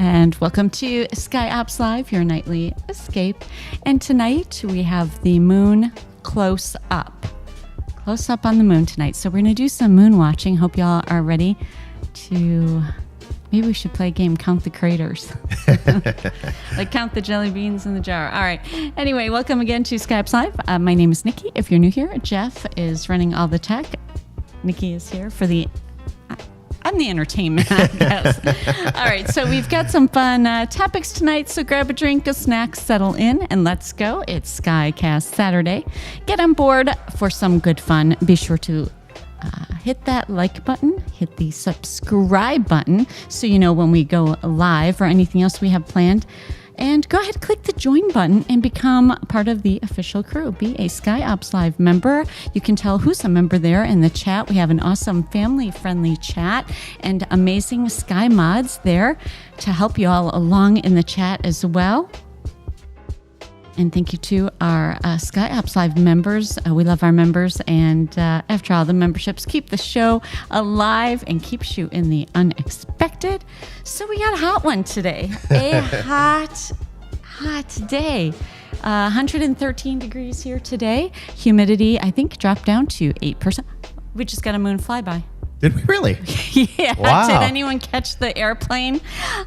And welcome to Sky Ops Live, your nightly escape. And tonight we have the moon close up. Close up on the moon tonight. So we're going to do some moon watching. Hope y'all are ready to... Maybe we should play a game, Count the Craters. Like count the jelly beans in the jar. All right. Anyway, welcome again to Sky Ops Live. My name is Nikki. If you're new here, Geoff is running all the tech. Nikki is here for the... I'm the entertainment, I guess. All right, so we've got some fun topics tonight, so grab a drink, a snack, settle in, and let's go. It's Skycast Saturday. Get on board for some good fun. Be sure to hit that like button, hit the subscribe button so you know when we go live or anything else we have planned. And go ahead, click the join button and become part of the official crew. Be a Sky Ops Live member. You can tell who's a member there in the chat. We have an awesome family-friendly chat and amazing Sky mods there to help you all along in the chat as well. And thank you to our Sky Ops Live members. We love our members. And after all, the memberships keep the show alive and keeps you in the unexpected. So we got a hot one today. A hot day. 113 degrees here today. Humidity, I think, dropped down to 8%. We just got a moon flyby. Did we really? Yeah. Wow. Did anyone catch the airplane?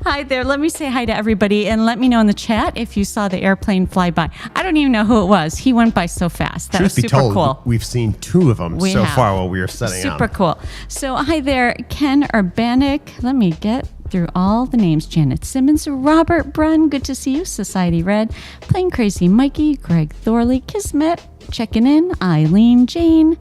Hi there. Let me say hi to everybody and let me know in the chat if you saw the airplane fly by. I don't even know who it was. He went by so fast. That was super cool. We've seen two of them so far while we were setting up. Super cool. So hi there, Ken Urbanik. Let me get through all the names. Janet Simmons, Robert Brunn. Good to see you. Society Red. Plain Crazy Mikey. Greg Thorley. Kismet. Checking in. Eileen Jane.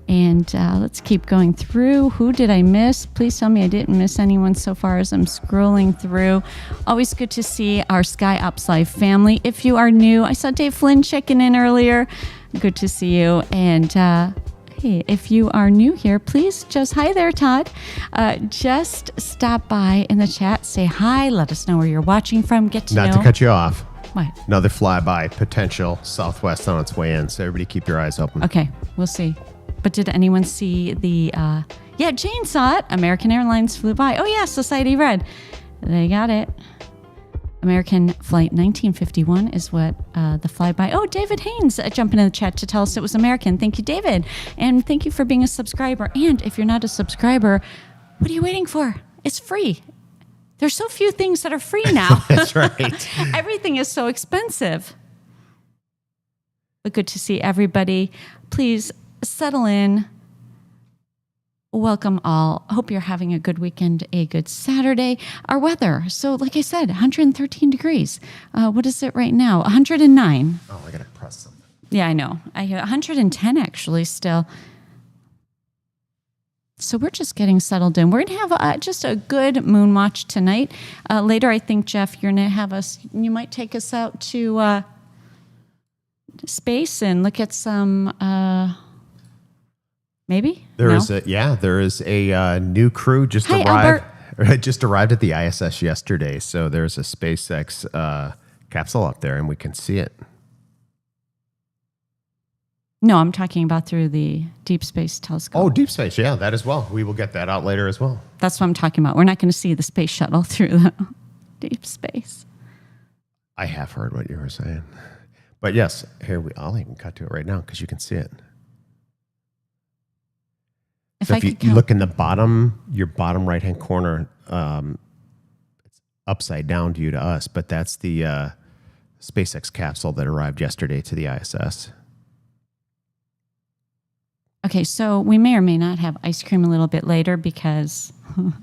And let's keep going through. Who did I miss? Please tell me I didn't miss anyone so far as I'm scrolling through. Always good to see our Sky Ops Live family. If you are new, I saw Dave Flynn checking in earlier. Good to see you. And hey, if you are new here, please just, hi there, Todd. Just stop by in the chat, say hi, let us know where you're watching from, get to know. Not to cut you off. What? Another flyby potential southwest on its way in. So everybody keep your eyes open. Okay, we'll see. But did anyone see the, yeah, Jane saw it. American Airlines flew by. Oh, yeah, Society Red. They got it. American Flight 1951 is what the flyby. Oh, David Haynes jumping in the chat to tell us it was American. Thank you, David. And thank you for being a subscriber. And if you're not a subscriber, what are you waiting for? It's free. There's so few things that are free now. That's right. Everything is so expensive. But good to see everybody. Please settle in. Welcome all. Hope you're having a good weekend, a good Saturday. Our weather. So like I said, 113 degrees. What is it right now? 109. Oh, I got to press something. Yeah, I know. I hear 110 actually still. So we're just getting settled in. We're going to have just a good moon watch tonight. Later, I think, Geoff, you're going to have us, you might take us out to space and look at some... Maybe? There is a new crew just arrived at the ISS yesterday. So there's a SpaceX capsule up there and we can see it. No, I'm talking about through the Deep Space Telescope. Oh, Deep Space. Yeah, that as well. We will get that out later as well. That's what I'm talking about. We're not going to see the space shuttle through the deep space. I have heard what you were saying. But yes, I'll even cut to it right now because you can see it. If you look in your bottom right-hand corner, it's upside down due to us, but that's the SpaceX capsule that arrived yesterday to the ISS. Okay, so we may or may not have ice cream a little bit later because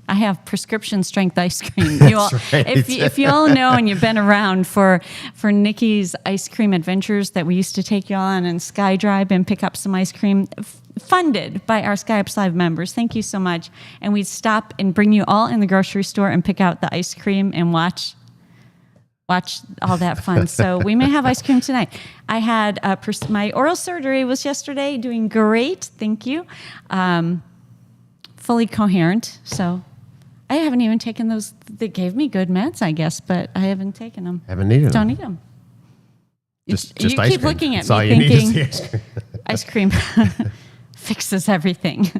I have prescription strength ice cream. Right. If you all know and you've been around for Nikki's ice cream adventures that we used to take you on and SkyDrive and pick up some ice cream, funded by our Sky Ops Live members. Thank you so much. And we'd stop and bring you all in the grocery store and pick out the ice cream and watch all that fun. So we may have ice cream tonight. I had my oral surgery was yesterday, doing great. Thank you. Fully coherent. So I haven't even taken those. They gave me good meds, I guess, but I haven't taken them. Haven't needed them. Don't need them. Just you ice keep cream. looking at That's all me you thinking need is the ice cream fixes everything.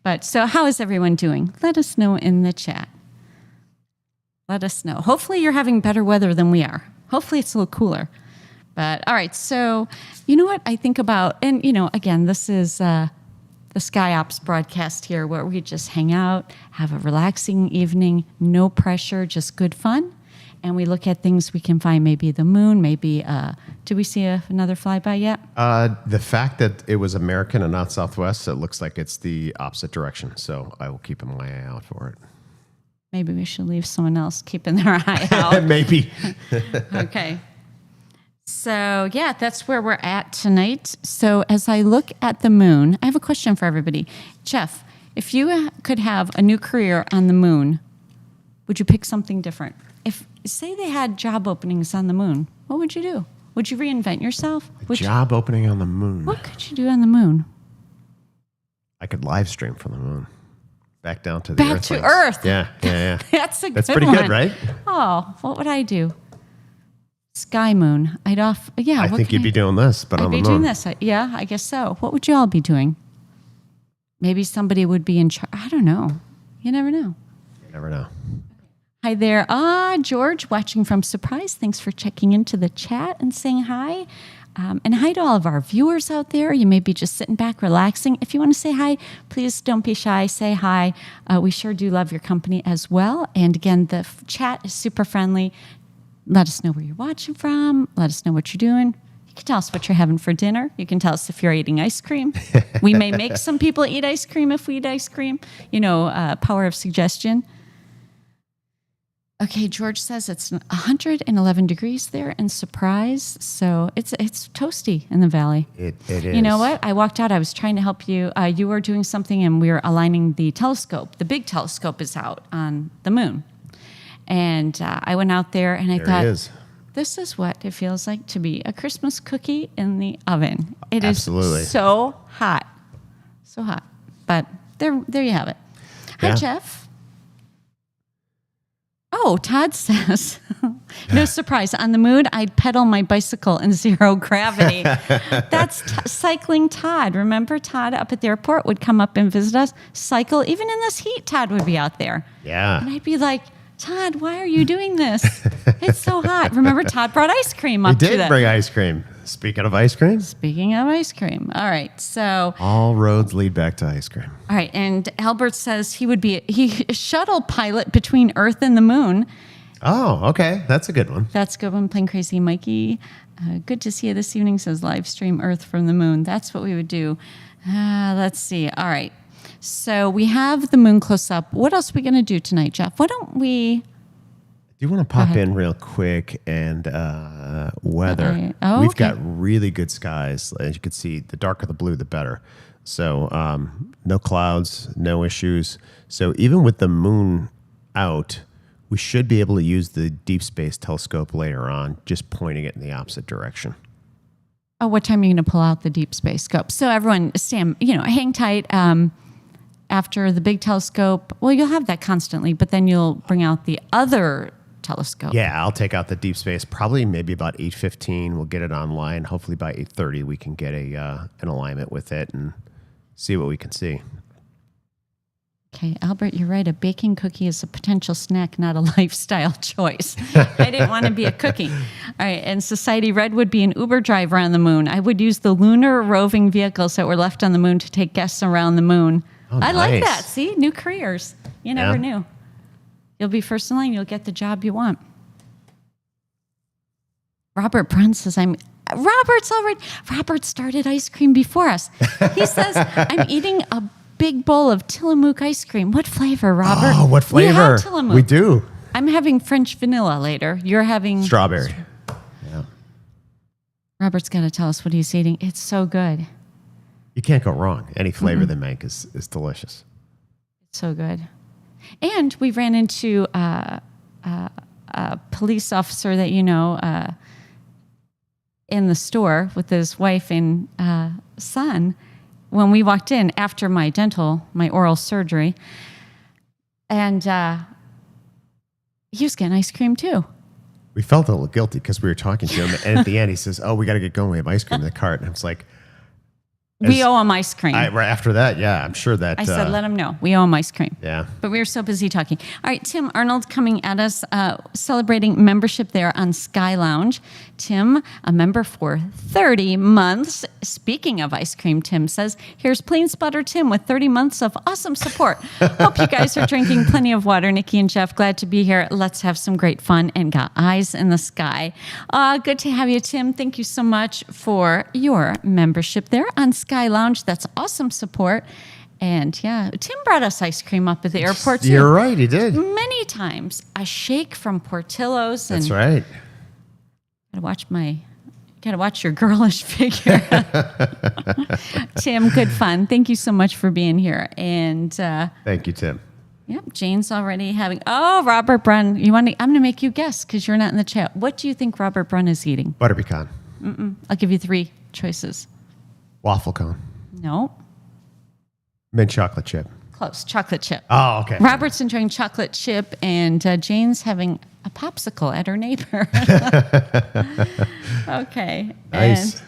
But so how is everyone doing? Let us know in the chat. Let us know. Hopefully you're having better weather than we are. Hopefully it's a little cooler. But all right, so you know what I think about, and again, this is the Sky Ops broadcast here where we just hang out, have a relaxing evening, no pressure, just good fun. And we look at things we can find, maybe the moon, maybe, did we see another flyby yet? The fact that it was American and not Southwest, it looks like it's the opposite direction. So I will keep my eye out for it. Maybe we should leave someone else keeping their eye out. Maybe. Okay. So, yeah, that's where we're at tonight. So as I look at the moon, I have a question for everybody. Geoff, if you could have a new career on the moon, would you pick something different? If, say they had job openings on the moon, what would you do? Would you reinvent yourself? Job opening on the moon. What could you do on the moon? I could live stream from the moon. Back down to the Back to Earth. Yeah. That's a good one. That's pretty good, right? Oh, what would I do? Sky moon. I think you'd be doing this, but on the moon. I'd be doing this. Yeah, I guess so. What would you all be doing? Maybe somebody would be in charge. I don't know. You never know. You never know. Hi there. George, watching from Surprise. Thanks for checking into the chat and saying hi. And hi to all of our viewers out there. You may be just sitting back, relaxing. If you want to say hi, please don't be shy. Say hi. We sure do love your company as well. And again, the chat is super friendly. Let us know where you're watching from. Let us know what you're doing. You can tell us what you're having for dinner. You can tell us if you're eating ice cream. We may make some people eat ice cream if we eat ice cream. Power of suggestion. Okay, George says it's 111 degrees there in Surprise, so it's toasty in the valley. It is. You know what? I walked out. I was trying to help you. You were doing something, and we were aligning the telescope. The big telescope is out on the moon. And I went out there, and I thought, this is what it feels like to be a Christmas cookie in the oven. It Absolutely. is so hot. So hot. But there you have it. Hi, Geoff. Oh, Todd says, no surprise. On the moon, I'd pedal my bicycle in zero gravity. That's cycling Todd. Remember Todd up at the airport would come up and visit us, cycle. Even in this heat, Todd would be out there. Yeah. And I'd be like, Todd, why are you doing this? It's so hot. Remember, Todd brought ice cream up to that. He did bring ice cream. Speaking of ice cream. Speaking of ice cream. All right, so. All roads lead back to ice cream. All right, and Albert says he would be a shuttle pilot between Earth and the moon. Oh, okay. That's a good one. That's a good one. Playing Crazy Mikey. Good to see you this evening, says live stream Earth from the moon. That's what we would do. Let's see. All right. So we have the moon close up. What else are we going to do tonight, Geoff? Why don't we... Do you want to pop in real quick and weather? We've got really good skies. As you can see, the darker the blue, the better. So no clouds, no issues. So even with the moon out, we should be able to use the Deep Space Telescope later on, just pointing it in the opposite direction. Oh, what time are you going to pull out the Deep Space Scope? So everyone, Sam, hang tight. After the big telescope, well, you'll have that constantly, but then you'll bring out the other telescope. Yeah, I'll take out the Deep Space probably maybe about 8:15. We'll get it online. Hopefully by 8:30 we can get an alignment with it and see what we can see. Okay, Albert, you're right. A baking cookie is a potential snack, not a lifestyle choice. I didn't want to be a cookie. All right, and Society Red would be an Uber driver on the moon. I would use the lunar roving vehicles that were left on the moon to take guests around the moon. Oh, I nice. like that. See, new careers. You never knew. You'll be first in line. You'll get the job you want. Robert Brun says, Robert started ice cream before us. He says, I'm eating a big bowl of Tillamook ice cream. What flavor, Robert? Oh, what flavor? We have Tillamook. We do. I'm having French vanilla later. You're having... Strawberry. Yeah. Robert's got to tell us what he's eating. It's so good. You can't go wrong. Any flavor they make is delicious. It's so good. And we ran into a police officer that in the store with his wife and son when we walked in after my oral surgery. And he was getting ice cream too. We felt a little guilty because we were talking to him. And at the end, he says, we got to get going. We have ice cream in the cart. And I was like, We owe them ice cream. Right after that, yeah, I'm sure that... I said, let them know. We owe them ice cream. Yeah. But we were so busy talking. All right, Tim Arnold coming at us, celebrating membership there on Sky Lounge. Tim, a member for 30 months. Speaking of ice cream, Tim says, here's Plane Spotter Tim with 30 months of awesome support. Hope you guys are drinking plenty of water. Nikki and Geoff, glad to be here. Let's have some great fun and got eyes in the sky. Good to have you, Tim. Thank you so much for your membership there on Sky Lounge. That's awesome support. And yeah, Tim brought us ice cream up at the airport too. You're right, he did. Many times. A shake from Portillo's. That's right. Gotta watch your girlish figure. Tim, good fun. Thank you so much for being here. And thank you, Tim. Yep, Jane's already having. Oh, Robert Brunn. I'm gonna make you guess because you're not in the chat. What do you think Robert Brunn is eating? Butter pecan. I'll give you 3 choices. Waffle cone. No. Mint chocolate chip. Close. Chocolate chip. Oh, okay. Robert's enjoying chocolate chip, and Jane's having a popsicle at her neighbor. Okay. Nice. And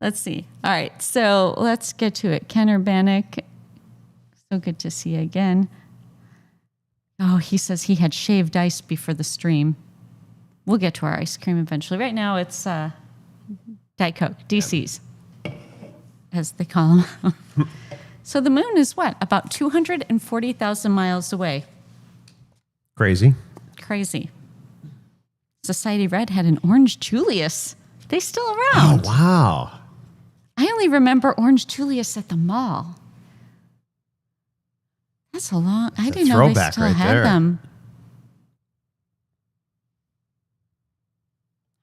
let's see. All right. So let's get to it. Ken Urbanik. So good to see you again. Oh, he says he had shaved ice before the stream. We'll get to our ice cream eventually. Right now it's Diet Coke, DC's, as they call them. So the moon is what? About 240,000 miles away. Crazy. Crazy. Society Red had an Orange Julius. They still Oh, around. wow. I only remember Orange Julius at the mall. That's a long... I didn't know they throwback still right had there. them.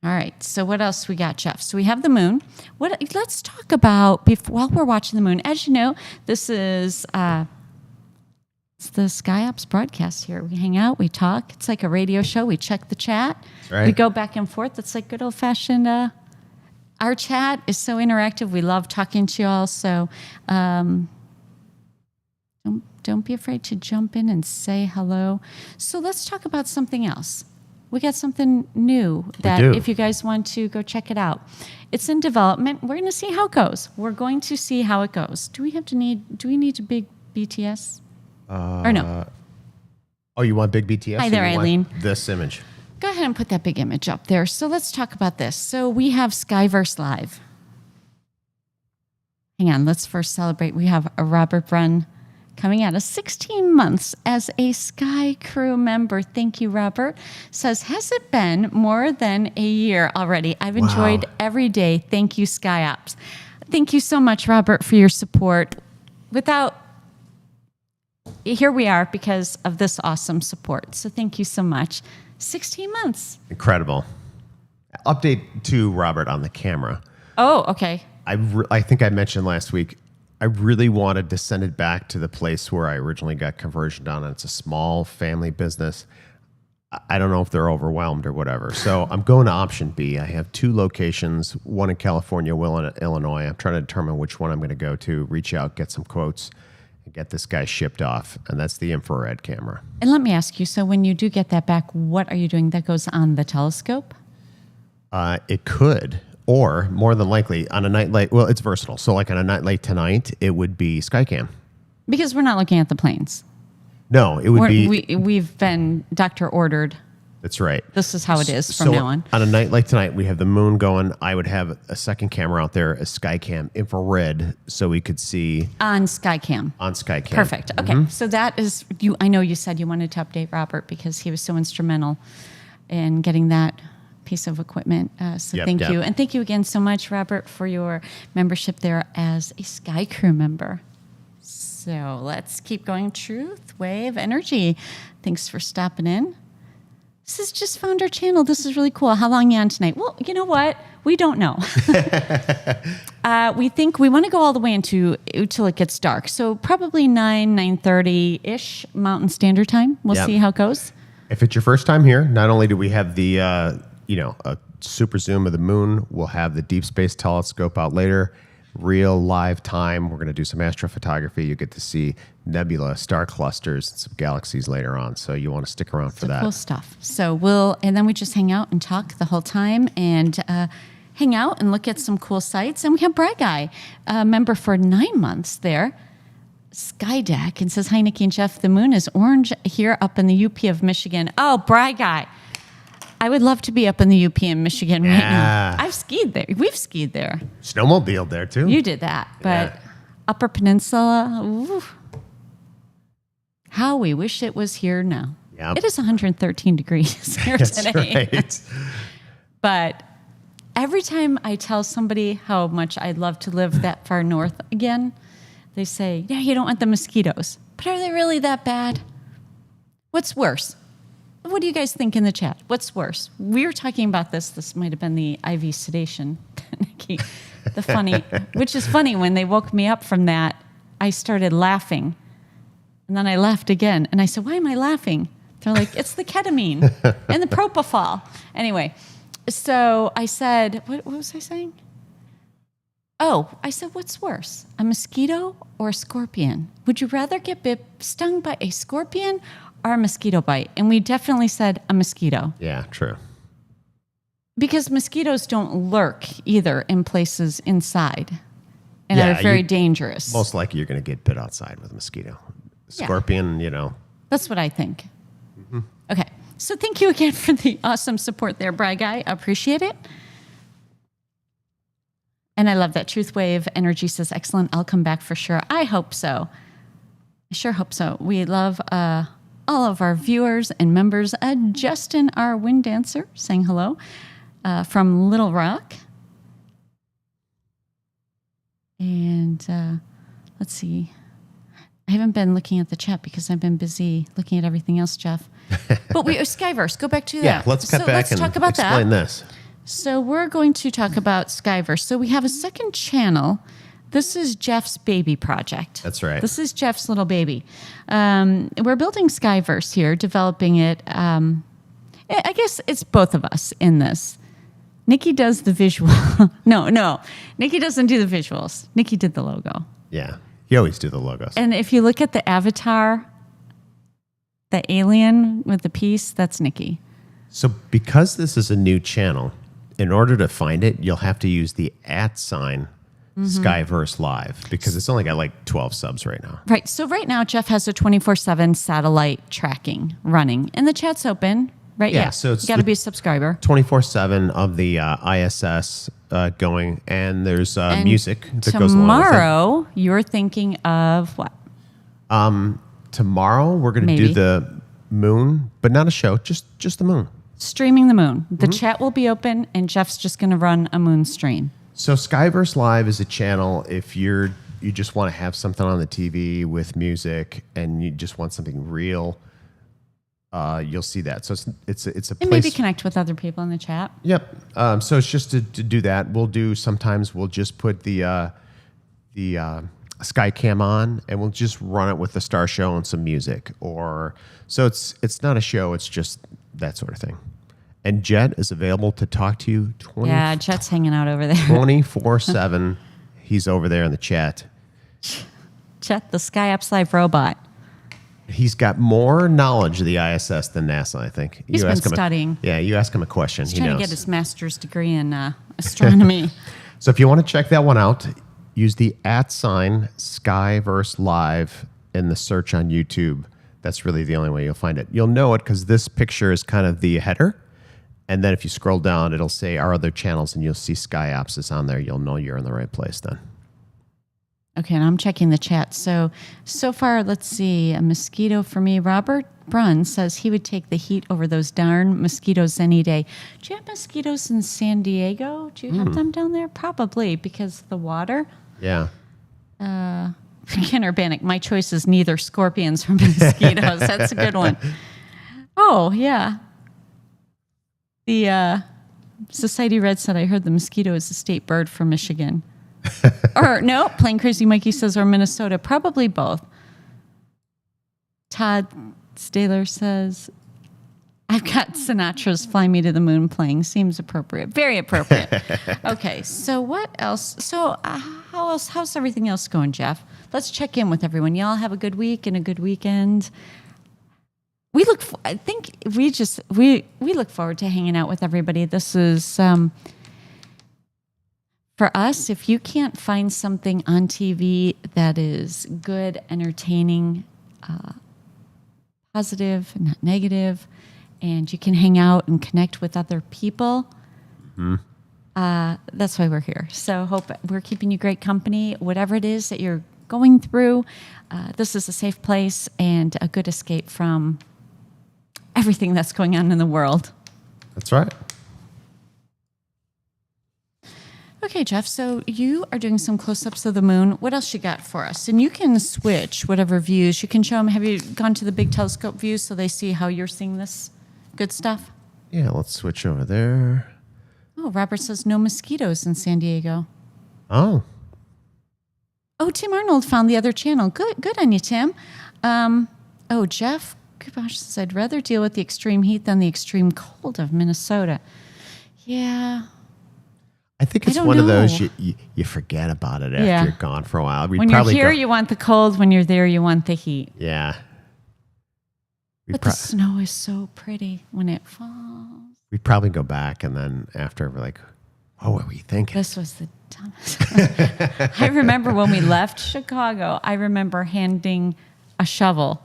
All right. So what else we got, Geoff? So we have the moon. Let's talk about while we're watching the moon. As you know, this is it's the Sky Ops broadcast here. We hang out, we talk. It's like a radio show. We check the chat. That's right. We go back and forth. It's like good old fashioned. Our chat is so interactive. We love talking to you all. So don't be afraid to jump in and say hello. So let's talk about something else. We got something new that if you guys want to go check it out. It's in development. We're going to see how it goes. We're going to see how it goes. Do we need a big BTS? Or no? Oh, you want big BTS? Hi or there, you want Eileen. this image. Go ahead and put that big image up there. So let's talk about this. So we have Skyverse Live. Hang on. Let's first celebrate. We have a Robert Brunn coming out of 16 months as a Sky Crew member. Thank you, Robert. Says, has it been more than a year already? I've enjoyed every day. Thank you, Sky Ops. Thank you so much, Robert, for your support. Here we are because of this awesome support. So thank you so much. 16 months. Incredible. Update to Robert on the camera. Oh, okay. I think I mentioned last week, I really wanted to send it back to the place where I originally got conversion done. And it's a small family business. I don't know if they're overwhelmed or whatever. So I'm going to option B. I have 2 locations, one in California, one in Illinois. I'm trying to determine which one I'm going to go to, reach out, get some quotes, and get this guy shipped off. And that's the infrared camera. And let me ask you, so when you do get that back, what are you doing? That goes on the telescope? It could. Or more than likely on a night like, well, it's versatile. So like on a night like tonight, it would be Skycam. Because we're not looking at the planes. No, it would be. We've been doctor ordered. That's right. This is how it is from now on. On a night like tonight, we have the moon going. I would have a second camera out there, a Skycam infrared, so we could see. On Skycam. On Skycam. Perfect. Okay. So that is, I know you said you wanted to update Robert because he was so instrumental in getting that piece of equipment. Thank you. And thank you again so much, Robert, for your membership there as a Sky Crew member. So let's keep going. Truth, Wave, Energy. Thanks for stopping in. This has just found our channel. This is really cool. How long are you on tonight? Well, you know what? We don't know. We think we want to go all the way until it gets dark. So probably 9:30-ish Mountain Standard Time. We'll see how it goes. If it's your first time here, not only do we have the a super zoom of the moon, we'll have the deep space telescope out later, real live time. We're going to do some astrophotography. You get to see nebula, star clusters, and some galaxies later on. So you want to stick around for that. Cool stuff. So and then we just hang out and talk the whole time and hang out and look at some cool sights. And we have Bry Guy, a member for 9 months there, Skydeck, and says, hi, Nikki and Geoff. The moon is orange here up in the UP of Michigan. Oh, Bry Guy. I would love to be up in the UP in Michigan right now. I've skied there. We've skied there. Snowmobiled there, too. You did that. But Upper Peninsula, ooh, how we wish it was here now. Yep. It is 113 degrees here today. Right. But every time I tell somebody how much I'd love to live that far north again, they say, yeah, you don't want the mosquitoes. But are they really that bad? What's worse? What do you guys think in the chat? What's worse? We were talking about this. This might have been the IV sedation, Nikki. Which is funny. When they woke me up from that, I started laughing. And then I laughed again. And I said, why am I laughing? They're like, it's the ketamine and the propofol. Anyway, so I said, what was I saying? Oh, I said, what's worse, a mosquito or a scorpion? Would you rather get stung by a scorpion or a mosquito bite? And we definitely said a mosquito. Yeah, true. Because mosquitoes don't lurk either in places inside and are very dangerous. Most likely you're going to get bit outside with a mosquito. Scorpion, That's what I think. Mm-hmm. Okay. So thank you again for the awesome support there, Bry Guy. I appreciate it. And I love that Truth Wave Energy says, excellent. I'll come back for sure. I hope so. I sure hope so. We love all of our viewers and members. Justin, our wind dancer, saying hello from Little Rock. And let's see. I haven't been looking at the chat because I've been busy looking at everything else, Geoff. But Skyverse, go back to that. Yeah, let's cut back and explain this. So we're going to talk about Skyverse. So we have a second channel. This is Geoff's baby project. That's right. This is Geoff's little baby. We're building Skyverse here, developing it. I guess it's both of us in this. Nikki does the visual. No. Nikki doesn't do the visuals. Nikki did the logo. Yeah. You always do the logos. And if you look at the avatar, the alien with the piece, that's Nikki. So because this is a new channel, in order to find it, you'll have to use the @ Skyverse Live because it's only got like 12 subs right now. Right. So right now, Geoff has a 24/7 satellite tracking running, and the chat's open. Right. Yeah. So it's you got to be a subscriber. 24/7 of the ISS going, and there's music that goes along with it. Tomorrow, you're thinking of what? Tomorrow we're going to do the moon, but not a show, just the moon. Streaming the moon. The chat will be open, and Geoff's just going to run a moon stream. So Skyverse Live is a channel if you just want to have something on the TV with music and you just want something real, you'll see that. So it's a place. And maybe connect with other people in the chat. Yep. So it's just to do that. Sometimes we'll just put the Skycam on and we'll just run it with the star show and some music. So it's not a show. It's just that sort of thing. And Jet is available to talk to you. Yeah, Jet's hanging out over there. 24/7. He's over there in the chat. Jet, the SkyApps Live robot. He's got more knowledge of the ISS than NASA, I think. He's been studying. You ask him a question. He's trying to get his master's degree in astronomy. So if you want to check that one out, use the @ Skyverse Live in the search on YouTube. That's really the only way you'll find it. You'll know it because this picture is kind of the header. And then if you scroll down, it'll say our other channels and you'll see Sky Apps is on there. You'll know you're in the right place then. Okay, and I'm checking the chat. So far, let's see. A mosquito for me. Robert Brunn says he would take the heat over those darn mosquitoes any day. Do you have mosquitoes in San Diego? Do you have them down there? Probably, because of the water. Yeah. Ken Urbanic, my choice is neither scorpions or mosquitoes. That's a good one. Oh, yeah. The Society Red said, I heard the mosquito is a state bird from Michigan. Or no, Plain Crazy Mikey says, or Minnesota. Probably both. Todd Staler says, I've got Sinatra's Fly Me to the Moon playing. Seems appropriate. Very appropriate. Okay, so what else? So how's everything else going, Geoff? Let's check in with everyone. Y'all have a good week and a good weekend. We look forward to hanging out with everybody. This is For us, if you can't find something on TV that is good, entertaining, positive, not negative, and you can hang out and connect with other people, that's why we're here. So hope we're keeping you great company. Whatever it is that you're going through, this is a safe place and a good escape from everything that's going on in the world. That's right. Okay, Geoff, so you are doing some close-ups of the moon. What else you got for us? And you can switch whatever views. You can show them. Have you gone to the big telescope view so they see how you're seeing this good stuff? Yeah, let's switch over there. Oh, Robert says no mosquitoes in San Diego. Oh. Oh, Tim Arnold found the other channel. Good on you, Tim. Jeff Kubash says, I'd rather deal with the extreme heat than the extreme cold of Minnesota. Yeah. I think it's one of those you forget about it after you're gone for a while. When you're here, you want the cold. When you're there, you want the heat. Yeah. But the snow is so pretty when it falls. We'd probably go back, and then after, we're like, what were we thinking? This was the dumbest. I remember when we left Chicago, I remember handing a shovel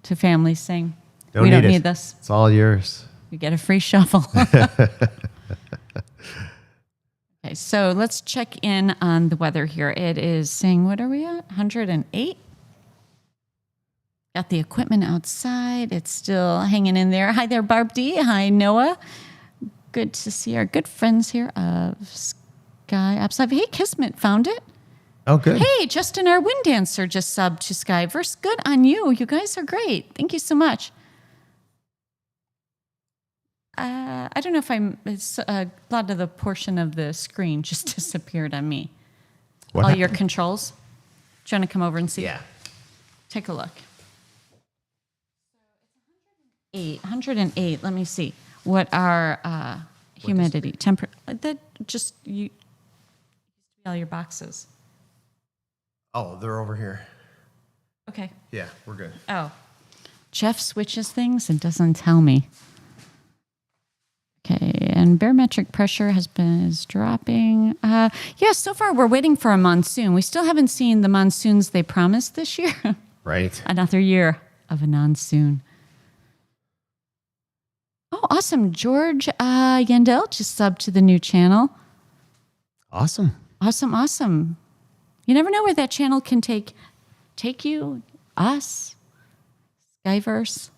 to families saying, we don't need this. It's all yours. You get a free shovel. Okay, so let's check in on the weather here. It is saying, what are we at? 108? Got the equipment outside. It's still hanging in there. Hi there, Barb D. Hi, Noah. Good to see our good friends here of Skyverse. Hey, Kismet found it. Oh, good. Hey, Justin, our wind dancer, just subbed to Skyverse. Good on you. You guys are great. Thank you so much. I don't know if a lot of the portion of the screen just disappeared on me. All your controls. Do you want to come over and see? Yeah. Take a look. 108. Let me see. What our humidity, temperature? That just you all your boxes. Oh, they're over here. Okay. Yeah, we're good. Oh, Geoff switches things and doesn't tell me. Okay, and barometric pressure is dropping. So far we're waiting for a monsoon. We still haven't seen the monsoons they promised this year. Right. Another year of a monsoon. Oh, awesome. George Yandel just subbed to the new channel. Awesome. Awesome. You never know where that channel can take you, us, Skyverse.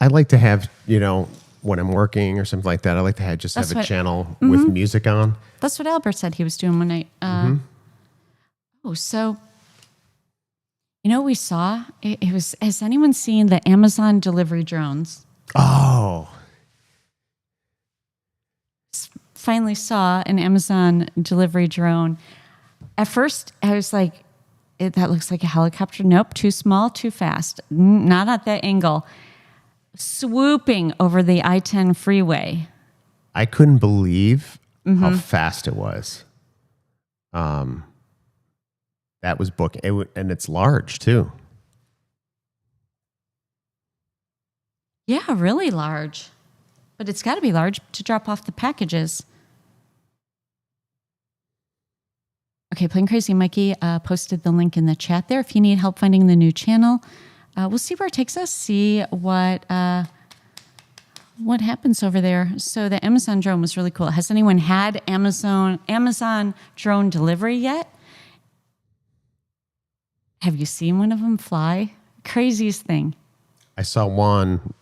I like to have, when I'm working or something like that, I like to have a channel with music on. That's what Albert said he was doing one night. Oh, so, we saw, it was, has anyone seen the Amazon delivery drones? Oh. Finally saw an Amazon delivery drone. At first, I was like, that looks like a helicopter. Nope, too small, too fast. Not at that angle. Swooping over the I-10 freeway. I couldn't believe how fast it was. That was booking, and it's large too. Yeah, really large. But it's got to be large to drop off the packages. Okay, Plain Crazy Mikey posted the link in the chat there. If you need help finding the new channel, we'll see where it takes us, see what happens over there. So the Amazon drone was really cool. Has anyone had Amazon drone delivery yet? Have you seen one of them fly? Craziest thing. I saw one,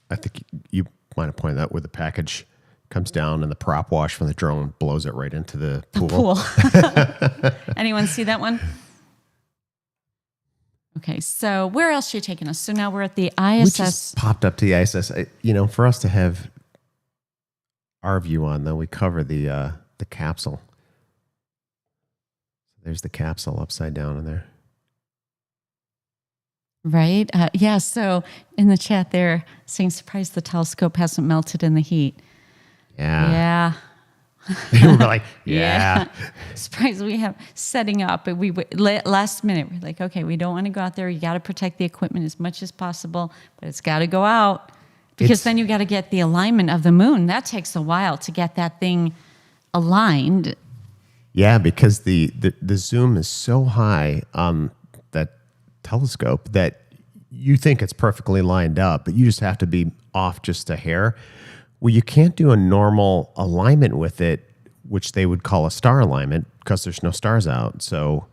I think you might have pointed out, where the package comes down and the prop wash from the drone blows it right into the pool. Anyone see that one? Okay, so where else are you taking us? So now we're at the ISS. We just popped up to the ISS. For us to have our view on, though, we cover the capsule. There's the capsule upside down in there. Right? Yeah, so in the chat there, saying, surprised the telescope hasn't melted in the heat. Yeah. We're like, yeah. Surprised we have setting up. We last minute, we're like, okay, we don't want to go out there. You got to protect the equipment as much as possible, but it's got to go out Because then you got to get the alignment of the moon. That takes a while to get that thing aligned. Yeah, because the zoom is so high on that telescope that you think it's perfectly lined up, but you just have to be off just a hair. Well, you can't do a normal alignment with it, which they would call a star alignment, because there's no stars out. So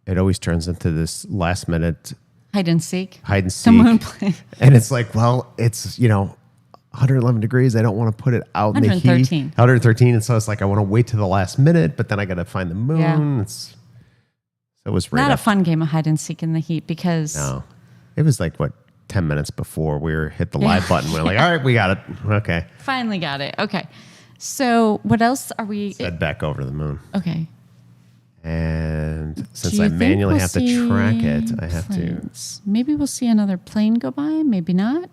it always turns into this last minute hide and seek. The moon plane. And it's like, well, it's, 111 degrees. I don't want to put it out in the heat. 113. And so it's like, I want to wait to the last minute, but then I got to find the moon. Yeah. So it was right not a fun game of hide and seek in the heat because... No. It was like, 10 minutes before we hit the live button. We're like, all right, we got it. Okay. Finally got it. Okay. So what else are we... Head back over to the moon. Okay. And since I manually have to track it, I have planes? To... Maybe we'll see another plane go by. Maybe not.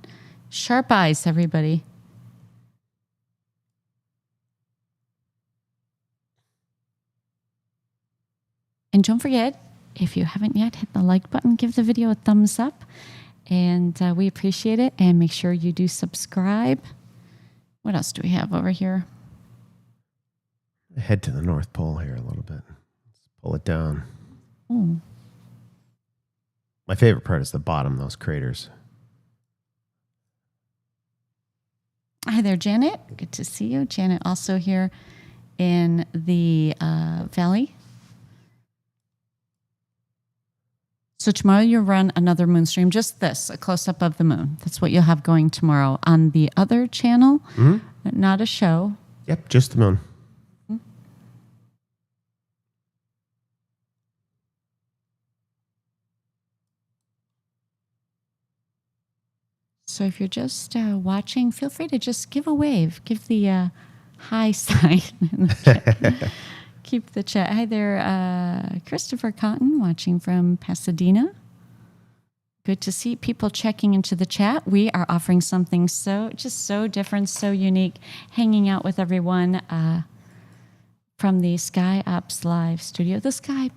Sharp eyes, everybody. And don't forget, if you haven't yet, hit the like button, give the video a thumbs up, and we appreciate it. And make sure you do subscribe. What else do we have over here? Head to the North Pole here a little bit. Let's pull it down. Ooh. My favorite part is the bottom, those craters. Hi there, Janet. Good to see you. Janet also here in the valley. So tomorrow you'll run another moon stream, just this, a close-up of the moon. That's what you'll have going tomorrow on the other channel, not a show. Yep, just the moon. Mm-hmm. So if you're just watching, feel free to just give a wave. Give the hi sign in the chat. Keep the chat. Hi there, Christopher Cotton, watching from Pasadena. Good to see people checking into the chat. We are offering something so different, so unique, hanging out with everyone from the Sky Apps Live studio, the Sky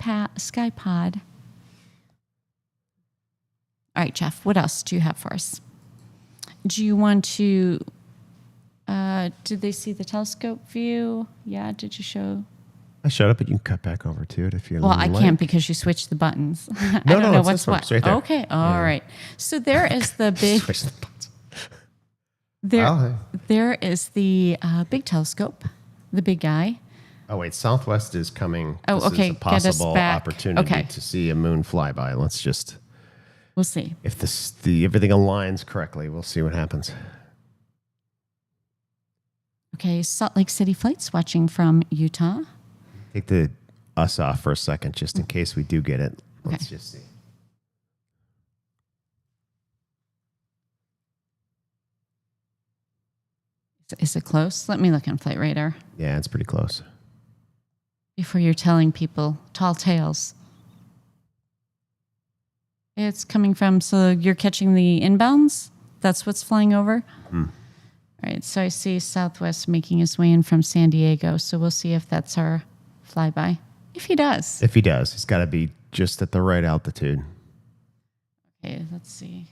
Pod. All right, Geoff, what else do you have for us? Do you want to, did they see the telescope view? Yeah, did you show? I showed up, but you can cut back over to it if you like. Well, I can't because you switched the buttons. I don't know what's what. Right there. Okay, all right. So there is the big... Switch the buttons. There is the big telescope, the big guy. Oh, wait, Southwest is coming. Oh, this okay. is a possible opportunity Okay. to see a moon flyby. Let's just... We'll see. If everything aligns correctly, we'll see what happens. Okay, Salt Lake City flights watching from Utah. Take the us off for a second, just in case we do get it. Let's just see. Is it close? Let me look on Flight Radar. Yeah, it's pretty close. Before you're telling people tall tales. It's coming from, so you're catching the inbounds? That's what's flying over? All right, so I see Southwest making his way in from San Diego, so we'll see if that's our flyby. If he does. If he does, he's got to be just at the right altitude. Okay, let's see.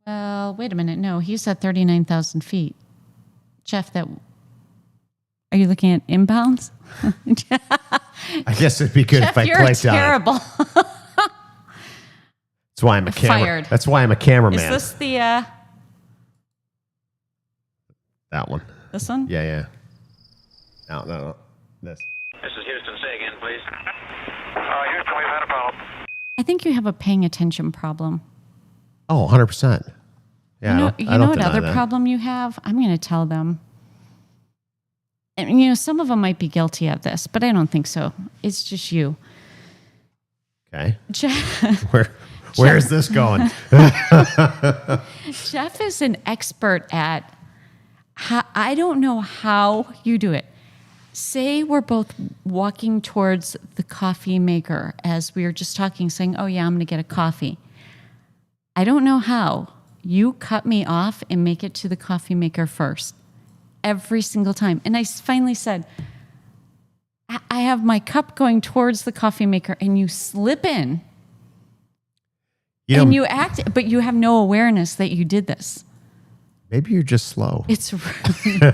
Well, wait a minute. No, he's at 39,000 feet. Geoff, are you looking at inbounds? I guess it'd be good Geoff, if I you're clicked terrible. on it. That's why I'm a Fired. That's why I'm a cameraman. Is this the that one? This one? Yeah. No. This. This is Houston. Say again, please. Houston, we've had a problem. I think you have a paying attention problem. Oh, 100%. Yeah. You know what other problem you have? I'm going to tell them. And, some of them might be guilty of this, but I don't think so. It's just you. Okay. Geoff, where is this going? Geoff is an expert at I don't know how you do it. Say we're both walking towards the coffee maker as we were just talking, saying, oh, yeah, I'm going to get a coffee. I don't know how. You cut me off and make it to the coffee maker first. Every single time. And I finally said, I have my cup going towards the coffee maker, and you slip in. And you act, but you have no awareness that you did this. Maybe you're just slow. It's really,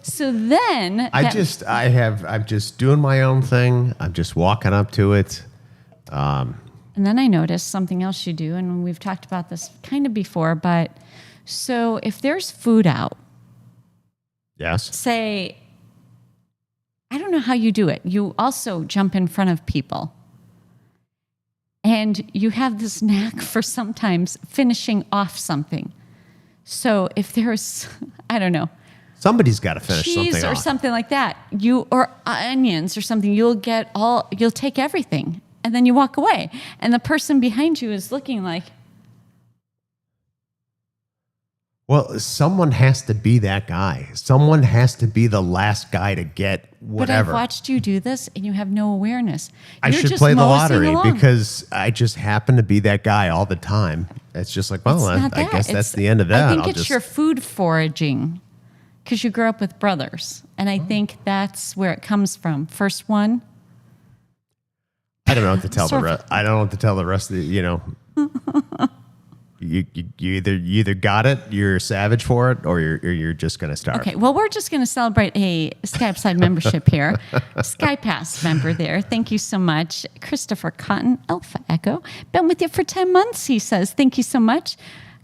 so then I'm just doing my own thing. I'm just walking up to it. And then I noticed something else you do, and we've talked about this kind of before, but so if there's food out, Yes. say, I don't know how you do it. You also jump in front of people. And you have this knack for sometimes finishing off something. So if there's, I don't know, Somebody's got to finish cheese something or off. something like that, or onions or something, you'll take everything and then you walk away. And the person behind you is looking like, Well, someone has to be that guy. Someone has to be the last guy to get whatever. but I've watched you do this and you have no awareness. I You're should just play the moseying lottery along. because I just happen to be that guy all the time. It's just like, well, It's not I that. guess that's It's- the end of that. I think I'll it's just, your food foraging because you grew up with brothers. And I think that's where it comes from. First one. I don't know what to tell the Sort of- rest. I don't know what to tell the rest of the, you either got it, you're a savage for it, or you're just going to starve. Okay, well, we're just going to celebrate a Skype side membership here. SkyPass member there. Thank you so much. Christopher Cotton, Alpha Echo. Been with you for 10 months, he says. Thank you so much.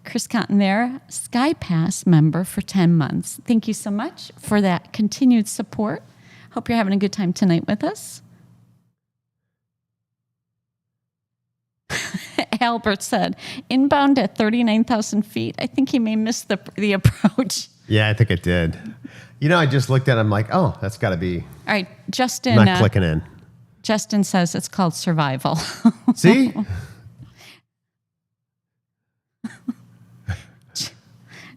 Chris Cotton there, SkyPass member for 10 months. Thank you so much for that continued support. Hope you're having a good time tonight with us. Albert said, inbound at 39,000 feet. I think he may miss the approach. Yeah, I think it did. I just looked at it. I'm like, oh, that's got to be. All right, Justin. Not clicking in. Justin says it's called survival. See?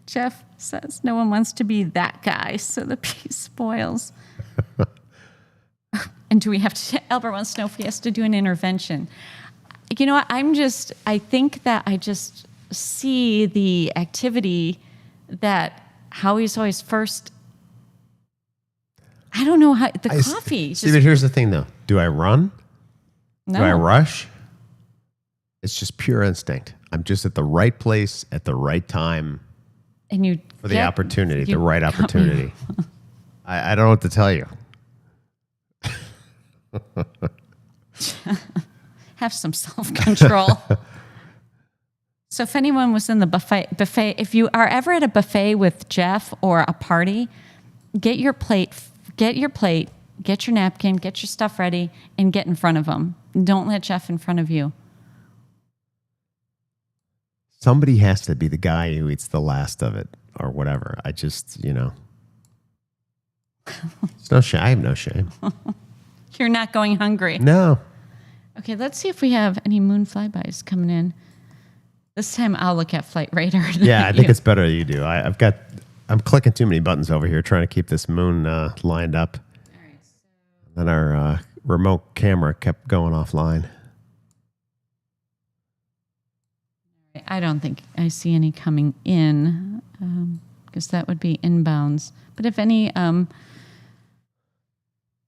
Jeff says no one wants to be that guy, so the piece spoils. And do we have to? Albert wants to know if he has to do an intervention. You know what? I think that I just see the activity that Howie's always first. I don't know how the coffee. See, but here's the thing, though. Do I run? No. Do I rush? It's just pure instinct. I'm just at the right place at the right time And you for the opportunity, the right opportunity. I don't know what to tell you. Have some self-control. So if anyone was in the buffet, if you are ever at a buffet with Jeff or a party, get your plate, get your napkin, get your stuff ready, and get in front of them. Don't let Jeff in front of you. Somebody has to be the guy who eats the last of it or whatever. I just, it's no shame. I have no shame. You're not going hungry. No. Okay, let's see if we have any moon flybys coming in. This time I'll look at Flight Radar. Yeah, I think it's better you do. I'm clicking too many buttons over here trying to keep this moon lined up. All right, so Then our remote camera kept going offline. I don't think I see any coming in because that would be inbounds. But if any,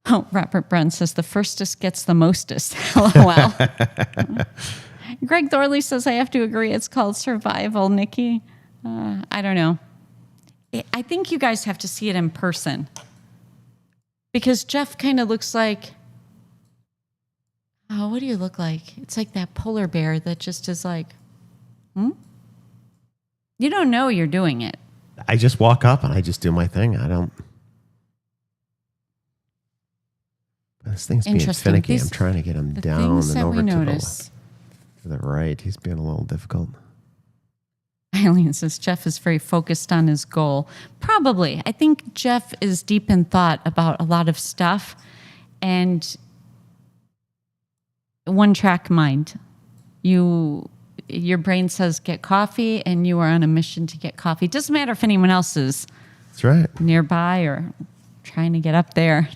Robert Brunn says the firstest gets the mostest. LOL. Greg Thorley says I have to agree. It's called survival, Nikki. I don't know. I think you guys have to see it in person because Jeff kind of looks like. Oh, what do you look like? It's like that polar bear that just is like. You don't know you're doing it. I just walk up and I just do my thing. I don't. This thing's being Interesting. finicky. I'm trying to get him The down things and that over we to notice. the right. He's being a little difficult. Eileen says Jeff is very focused on his goal. Probably. I think Jeff is deep in thought about a lot of stuff and one-track mind. Your brain says get coffee, and you are on a mission to get coffee. It doesn't matter if anyone else is That's right. nearby or trying to get up there.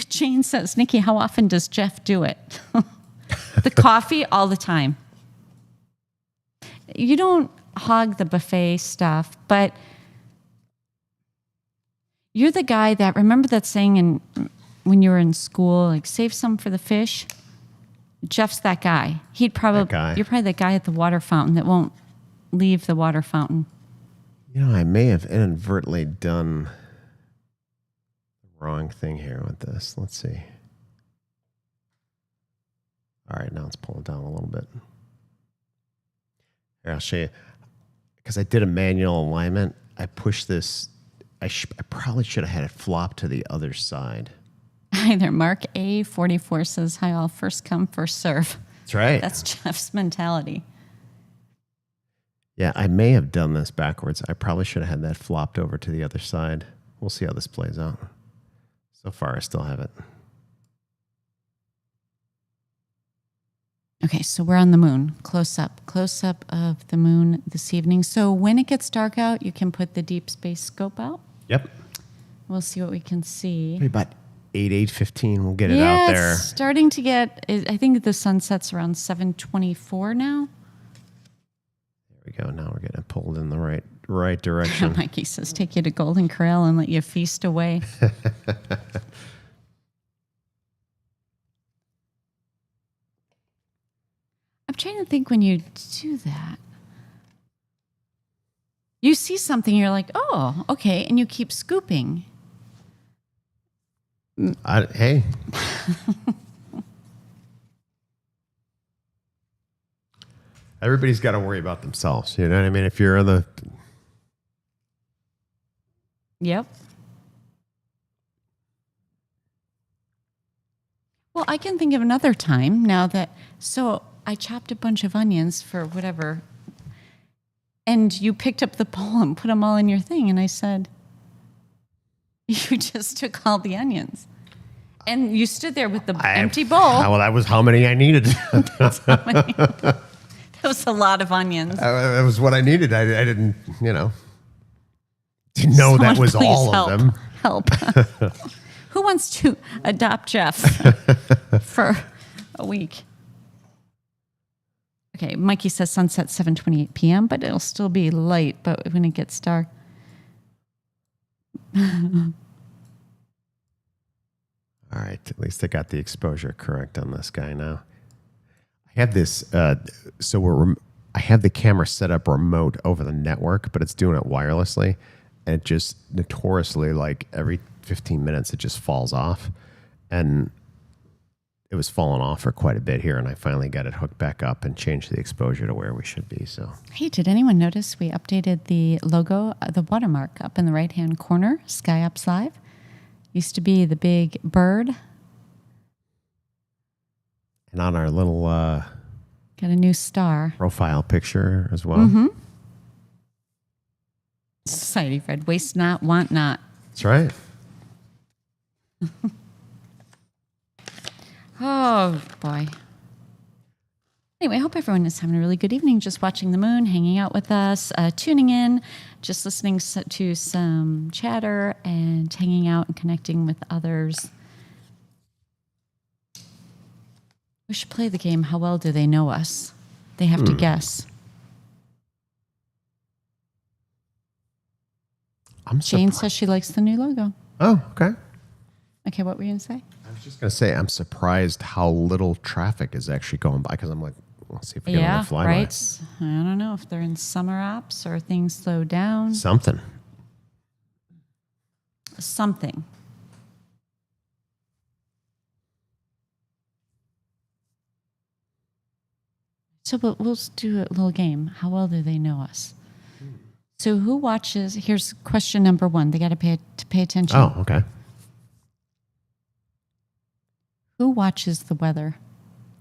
Jane says, Nikki, how often does Jeff do it? The coffee all the time. You don't hog the buffet stuff, but You're the guy that, remember that saying when you were in school, like, save some for the fish? Jeff's that guy. You're probably the guy at the water fountain that won't leave the water fountain. You know, I may have inadvertently done the wrong thing here with this. Let's see. All right, now it's pulling down a little bit. Here, I'll show you. Because I did a manual alignment, I pushed this. I probably should have had it flop to the other side. Hi there, Mark A44 says, hi all, first come, first serve. That's right. That's Jeff's mentality. Yeah, I may have done this backwards. I probably should have had that flopped over to the other side. We'll see how this plays out. So far, I still have it. Okay, so we're on the moon. Close up of the moon this evening. So when it gets dark out, you can put the deep space scope out. Yep. We'll see what we can see. Maybe about 8:15, we'll get it out there. It's starting to get, I think the sun sets around 7:24 now. There we go. Now we're getting it pulled in the right direction. Mikey says, take you to Golden Corral and let you feast away. I'm trying to think when you do that. You see something, you're like, oh, okay, and you keep scooping. Hey. Everybody's got to worry about themselves. You know what I mean? If you're in the... Yep. Well, I can think of another time now that... So I chopped a bunch of onions for whatever, and you picked up the bowl and put them all in your thing, and I said... You just took all the onions. And you stood there with the empty bowl. Well, that was how many I needed. That was a lot of onions. That was what I needed. I didn't, didn't know Someone that was all help, of them. Help. Who wants to adopt Jeff for a week? Okay, Mikey says sunset 7:28 p.m., but it'll still be light, but when it gets dark. All right, at least I got the exposure correct on this guy now. I have this, I have the camera set up remote over the network, but it's doing it wirelessly, and it just notoriously, like every 15 minutes, it just falls off, and it was falling off for quite a bit here, and I finally got it hooked back up and changed the exposure to where we should be. So, hey, did anyone notice we updated the logo, the watermark up in the right-hand corner, SkyApps Live? Used to be the big bird. And on our little got a new star profile picture as well. Mm-hmm. Society Fred, waste not, want not. That's right. Oh, boy. Anyway, I hope everyone is having a really good evening, just watching the moon, hanging out with us, tuning in, just listening to some chatter and hanging out and connecting with others. We should play the game, How Well Do They Know Us? They have to guess. Jane says she likes the new logo. Oh, okay. Okay, what were you going to say? I was just going to say, I'm surprised how little traffic is actually going by, because I'm like, let's see if we get another flyby. Right. I don't know if they're in summer apps or things slow down. Something. So we'll do a little game. How well do they know us? So who watches? Here's question number 1. They got to pay attention. Oh, okay. Who watches the weather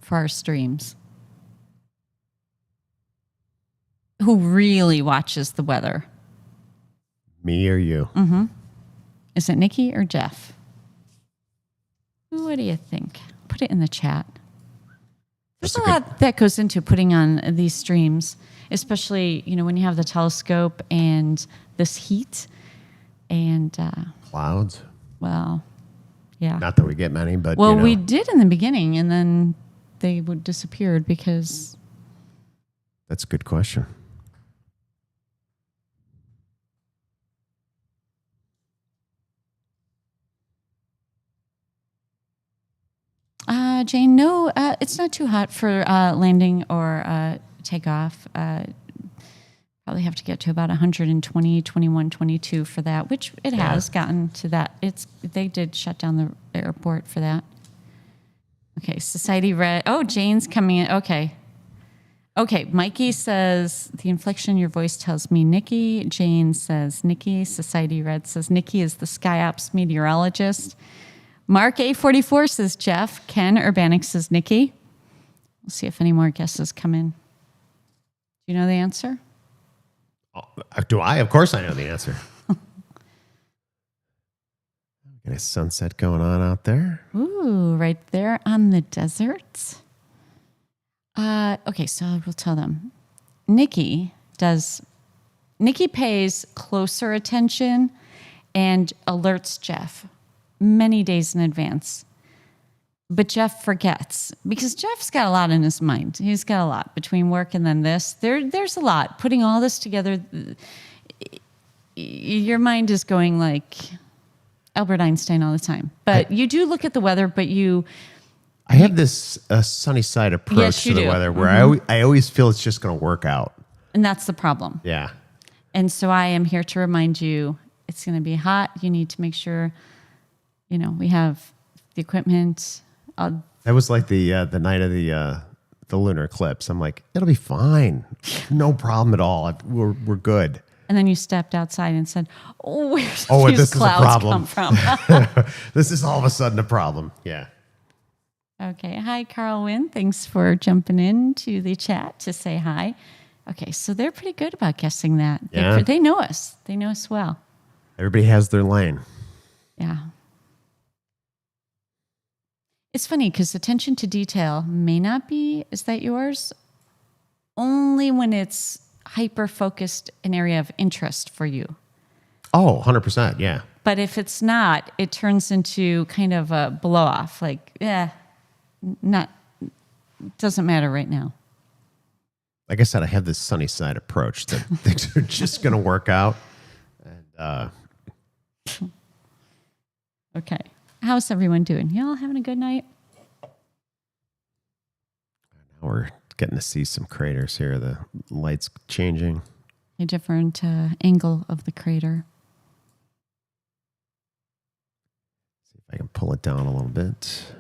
for our streams? Who really watches the weather? Me or you? Mm-hmm. Is it Nikki or Geoff? What do you think? Put it in the chat. There's a lot that goes into putting on these streams, especially, when you have the telescope and this heat and... clouds? Well, yeah. Not that we get many, but, Well, we did in the beginning, and then they disappeared because... That's a good question. Jane, no, it's not too hot for landing or takeoff. Probably have to get to about 120, 21, 22 for that, which it has gotten to that. They did shut down the airport for that. Okay, Society Red. Oh, Jane's coming in. Okay, Mikey says, the inflection in your voice tells me Nikki. Jane says Nikki. Society Red says Nikki is the SkyOps meteorologist. Mark A44 says Geoff. Ken Urbanic says Nikki. We'll see if any more guesses come in. Do you know the answer? Do I? Of course I know the answer. Got a sunset going on out there. Ooh, right there on the desert. Okay, so I will tell them. Nikki pays closer attention and alerts Geoff many days in advance. But Geoff forgets because Geoff's got a lot in his mind. He's got a lot between work and then this. There's a lot. Putting all this together, your mind is going like Albert Einstein all the time. But you do look at the weather, but I have this sunny side approach to the weather where I always feel it's just going to work out. And that's the problem. Yeah. And so I am here to remind you it's going to be hot. You need to make sure, we have the equipment. That was like the night of the lunar eclipse. I'm like, it'll be fine. No problem at all. We're good. And then you stepped outside and said, "Oh, where's this these clouds come from?" This is all of a sudden a problem. Yeah. Okay. Hi, Carl Wynn. Thanks for jumping in to the chat to say hi. Okay, so they're pretty good about guessing that. Yeah. They know us. They know us well. Everybody has their lane. Yeah. It's funny because attention to detail may not be, is that yours? Only when it's hyper-focused an area of interest for you. Oh, 100%, yeah. But if it's not, it turns into kind of a blow-off. Like, doesn't matter right now. Like I said, I have this sunny side approach that things are just going to work out. And Okay. How's everyone doing? Y'all having a good night? now we're getting to see some craters here. The light's changing. A different angle of the crater. See if I can pull it down a little bit.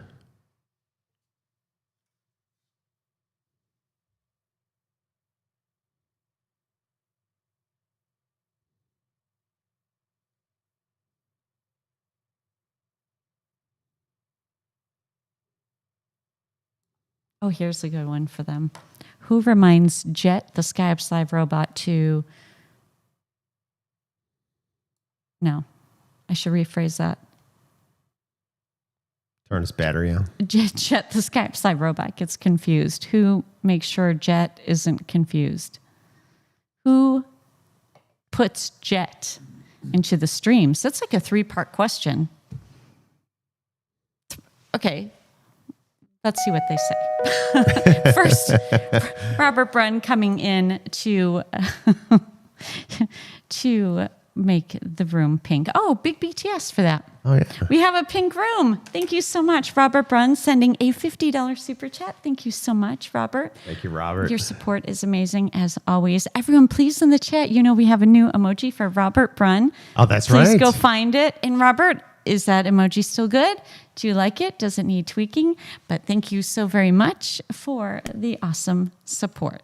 Oh, here's a good one for them. Who reminds Jet, the SkyOps Live robot, to... No, I should rephrase that. Turn his battery on. Jet, the SkyOps Live robot, gets confused. Who makes sure Jet isn't confused? Who puts Jet into the streams? That's like a 3-part question. Okay. Let's see what they say. First, Robert Brunn coming in to make the room pink. Oh, big BTS for that. Oh, yeah. We have a pink room. Thank you so much. Robert Brunn sending a $50 super chat. Thank you so much, Robert. Thank you, Robert. Your support is amazing, as always. Everyone, please in the chat, we have a new emoji for Robert Brunn. Oh, that's right. Please right. go find it. And Robert, is that emoji still good? Do you like it? Does it need tweaking? But thank you so very much for the awesome support.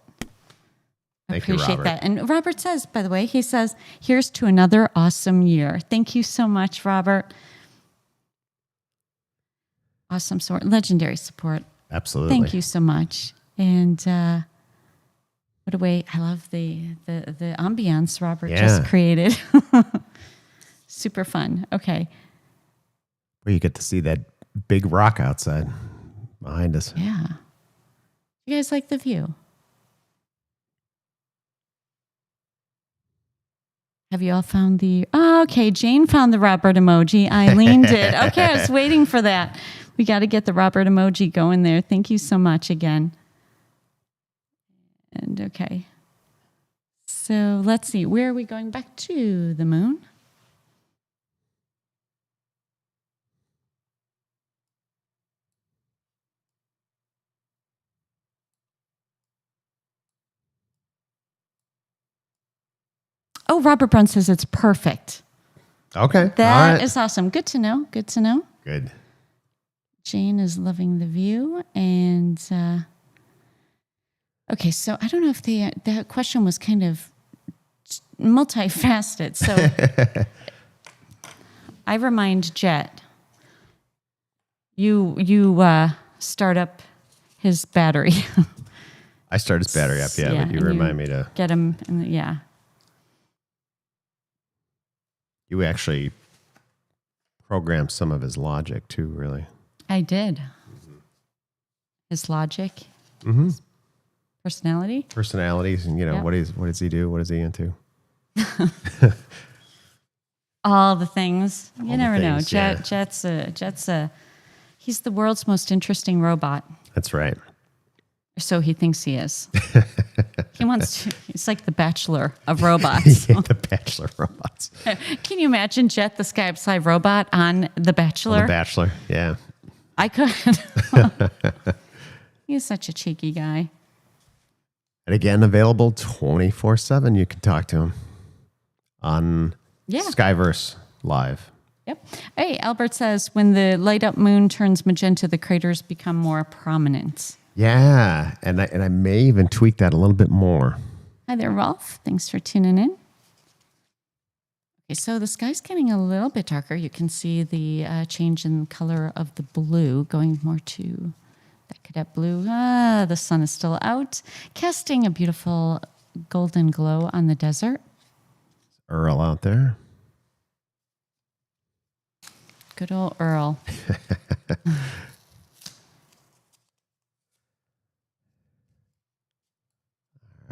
Thank you, Appreciate Robert. that. And Robert says, by the way, he says, here's to another awesome year. Thank you so much, Robert. Awesome support, legendary support. Absolutely. Thank you so much. And what a way, I love the ambiance Robert just created. Super fun. Okay. Where you get to see that big rock outside behind us. Yeah. You guys like the view? Have you all found the... Oh, okay, Jane found the Robert emoji. Eileen did. Okay, I was waiting for that. We got to get the Robert emoji going there. Thank you so much again. And okay. So let's see. Where are we going? Back to the moon? Oh, Robert Brown says it's perfect. Okay. That is awesome. Good to know. Good to know. Good. Jane is loving the view. And okay, so I don't know if that question was kind of multifaceted. So I remind Jet, you start up his battery. I start his battery up, but you remind me to get him. You actually programmed some of his logic too, really. I did. His logic, his personalities, and what does he do? What is he into? All the things. You never know. Yeah. Jet's he's the world's most interesting robot. That's right. So he thinks he is. He's like the Bachelor of robots. Yeah, the Bachelor of robots. Can you imagine Jet, the Sky Upside robot, on The Bachelor? The Bachelor, yeah. I could. He's such a cheeky guy. And again, available 24/7. You can talk to him on Skyverse Live. Yep. Hey, Albert says, when the light up moon turns magenta, the craters become more prominent. Yeah, and I may even tweak that a little bit more. Hi there, Rolf. Thanks for tuning in. Okay, so the sky's getting a little bit darker. You can see the change in color of the blue, going more to that cadet blue. The sun is still out, casting a beautiful golden glow on the desert. Earl out there. Good old Earl.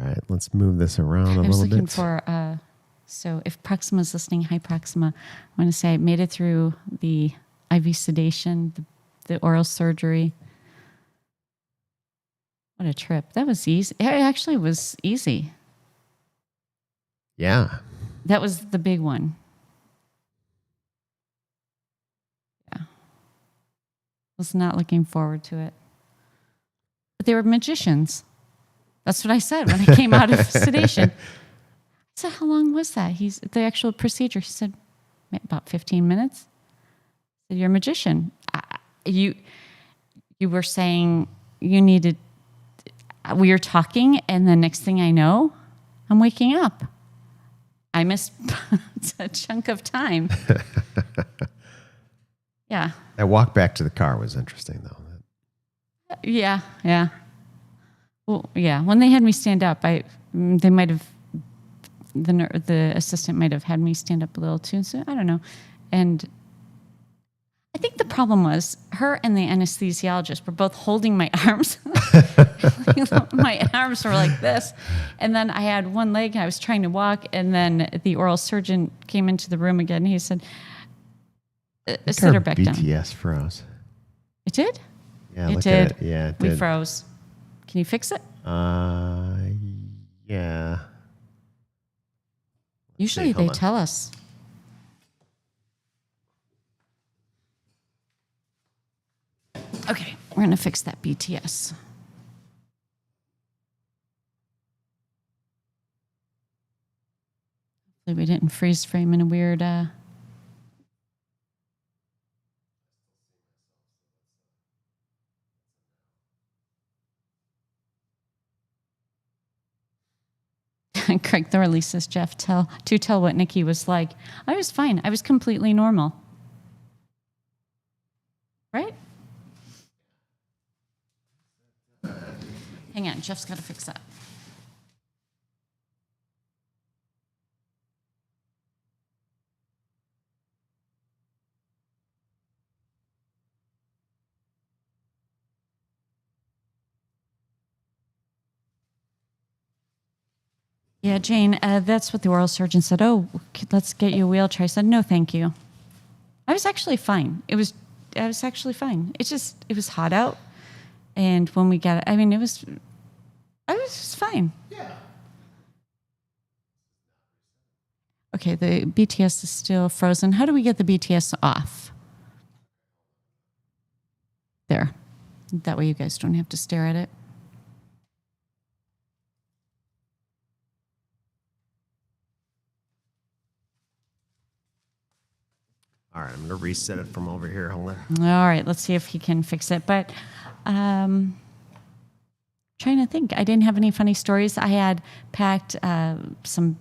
All right, let's move this around a little bit. I was looking for, so if Proxima's listening, hi Proxima, I want to say I made it through the IV sedation, the oral surgery. What a trip. That was easy. It actually was easy. Yeah. That was the big one. Yeah. Was not looking forward to it. But they were magicians. That's what I said when I came out of sedation. I said, how long was that? The actual procedure. He said, about 15 minutes. I said, you're a magician. You were saying you needed, we were talking, and the next thing I know, I'm waking up. I missed a chunk of time. Yeah. That walk back to the car was interesting, though. Yeah. Well, yeah. When they had me stand up, they might have, the assistant might have had me stand up a little too. So I don't know. And I think the problem was her and the anesthesiologist were both holding my arms. My arms were like this. And then I had one leg and I was trying to walk. And then the oral surgeon came into the room again. And he said, sit her back down. BTS froze. It did? Yeah, it look did. At it. Yeah, it we did. froze. Can you fix it? Yeah. Usually they tell us. Okay, we're going to fix that BTS. Hopefully we didn't freeze frame in a weird... Craig Thorley says, Geoff, tell what Nikki was like. I was fine. I was completely normal. Right? Hang on. Geoff's got to fix that. Yeah, Jane, that's what the oral surgeon said. Oh, let's get you a wheelchair. I said, no, thank you. I was actually fine. I was actually fine. It was hot out. And when we got it, I was just fine. Yeah. Okay, the BTS is still frozen. How do we get the BTS off? There. That way you guys don't have to stare at it. All right, I'm going to reset it from over here. Hold on. All right, let's see if he can fix it. But trying to think. I didn't have any funny stories. I had packed some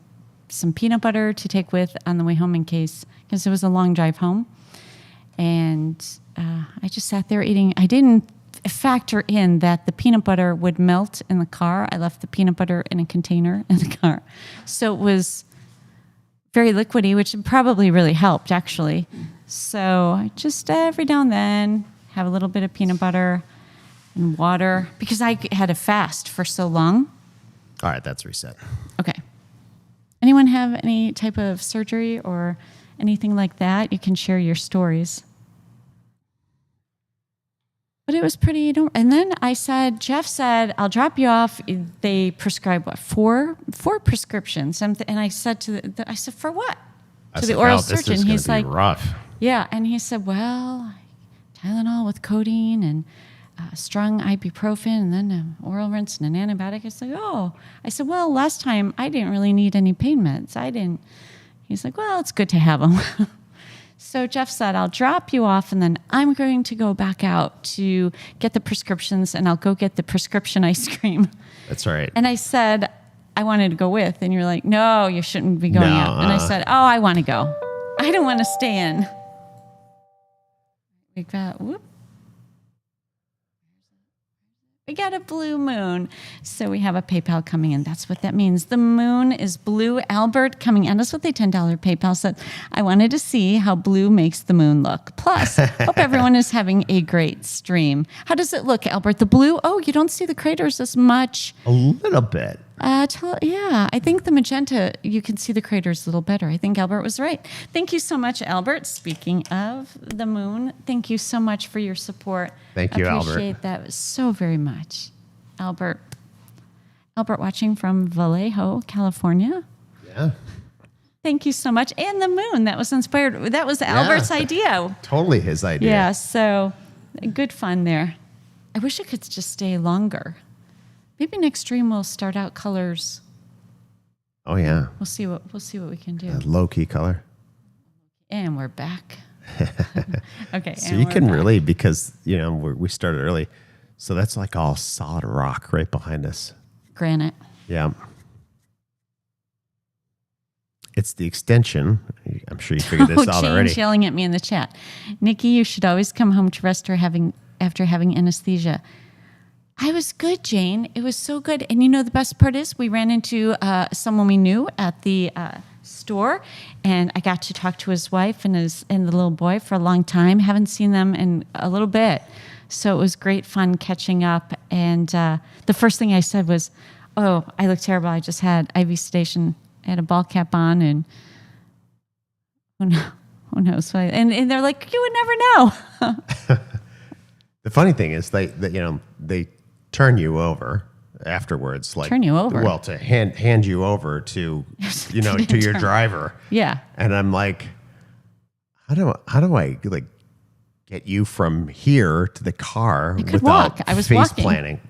peanut butter to take with on the way home in case, because it was a long drive home. And I just sat there eating. I didn't factor in that the peanut butter would melt in the car. I left the peanut butter in a container in the car. So it was very liquidy, which probably really helped, actually. So just every now and then have a little bit of peanut butter and water, because I had a fast for so long. All right, that's reset. Okay. Anyone have any type of surgery or anything like that? You can share your stories. But it was pretty, and then Geoff said, I'll drop you off. They prescribed what, four prescriptions. And I said I said, for what? To the oral surgeon. He's like, rough. Yeah. And he said, well, Tylenol with codeine and strong ibuprofen and then an oral rinse and an antibiotic. I said, well, last time I didn't really need any pain meds. He's like, well, it's good to have them. So Geoff said, I'll drop you off and then I'm going to go back out to get the prescriptions and I'll go get the prescription ice cream. That's right. And I said, I wanted to go with. And you're like, no, you shouldn't be going out. And I said, oh, I want to go. I don't want to stay in. We got a blue moon. So we have a PayPal coming in. That's what that means. The moon is blue. Albert coming at us with a $10 PayPal said, I wanted to see how blue makes the moon look. Plus, hope everyone is having a great stream. How does it look, Albert? The blue? Oh, you don't see the craters as much. A little bit. Yeah, I think the magenta, you can see the craters a little better. I think Albert was right. Thank you so much, Albert. Speaking of the moon, thank you so much for your support. Thank you, Albert. Appreciate that so very much. Albert watching from Vallejo, California. Yeah. Thank you so much. And the moon, that was inspired. That was Albert's idea. Totally his idea. Yeah, so good fun there. I wish it could just stay longer. Maybe next stream we'll start out colors. Oh yeah. We'll see what we can do. Low key color. And we're back. Okay. So you can really, because we started early, so that's like all solid rock right behind us. Granite. Yeah. It's the extension. I'm sure you figured this out already. Jane's yelling at me in the chat. Nikki, you should always come home to rest after having anesthesia. I was good, Jane. It was so good. And the best part is we ran into someone we knew at the store, and I got to talk to his wife and the little boy for a long time. Haven't seen them in a little bit. So it was great fun catching up. And the first thing I said was, oh, I look terrible. I just had IV sedation. I had a ball cap on, and who knows? And they're like, you would never know. The funny thing is they turn you over afterwards, like turn you over. Well, to hand you over to to your driver. Yeah. And I'm like, how do I like get you from here to the car without walk. I was face walking. planning?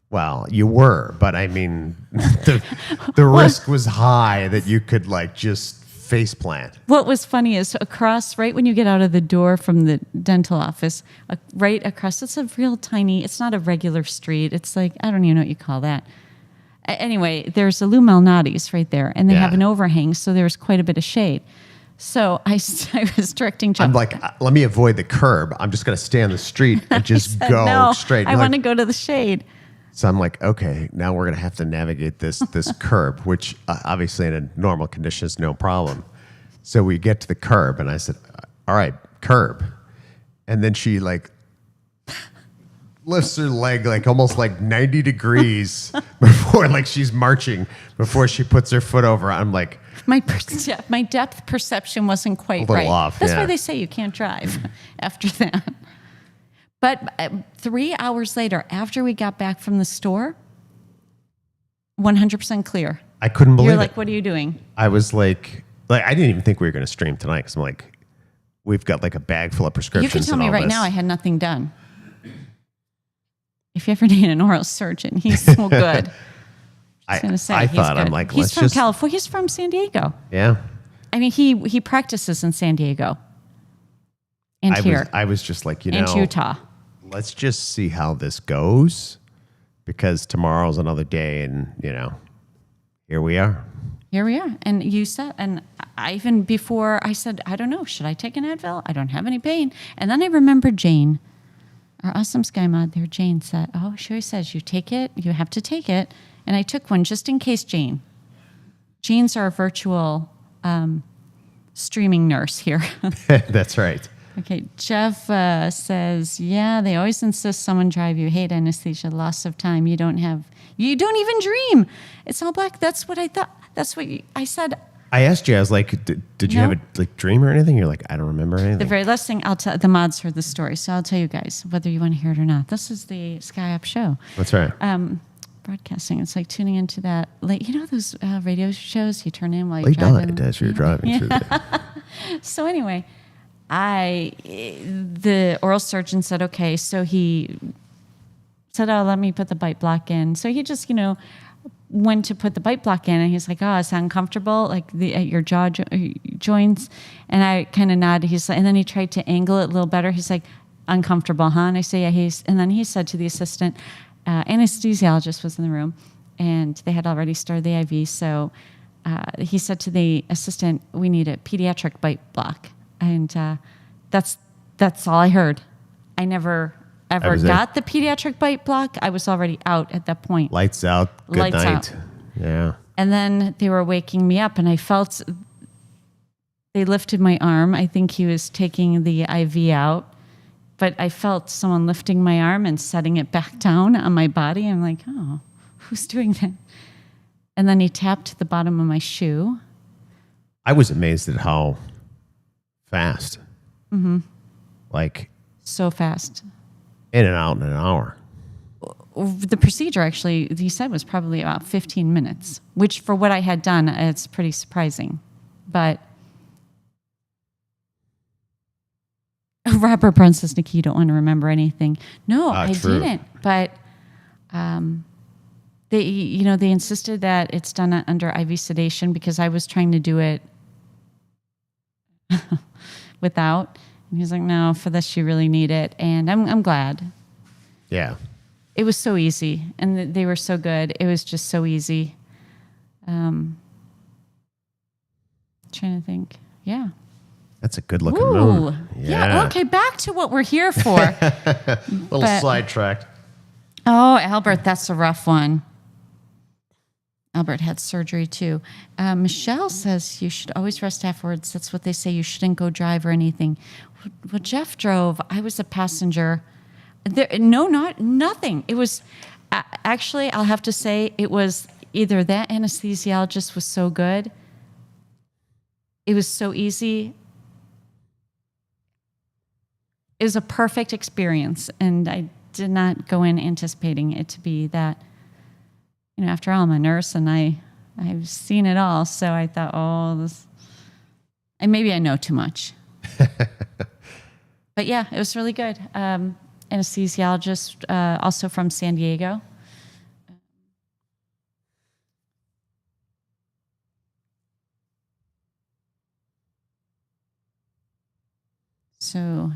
Well, you were, but I mean, the risk was high that you could just face plant. What was funny is across, right when you get out of the door from the dental office, right across, it's a real tiny, it's not a regular street. It's like, I don't even know what you call that. Anyway, there's a Lou Malnati's right there, and they have an overhang, so there's quite a bit of shade. So I was directing Geoff. I'm like, let me avoid the curb. I'm just going to stay on the street and just go straight. I want to go to the shade. So I'm like, okay, now we're going to have to navigate this curb, which obviously in a normal condition is no problem. So we get to the curb, and I said, all right, curb. And then she lifts her leg almost 90 degrees before, she's marching, before she puts her foot over. I'm like, my depth perception wasn't quite right. Off, That's why they say you can't drive after that. But 3 hours later, after we got back from the store, 100% clear. I couldn't believe it. You're like, what are you doing? I was like I didn't even think we were going to stream tonight, because I'm like, we've got a bag full of prescriptions. You can tell me right now I had nothing done. If you ever need an oral surgeon, he's so good. I thought, I'm like, he's from California. He's from San Diego. Yeah. I mean, he practices in San Diego. And here. I was just like, and Utah. let's just see how this goes because tomorrow's another day and, here we are. Here we are. And you said, and I even before I said, I don't know, should I take an Advil? I don't have any pain. And then I remembered Jane, our awesome Sky Mod there. Jane said, she always says, you take it, you have to take it. And I took one just in case, Jane. Jane's our virtual streaming nurse here. That's right. Okay, Geoff says, yeah, they always insist someone drive you. Hate anesthesia, loss of time. You don't even dream. It's all black. That's what I thought. That's what I said. I asked you, I was like, did you have a dream or anything? You're like, I don't remember anything. The very last thing I'll tell, the mods heard the story, so I'll tell you guys, whether you want to hear it or not. This is the Sky Up show. That's right. Broadcasting. It's like tuning into that, those radio shows you turn in while you're Late driving. night as you're driving through there. So anyway, the oral surgeon said, okay, so he said, let me put the bite block in. So he just, went to put the bite block in, and he's like, it's uncomfortable, like at your jaw joints. And I kind of nodded. He's like, and then he tried to angle it a little better. He's like, uncomfortable, huh? And I say, yeah. And then he said to the assistant, anesthesiologist was in the room, and they had already started the IV. So he said to the assistant, we need a pediatric bite block. And that's all I heard. I never ever got the pediatric bite block. I was already out at that point. Lights out. Good Lights night. out. Yeah. And then they were waking me up, and I felt they lifted my arm. I think he was taking the IV out, but I felt someone lifting my arm and setting it back down on my body. I'm like, who's doing that? And then he tapped the bottom of my shoe. I was amazed at how fast. Mm-hmm. Like. So fast. In and out in an hour. The procedure, actually, he said was probably about 15 minutes, which for what I had done, it's pretty surprising. But Robert Brown says, Nikki, you don't want to remember anything. No, I didn't. But they insisted that it's done under IV sedation because I was trying to do it without. And he's like, no, for this you really need it. And I'm glad. Yeah. It was so easy. And they were so good. It was just so easy. Trying to think. Yeah. That's a good looking moon. Yeah. Okay, back to what we're here for. Little sidetracked. Oh, Albert, that's a rough one. Albert had surgery too. Michelle says you should always rest afterwards. That's what they say. You shouldn't go drive or anything. Well, Geoff drove. I was a passenger. Nothing. It was actually, I'll have to say, it was either that anesthesiologist was so good. It was so easy. It was a perfect experience, and I did not go in anticipating it to be that. After all, I'm a nurse, and I've seen it all. So I thought, and maybe I know too much. But yeah, it was really good. Anesthesiologist, also from San Diego. So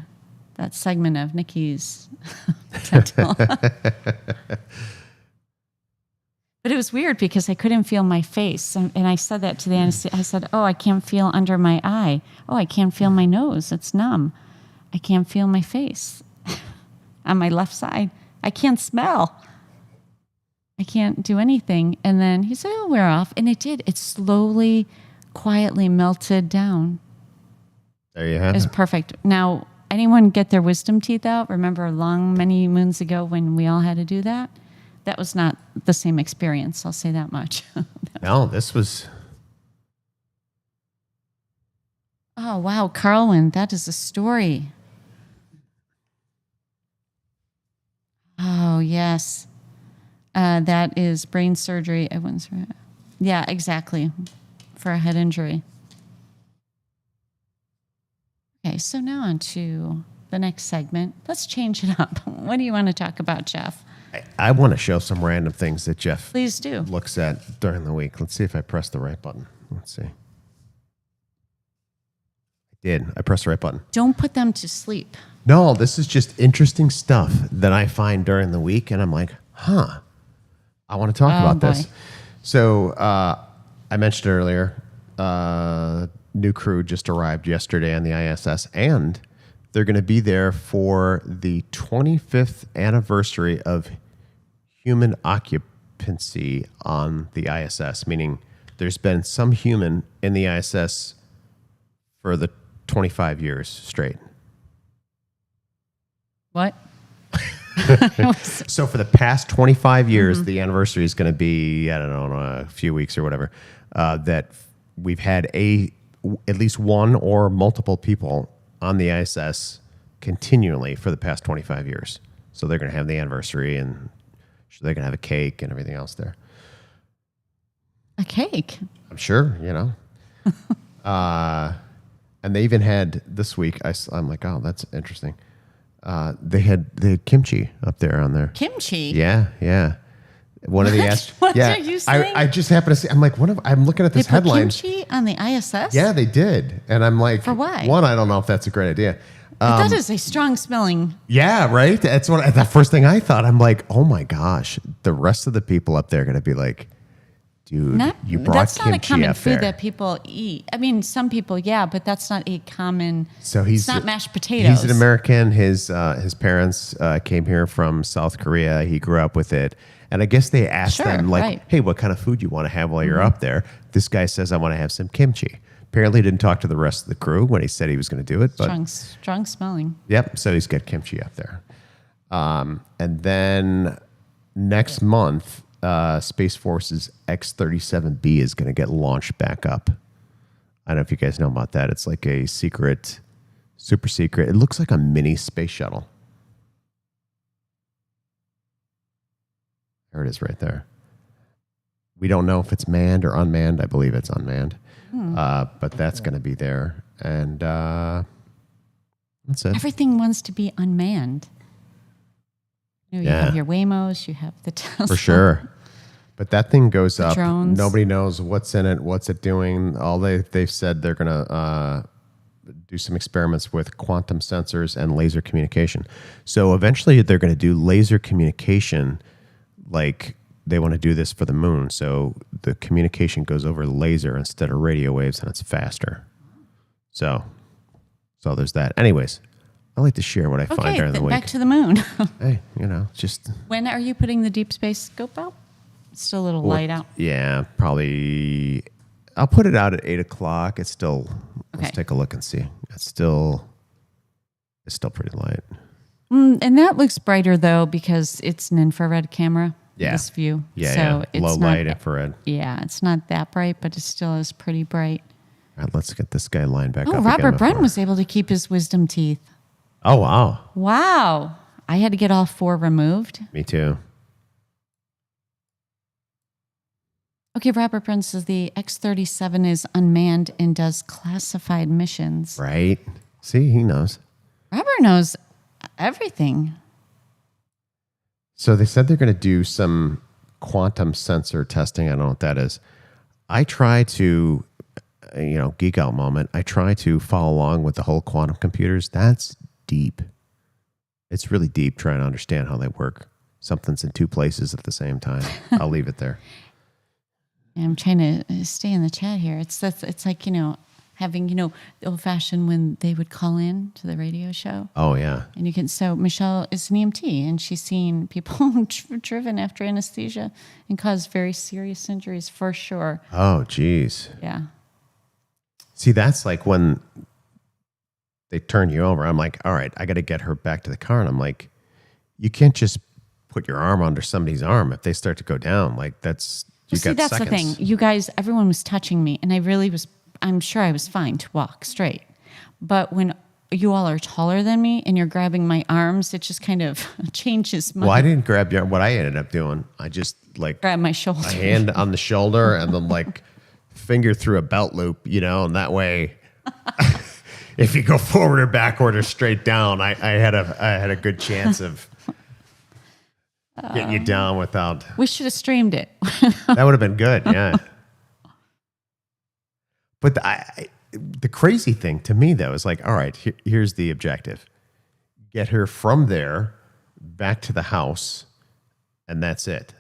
that segment of Nikki's dental. But it was weird because I couldn't feel my face. And I said that to the anesthesiologist. I said, I can't feel under my eye. I can't feel my nose. It's numb. I can't feel my face on my left side. I can't smell. I can't do anything. And then he said, it'll wear off. And it did. It slowly, quietly melted down. There you have it. It was perfect. Now, anyone get their wisdom teeth out? Remember many moons ago when we all had to do that? That was not the same experience, I'll say that much. No, this was... Oh, wow, Carlin, that is a story. Oh, yes. That is brain surgery. Yeah, exactly, for a head injury. Okay, so now on to the next segment. Let's change it up. What do you want to talk about, Geoff? I want to show some random things that Geoff Please do. looks at during the week. Let's see if I press the right button. Let's see. I Did. I pressed the right button. Don't put them to sleep. No, this is just interesting stuff that I find during the week, and I'm like, I want to talk about this. So I mentioned earlier, new crew just arrived yesterday on the ISS, and they're going to be there for the 25th anniversary of human occupancy on the ISS, meaning there's been some human in the ISS for the 25 years straight. What? So for the past 25 years, the anniversary is going to be, I don't know, a few weeks or whatever, that we've had at least one or multiple people on the ISS continually for the past 25 years. So they're going to have the anniversary, and they're going to have a cake and everything else there. A cake? I'm sure, and they even had this week, I'm like, oh, that's interesting. They had kimchi up there on there. Kimchi? Yeah. One of the What are you saying? I just happened to see. I'm like, I'm looking at this They put headline. kimchi on the ISS? Yeah, they did, and I'm like, for what? One, I don't know if that's a great idea. That is a strong smelling. Yeah, right. That's the first thing I thought. I'm like, oh my gosh, the rest of the people up there are going to be like, dude, you brought that's kimchi not a common up food there. that people eat. I mean, some people, yeah, but that's not a common. So it's not mashed potatoes. He's an American. His parents came here from South Korea. He grew up with it, and I guess they asked them like, "Hey, what kind of food you want to have while you're up there?" This guy says, "I want to have some kimchi." Apparently, didn't talk to the rest of the crew when he said he was going to do it. But strong smelling. Yep. So he's got kimchi up there, and then next month. Space Force's X-37B is going to get launched back up. I don't know if you guys know about that. It's like a secret, super secret. It looks like a mini space shuttle. There it is right there. We don't know if it's manned or unmanned. I believe it's unmanned. But that's going to be there. And that's it. Everything wants to be unmanned. You have your Waymos, you have the Tesla. For sure. But that thing goes up. Drones. Nobody knows what's in it, what's it doing. All they've said they're going to do some experiments with quantum sensors and laser communication. So eventually they're going to do laser communication like they want to do this for the moon. So the communication goes over laser instead of radio waves, and it's faster. So there's that. Anyways, I like to share what I find during the week. Back to the moon. Hey, just... When are you putting the deep space scope out? It's still a little light out. Yeah, probably. I'll put it out at 8 o'clock. It's still... Let's take a look and see. It's still pretty light. And that looks brighter, though, because it's an infrared camera. Yeah. This view. Yeah, so it's low light infrared. Yeah, it's not that bright, but it still is pretty bright. All right, let's get this guy lined back up. Oh, Robert Brent was able to keep his wisdom teeth. Oh, wow. Wow. I had to get all 4 removed. Me too. Okay, Robert Brent says the X-37 is unmanned and does classified missions. Right. See, he knows. Robert knows everything. So they said they're going to do some quantum sensor testing. I don't know what that is. I try to, geek out moment. I try to follow along with the whole quantum computers. That's deep. It's really deep trying to understand how they work. Something's in 2 places at the same time. I'll leave it there. I'm trying to stay in the chat here. It's like, having, the old fashioned when they would call in to the radio show. Oh, yeah. And so Michelle is an EMT and she's seen people driven after anesthesia and caused very serious injuries for sure. Oh, geez. Yeah. See, that's like when they turn you over. I'm like, all right, I got to get her back to the car. And I'm like, you can't just put your arm under somebody's arm if they start to go down. Like that's... See, that's the thing. You guys, everyone was touching me, and I'm sure I was fine to walk straight. But when you all are taller than me and you're grabbing my arms, it just kind of changes my... Well, I didn't grab your... What I ended up doing, I just grab my shoulder. A hand on the shoulder and then finger through a belt loop, and that way... if you go forward or backward or straight down, I had a good chance of... getting you down without... We should have streamed it. That would have been good, yeah. But the crazy thing to me, though, is like, all right, here's the objective. Get her from there back to the house, and that's it.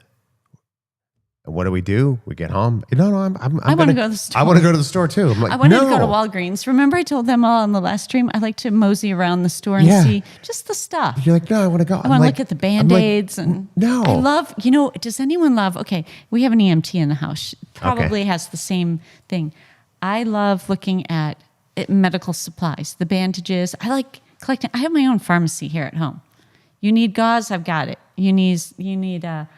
And what do? We get home. No, I want to go to the store. I want to go to the store, too. I'm like, I wanted to go to Walgreens. Remember I told them all on the last stream, I like to mosey around the store and see just the stuff. You're like, no, I want to go. I want to look at the Band-Aids. No. I love, does anyone love, okay, we have an EMT in the house. She probably has the same thing. I love looking at medical supplies, the bandages. I like collecting. I have my own pharmacy here at home. You need gauze, I've got it. You need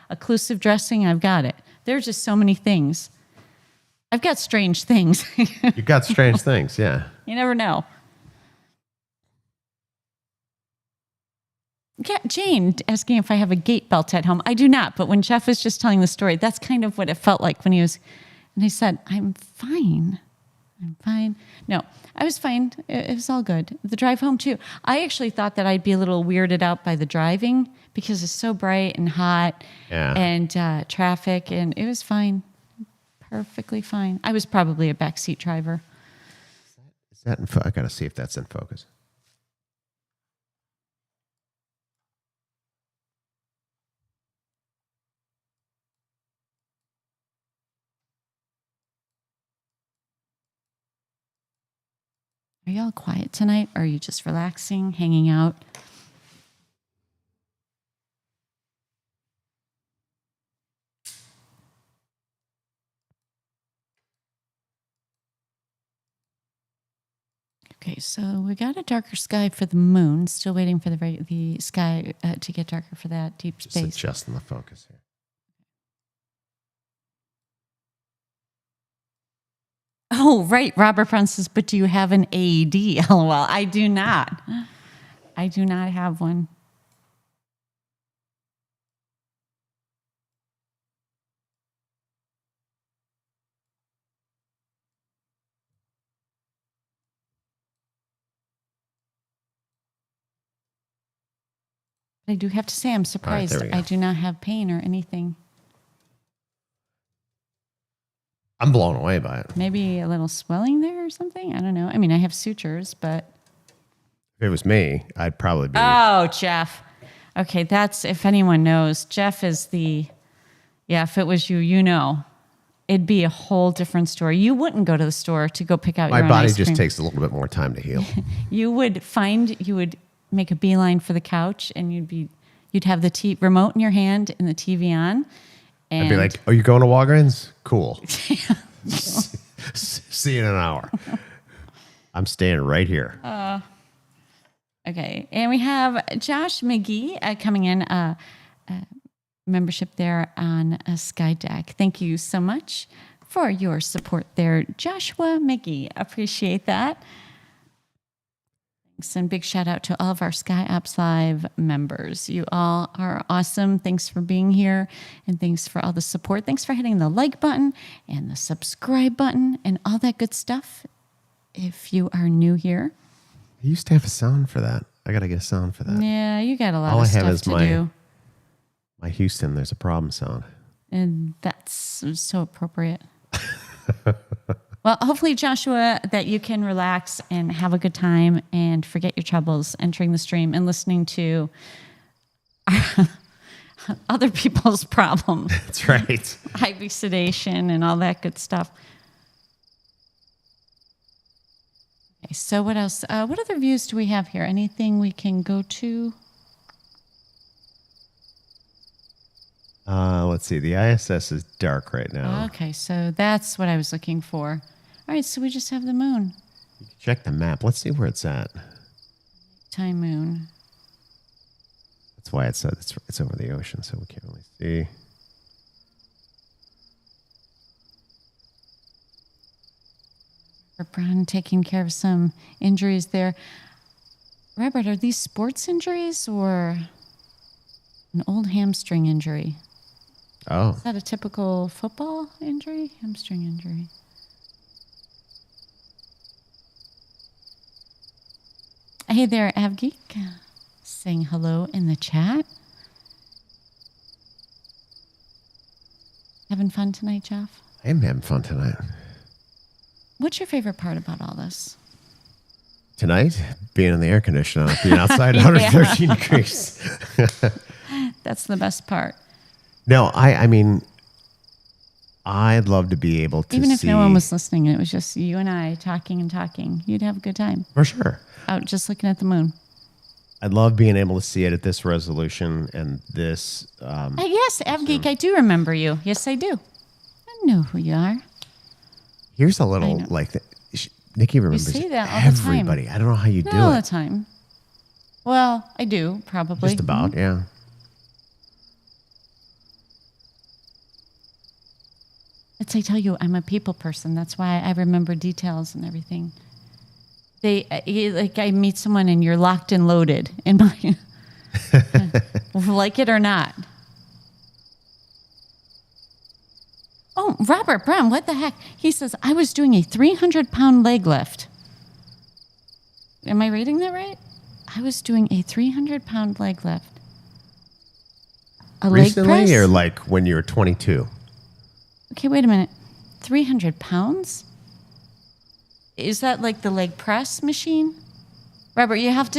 occlusive dressing, I've got it. There's just so many things. I've got strange things. You've got strange things, yeah. You never know. Yeah, Jane asking if I have a gait belt at home. I do not, but when Geoff was just telling the story, that's kind of what it felt like when he was, and I said, I'm fine. No, I was fine. It was all good. The drive home, too. I actually thought that I'd be a little weirded out by the driving because it's so bright and hot and traffic, and it was fine. Perfectly fine. I was probably a backseat driver. Is that I got to see if that's in focus. Are y'all quiet tonight, or are you just relaxing, hanging out? Okay, so we got a darker sky for the moon. Still waiting for the sky to get darker for that deep space. Just adjusting the focus here. Oh, right. Robert Brown says, but do you have an AED? LOL. I do not. I do not have one. I do have to say I'm surprised. Right, I do not have pain or anything. I'm blown away by it. Maybe a little swelling there or something? I don't know. I mean, I have sutures, but... If it was me, I'd probably be... Oh, Geoff. Okay, that's... If anyone knows, Geoff is the... Yeah, if it was you, you know. It'd be a whole different story. You wouldn't go to the store to go pick out your own My body ice cream. just takes a little bit more time to heal. You would make a beeline for the couch, and you'd have the remote in your hand and the TV on. And I'd be like, "Are you going to Walgreens? Cool. See you in an hour. I'm staying right here." Okay, and we have Josh McGee coming in, membership there on Skydeck. Thank you so much for your support there, Joshua McGee. Appreciate that. And big shout out to all of our Sky Apps Live members. You all are awesome. Thanks for being here, and thanks for all the support. Thanks for hitting the like button and the subscribe button and all that good stuff. If you are new here, I used to have a sound for that. I gotta get a sound for that. Yeah, you got a lot all of I have stuff is to do. My Houston, there's a problem sound. And that's so appropriate. Well, hopefully, Joshua, that you can relax and have a good time and forget your troubles entering the stream and listening to other people's problems. That's right. IV sedation and all that good stuff. Okay, so what else? What other views do we have here? Anything we can go to? Let's see. The ISS is dark right now. Okay, so that's what I was looking for. All right, so we just have the moon. Check the map. Let's see where it's at. Time moon. That's why it's over the ocean, so we can't really see. Brown taking care of some injuries there. Robert, are these sports injuries or an old hamstring injury? Oh. Is that a typical football injury? Hamstring injury. Hey there, Avgeek. Saying hello in the chat. Having fun tonight, Geoff? I am having fun tonight. what's your favorite part about all this? Tonight, being in the air conditioner, being outside 113 degrees. That's the best part. No, I mean, I'd love to be able to Even if see, no one was listening and it was just you and I talking and talking, you'd have a good time. For sure. Out just looking at the moon. I'd love being able to see it at this resolution and this. Yes, AvGeek, I do remember you. Yes, I do. I know who you are. Here's a little, Nikki remembers say that all the time. everybody. I don't know how you Not do all it. the time. Well, I do, probably. Just about, yeah. It's, I tell you, I'm a people person. That's why I remember details and everything. I meet someone and you're locked and loaded in my, like it or not. Oh, Robert Brown, what the heck? He says, I was doing a 300-pound leg lift. Am I reading that right? I was doing a 300-pound leg lift. Recently, leg press? or like when you were 22? Okay, wait a minute. 300 pounds? Is that like the leg press machine? Robert, you'll have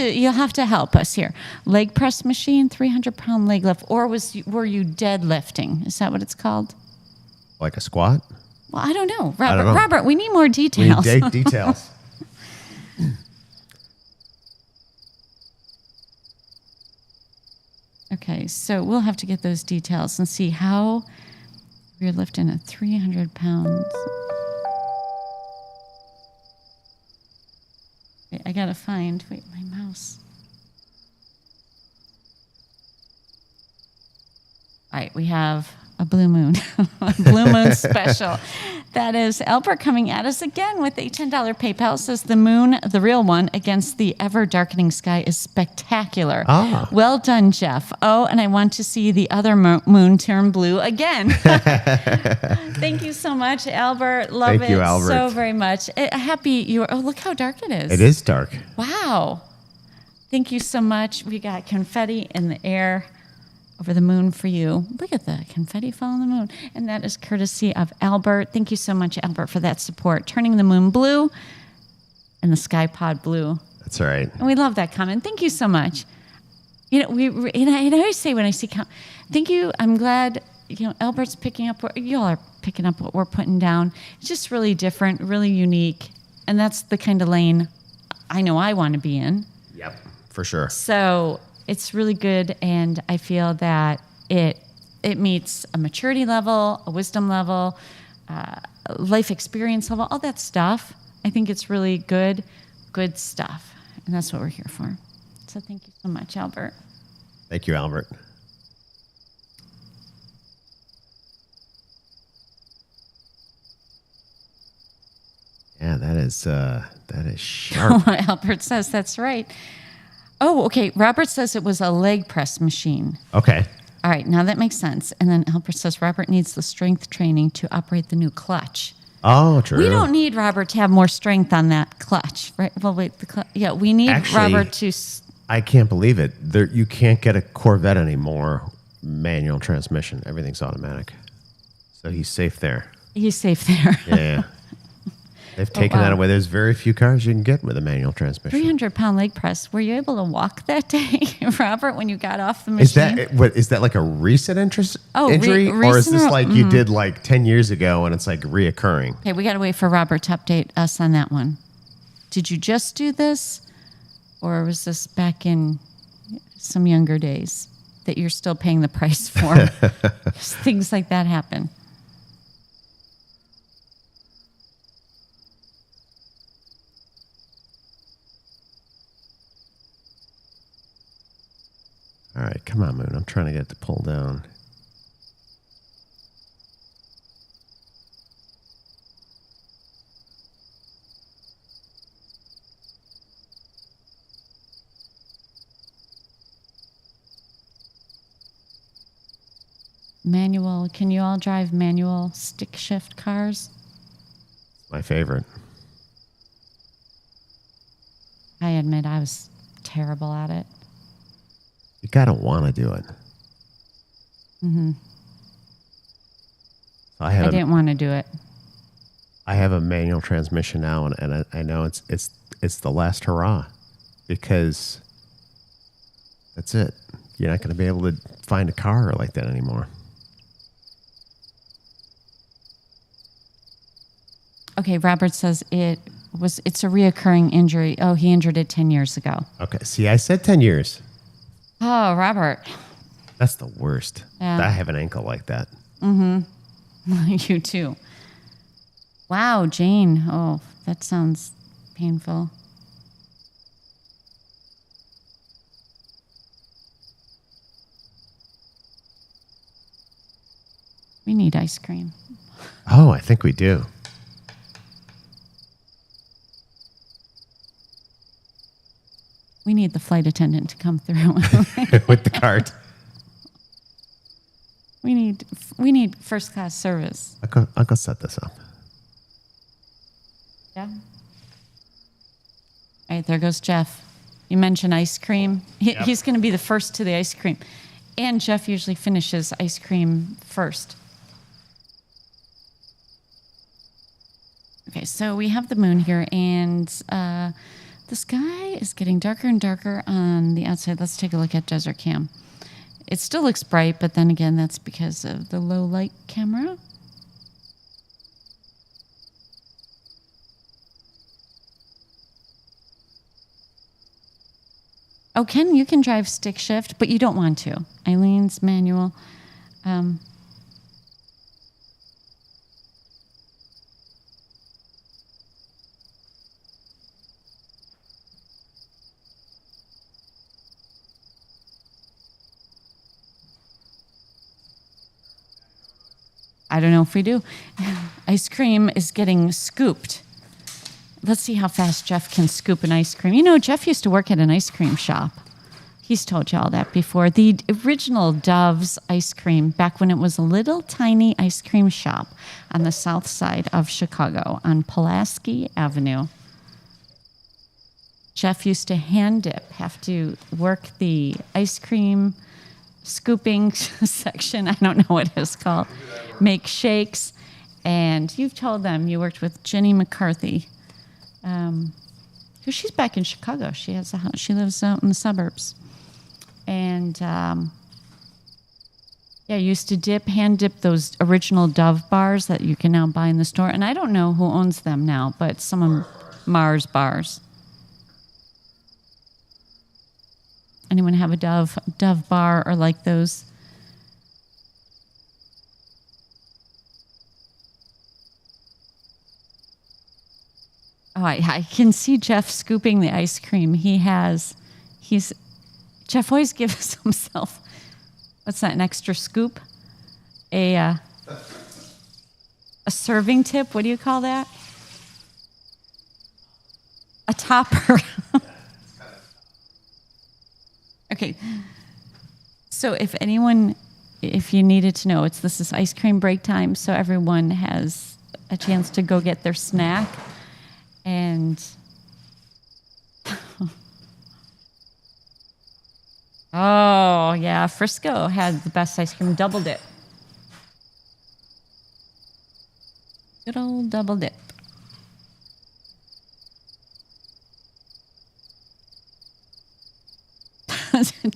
to help us here. Leg press machine, 300-pound leg lift, or were you deadlifting? Is that what it's called? Like a squat? Well, I don't know. Robert, I don't know. Robert, we need more We details. need details. Okay, so we'll have to get those details and see how we're lifting at 300 pounds. Wait, I gotta find, my mouse. All right, we have a blue moon, a blue moon special. That is Albert coming at us again with a $10 PayPal. Says the moon, the real one, against the ever-darkening sky is spectacular. Ah. Well done, Geoff. Oh, and I want to see the other moon turn blue again. Thank you so much, Albert. Love Thank you, Albert. so very much. Happy you are. Oh, look how dark it is. It is dark. Wow. Thank you so much. We got confetti in the air over the moon for you. Look at the confetti fall on the moon. And that is courtesy of Albert. Thank you so much, Albert, for that support. Turning the moon blue and the sky pod blue. That's all right. And we love that comment. Thank you so much. You know, and I always say when I see thank you. I'm glad, Albert's picking up what you all are picking up what we're putting down. It's just really different, really unique. And that's the kind of lane I know I want to be in. Yep, for sure. So it's really good, and I feel that it meets a maturity level, a wisdom level, life experience level, all that stuff. I think it's really good stuff, and that's what we're here for. So thank you so much, Albert. Thank you, Albert. Yeah, that is sharp. Albert says that's right. Oh, okay. Robert says it was a leg press machine. Okay. All right, now that makes sense. And then Albert says Robert needs the strength training to operate the new clutch. Oh, true. We don't need Robert to have more strength on that clutch, right? Well, wait, we need Robert to. I can't believe it. You can't get a Corvette anymore, manual transmission. Everything's automatic. So he's safe there. He's safe there. Yeah. They've taken that away. There's very few cars you can get with a manual transmission. 300-pound leg press. Were you able to walk that day, Robert, when you got off the machine? Is that like a recent injury? Or is this like you did like 10 years ago and it's like reoccurring? Okay, we got to wait for Robert to update us on that one. Did you just do this? Or was this back in some younger days that you're still paying the price for? Things like that happen. All right, come on, Moon. I'm trying to get it to pull down. Manual. Can you all drive manual stick shift cars? My favorite. I admit I was terrible at it. You gotta want to do it. Mm-hmm. So I didn't want to do it. I I have a manual transmission now, and I know it's the last hurrah, because that's it. You're not going to be able to find a car like that anymore. Okay, Robert says it's a reoccurring injury. Oh, he injured it 10 years ago. Okay, see, I said 10 years. Oh, Robert. That's the worst. Yeah. I have an ankle like that. You too. Wow, Jane. Oh, that sounds painful. We need ice cream. Oh, I think we do. We need the flight attendant to come through. With the cart. We need first class service. I'll go set this up. Yeah. All right, there goes Jeff. You mentioned ice cream. He's going to be the first to the ice cream. And Jeff usually finishes ice cream first. Okay, so we have the moon here, and the sky is getting darker and darker on the outside. Let's take a look at Desert Cam. It still looks bright, but then again, that's because of the low light camera. Oh, Ken, you can drive stick shift, but you don't want to. Eileen's manual. I don't know if we do. Ice cream is getting scooped. Let's see how fast Jeff can scoop an ice cream. You know, Jeff used to work at an ice cream shop. He's told you all that before. The original Dove's ice cream, back when it was a little tiny ice cream shop on the south side of Chicago on Pulaski Avenue. Jeff used to hand dip, have to work the ice cream scooping section. I don't know what it's called. Make shakes. And you've told them you worked with Jenny McCarthy. She's back in Chicago. She has a house. She lives out in the suburbs. And used to hand dip those original Dove bars that you can now buy in the store. And I don't know who owns them now, but some of Mars bars. Anyone have a Dove bar or like those? Oh, I can see Jeff scooping the ice cream. Jeff always gives himself, what's that, an extra scoop? A serving tip, what do you call that? A topper. Okay, so if you needed to know, this is ice cream break time, so everyone has a chance to go get their snack. And oh yeah, Frisco had the best ice cream, double dip. Good old double dip.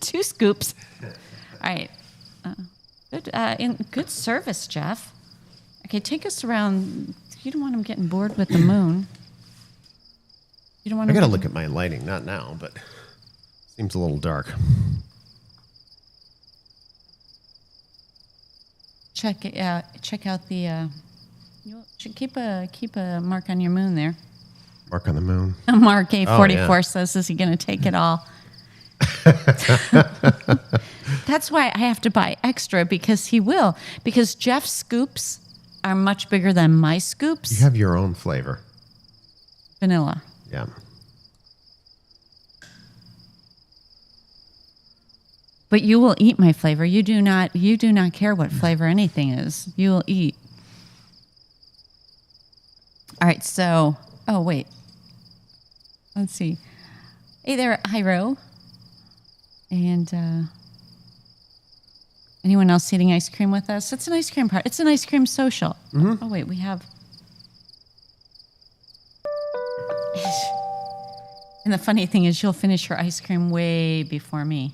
Two scoops. All right. Good service, Jeff. Okay, take us around. You don't want him getting bored with the moon. You don't want. I got to look at my lighting, not now, but seems a little dark. Check out the. You should keep a mark on your moon there. Mark on the moon. Mark A44 says, "Is he going to take it all?" That's why I have to buy extra, because he will. Because Jeff's scoops are much bigger than my scoops. You have your own flavor. Vanilla. Yeah. But you will eat my flavor. You do not care what flavor anything is. You will eat. All right, so wait. Let's see. Hey there, Hiro. And anyone else eating ice cream with us? It's an ice cream part. It's an ice cream social. Mm-hmm. Oh wait, we have And the funny thing is you'll finish your ice cream way before me.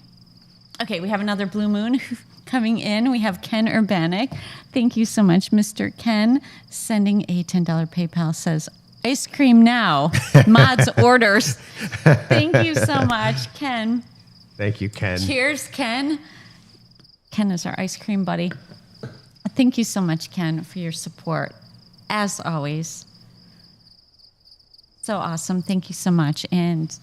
Okay, we have another blue moon coming in. We have Ken Urbanik. Thank you so much, Mr. Ken. Sending a $10 PayPal, says, ice cream now. Mods orders. Thank you so much, Ken. Thank you, Ken. Cheers, Ken. Ken is our ice cream buddy. Thank you so much, Ken, for your support, as always. So awesome. Thank you so much. And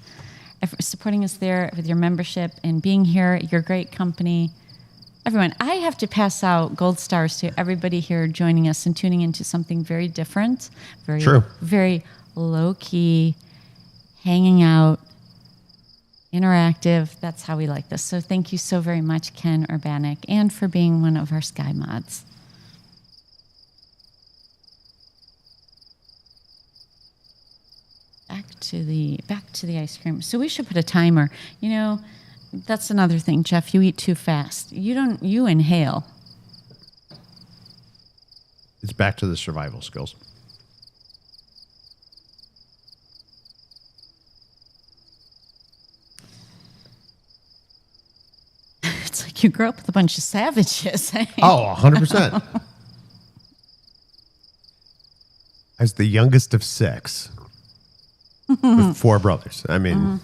for supporting us there with your membership and being here, your great company. Everyone, I have to pass out gold stars to everybody here joining us and tuning into something very different, very low-key, hanging out, interactive. That's how we like this. So thank you so very much, Ken Urbanik, and for being one of our Sky Mods. Back to the ice cream. So we should put a timer. You know, that's another thing, Geoff. You eat too fast. You inhale. It's back to the survival skills. It's like you grew up with a bunch of savages. Oh, 100%. As the youngest of 6 with 4 brothers. I mean,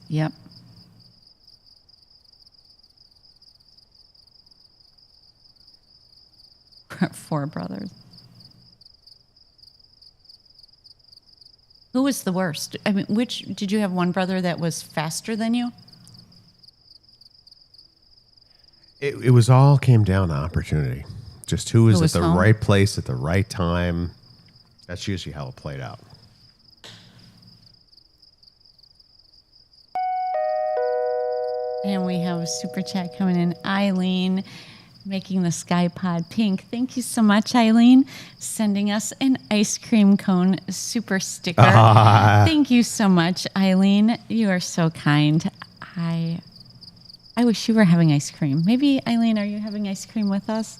Yep. Four brothers. Who was the worst? I mean, did you have one brother that was faster than you? it was all came down to opportunity. Just who was at the home? right place at the right time. That's usually how it played out. And we have a super chat coming in. Eileen, making the Sky Pod pink. Thank you so much, Eileen, sending us an ice cream cone super sticker. Thank you so much, Eileen. You are so kind. I wish you were having ice cream. Maybe, Eileen, are you having ice cream with us?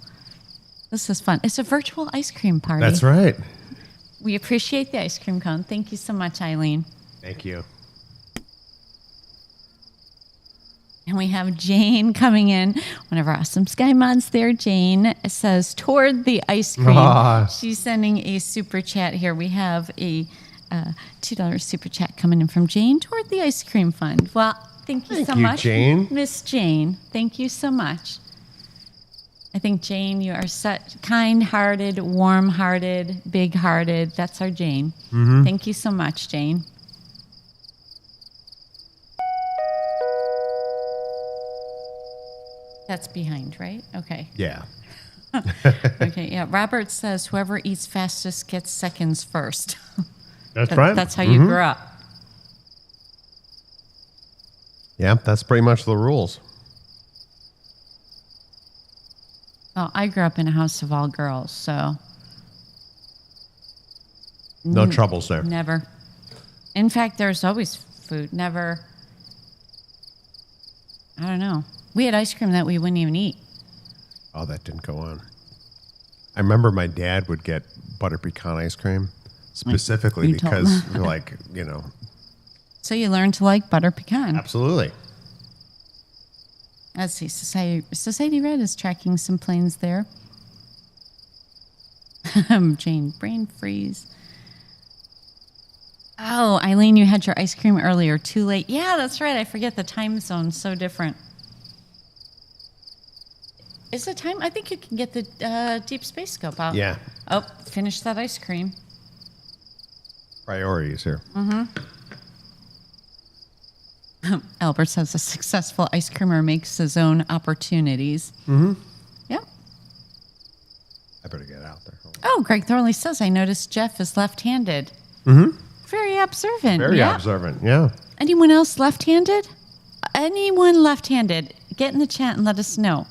This is fun. It's a virtual ice cream party. That's right. We appreciate the ice cream cone. Thank you so much, Eileen. Thank you. And we have Jane coming in, one of our awesome Sky Mods there. Jane says, toward the ice cream. She's sending a super chat here. We have a $2 super chat coming in from Jane toward the ice cream fund. Well, thank you so much, Jane. Miss Jane. Thank you so much. I think, Jane, you are such kind-hearted, warm-hearted, big-hearted. That's our Jane. Mm-hmm. Thank you so much, Jane. That's behind, right? Okay. Yeah. Okay, yeah. Robert says whoever eats fastest gets seconds first. That's right. That's how you grew up. Yeah, that's pretty much the rules. Well, I grew up in a house of all girls, so... No troubles there. Never. In fact, there's always food. Never... I don't know. We had ice cream that we wouldn't even eat. Oh, that didn't go on. I remember my dad would get butter pecan ice cream specifically You told because, him. like, you know. So you learned to like butter pecan. Absolutely. Let's see. Society Red is tracking some planes there. Jane, brain freeze. Oh, Eileen, you had your ice cream earlier. Too late. Yeah, that's right. I forget the time zone's so different. Is the time? I think you can get the deep space scope out. Yeah. Oh, finish that ice cream. Priorities here. Albert says a successful ice creamer makes his own opportunities. Yep. I better get out there. Oh, Greg Thorley says, I noticed Geoff is left-handed. Very observant. Very observant, yeah. Anyone else left-handed? Anyone left-handed? Get in the chat and let us know.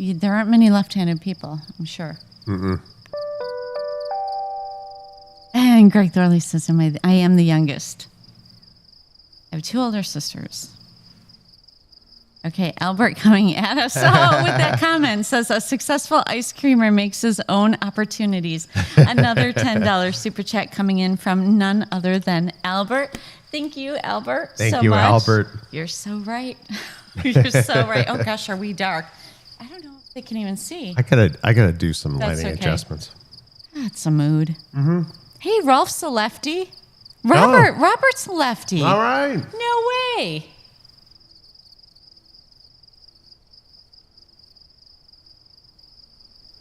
There aren't many left-handed people, I'm sure. And Greg Thorley says, I am the youngest. I have 2 older sisters. Okay, Albert coming at us with that comment says a successful ice creamer makes his own opportunities. Another $10 super chat coming in from none other than Albert. Thank you, Albert. Thank you, much. Albert. You're so right. You're so right. Oh gosh, are we dark? I don't know if they can even see. I gotta do some That's lighting okay. adjustments. That's a mood. Mm-hmm. Hey, Rolf's a lefty. Robert's a lefty. All right. No way.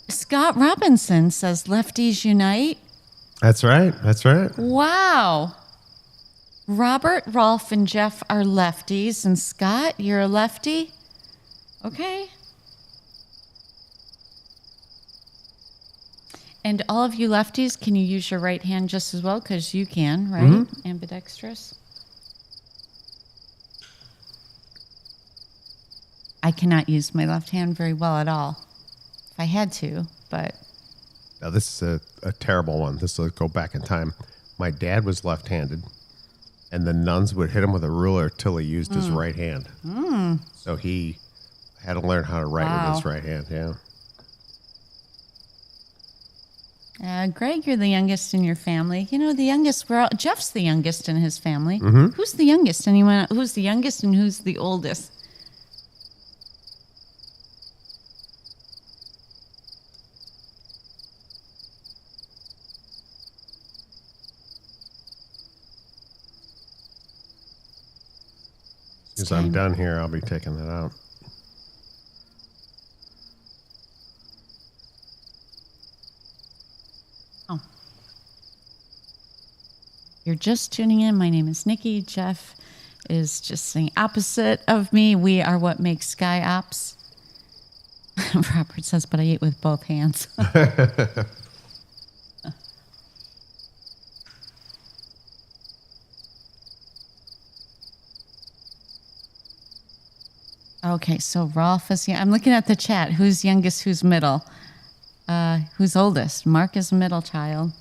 Scott Robinson says lefties unite. That's right. That's right. Wow. Robert, Rolf, and Geoff are lefties. And Scott, you're a lefty? Okay. And all of you lefties, can you use your right hand just as well? Because you can, right? Mm-hmm. Ambidextrous. I cannot use my left hand very well at all. If I had to, but... Now, this is a terrible one. This will go back in time. My dad was left-handed, and the nuns would hit him with a ruler till he used his right hand. So he had to learn how to write with his right hand, yeah. Greg, you're the youngest in your family. You know, the youngest, Geoff's the youngest in his family. Who's the youngest? Anyone? Who's the youngest and who's the oldest? As I'm done here, I'll be taking that out. Oh. You're just tuning in. My name is Nikki. Geoff is just saying opposite of me. We are what makes Sky Ops. Robert says, but I eat with both hands. Okay, so Rolf is... I'm looking at the chat. Who's youngest, who's middle? Who's oldest? Mark is middle child.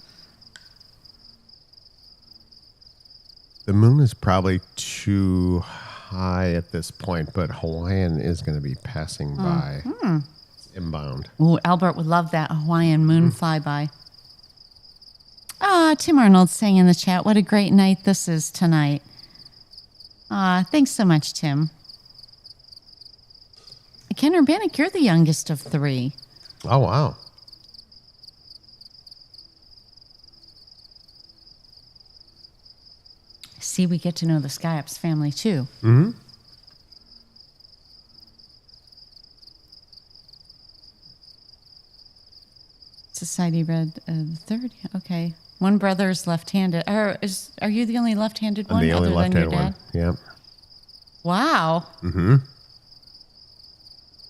The moon is probably too high at this point, but Hawaiian is going to be passing by. It's inbound. Ooh, Albert would love that Hawaiian moon flyby. Tim Arnold's saying in the chat, what a great night this is tonight. Thanks so much, Tim. Ken Urbanic, you're the youngest of three. Oh, wow. See, we get to know the Sky Ops family, too. Mm-hmm. Society read the third. Okay. One brother is left-handed. Are you the only left-handed one? I'm the only other than your left-handed dad? one. Yep. Wow. Mm-hmm.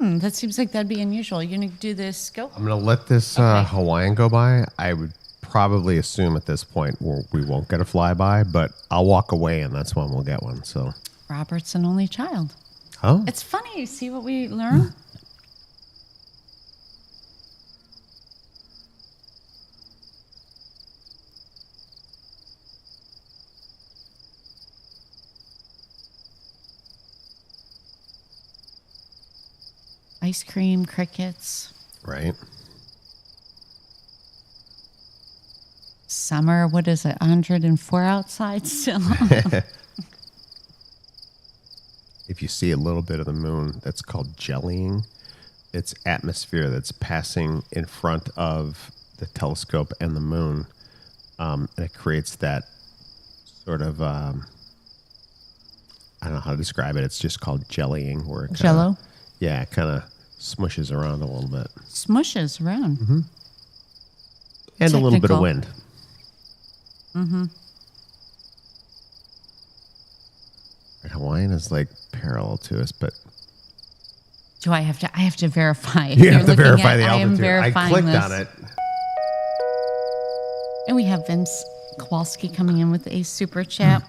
That seems like that'd be unusual. You gonna do this scope? I'm going to let this Hawaiian go by. I would probably assume at this point we won't get a flyby, but I'll walk away and that's when we'll get one. So Robert's an only child. Oh. It's funny. You see what we learn? Ice cream, crickets. Right. Summer, what is it, 104 outside still? If you see a little bit of the moon, that's called jellying. It's atmosphere that's passing in front of the telescope and the moon. And it creates that sort of, I don't know how to describe it. It's just called jellying. Where it kinda, Jello? Yeah, it kind of smushes around a little bit. Smushes around. Mm-hmm. And a little bit of wind. Mm-hmm. Hawaiian is like parallel to us, but Do I have to? I have to verify. you have to verify the I am altitude. I verifying clicked this. on it. And we have Vince Kowalski coming in with a super chat.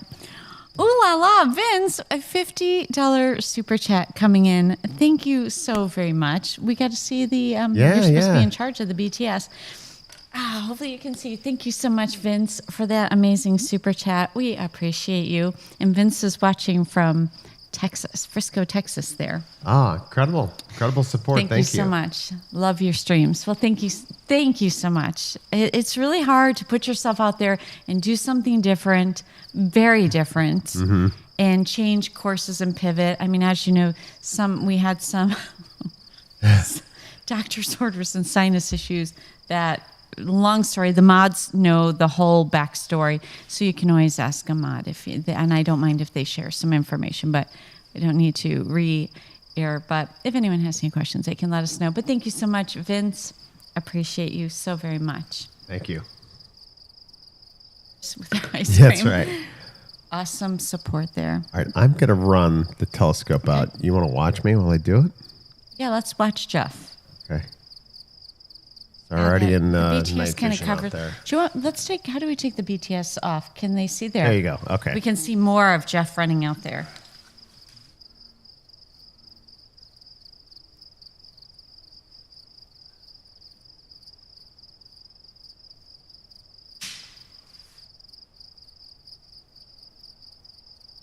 Ooh la la, Vince, a $50 super chat coming in. Thank you so very much. We got to see the, you're supposed to be in charge of the BTS. Hopefully you can see. Thank you so much, Vince, for that amazing super chat. We appreciate you. And Vince is watching from Texas, Frisco, Texas there. Incredible support. Thank you so much. Love your streams. Well, thank you so much. It's really hard to put yourself out there and do something different, very different, and change courses and pivot. I mean, as you know, we had some doctor's orders and sinus issues that, long story, the mods know the whole backstory, so you can always ask a mod and I don't mind if they share some information, but I don't need to re-air. But if anyone has any questions, they can let us know. But thank you so much, Vince. Appreciate you so very much. Thank you. With the ice cream. That's right. Awesome support there. All right, I'm going to run the telescope out. You want to watch me while I do it? Yeah, let's watch Geoff. Okay. It's already in BTS night kind of vision covered. out there. Do you want? How do we take the BTS off? Can they see there? There you go. Okay. We can see more of Geoff running out there.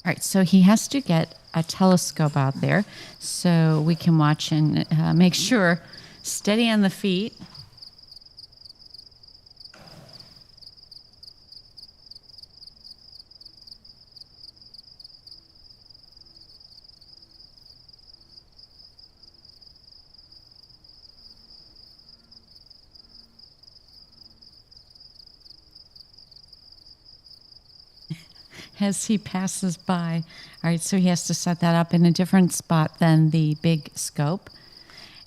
All right, so he has to get a telescope out there so we can watch and make sure, steady on the feet. As he passes by. All right, so he has to set that up in a different spot than the big scope.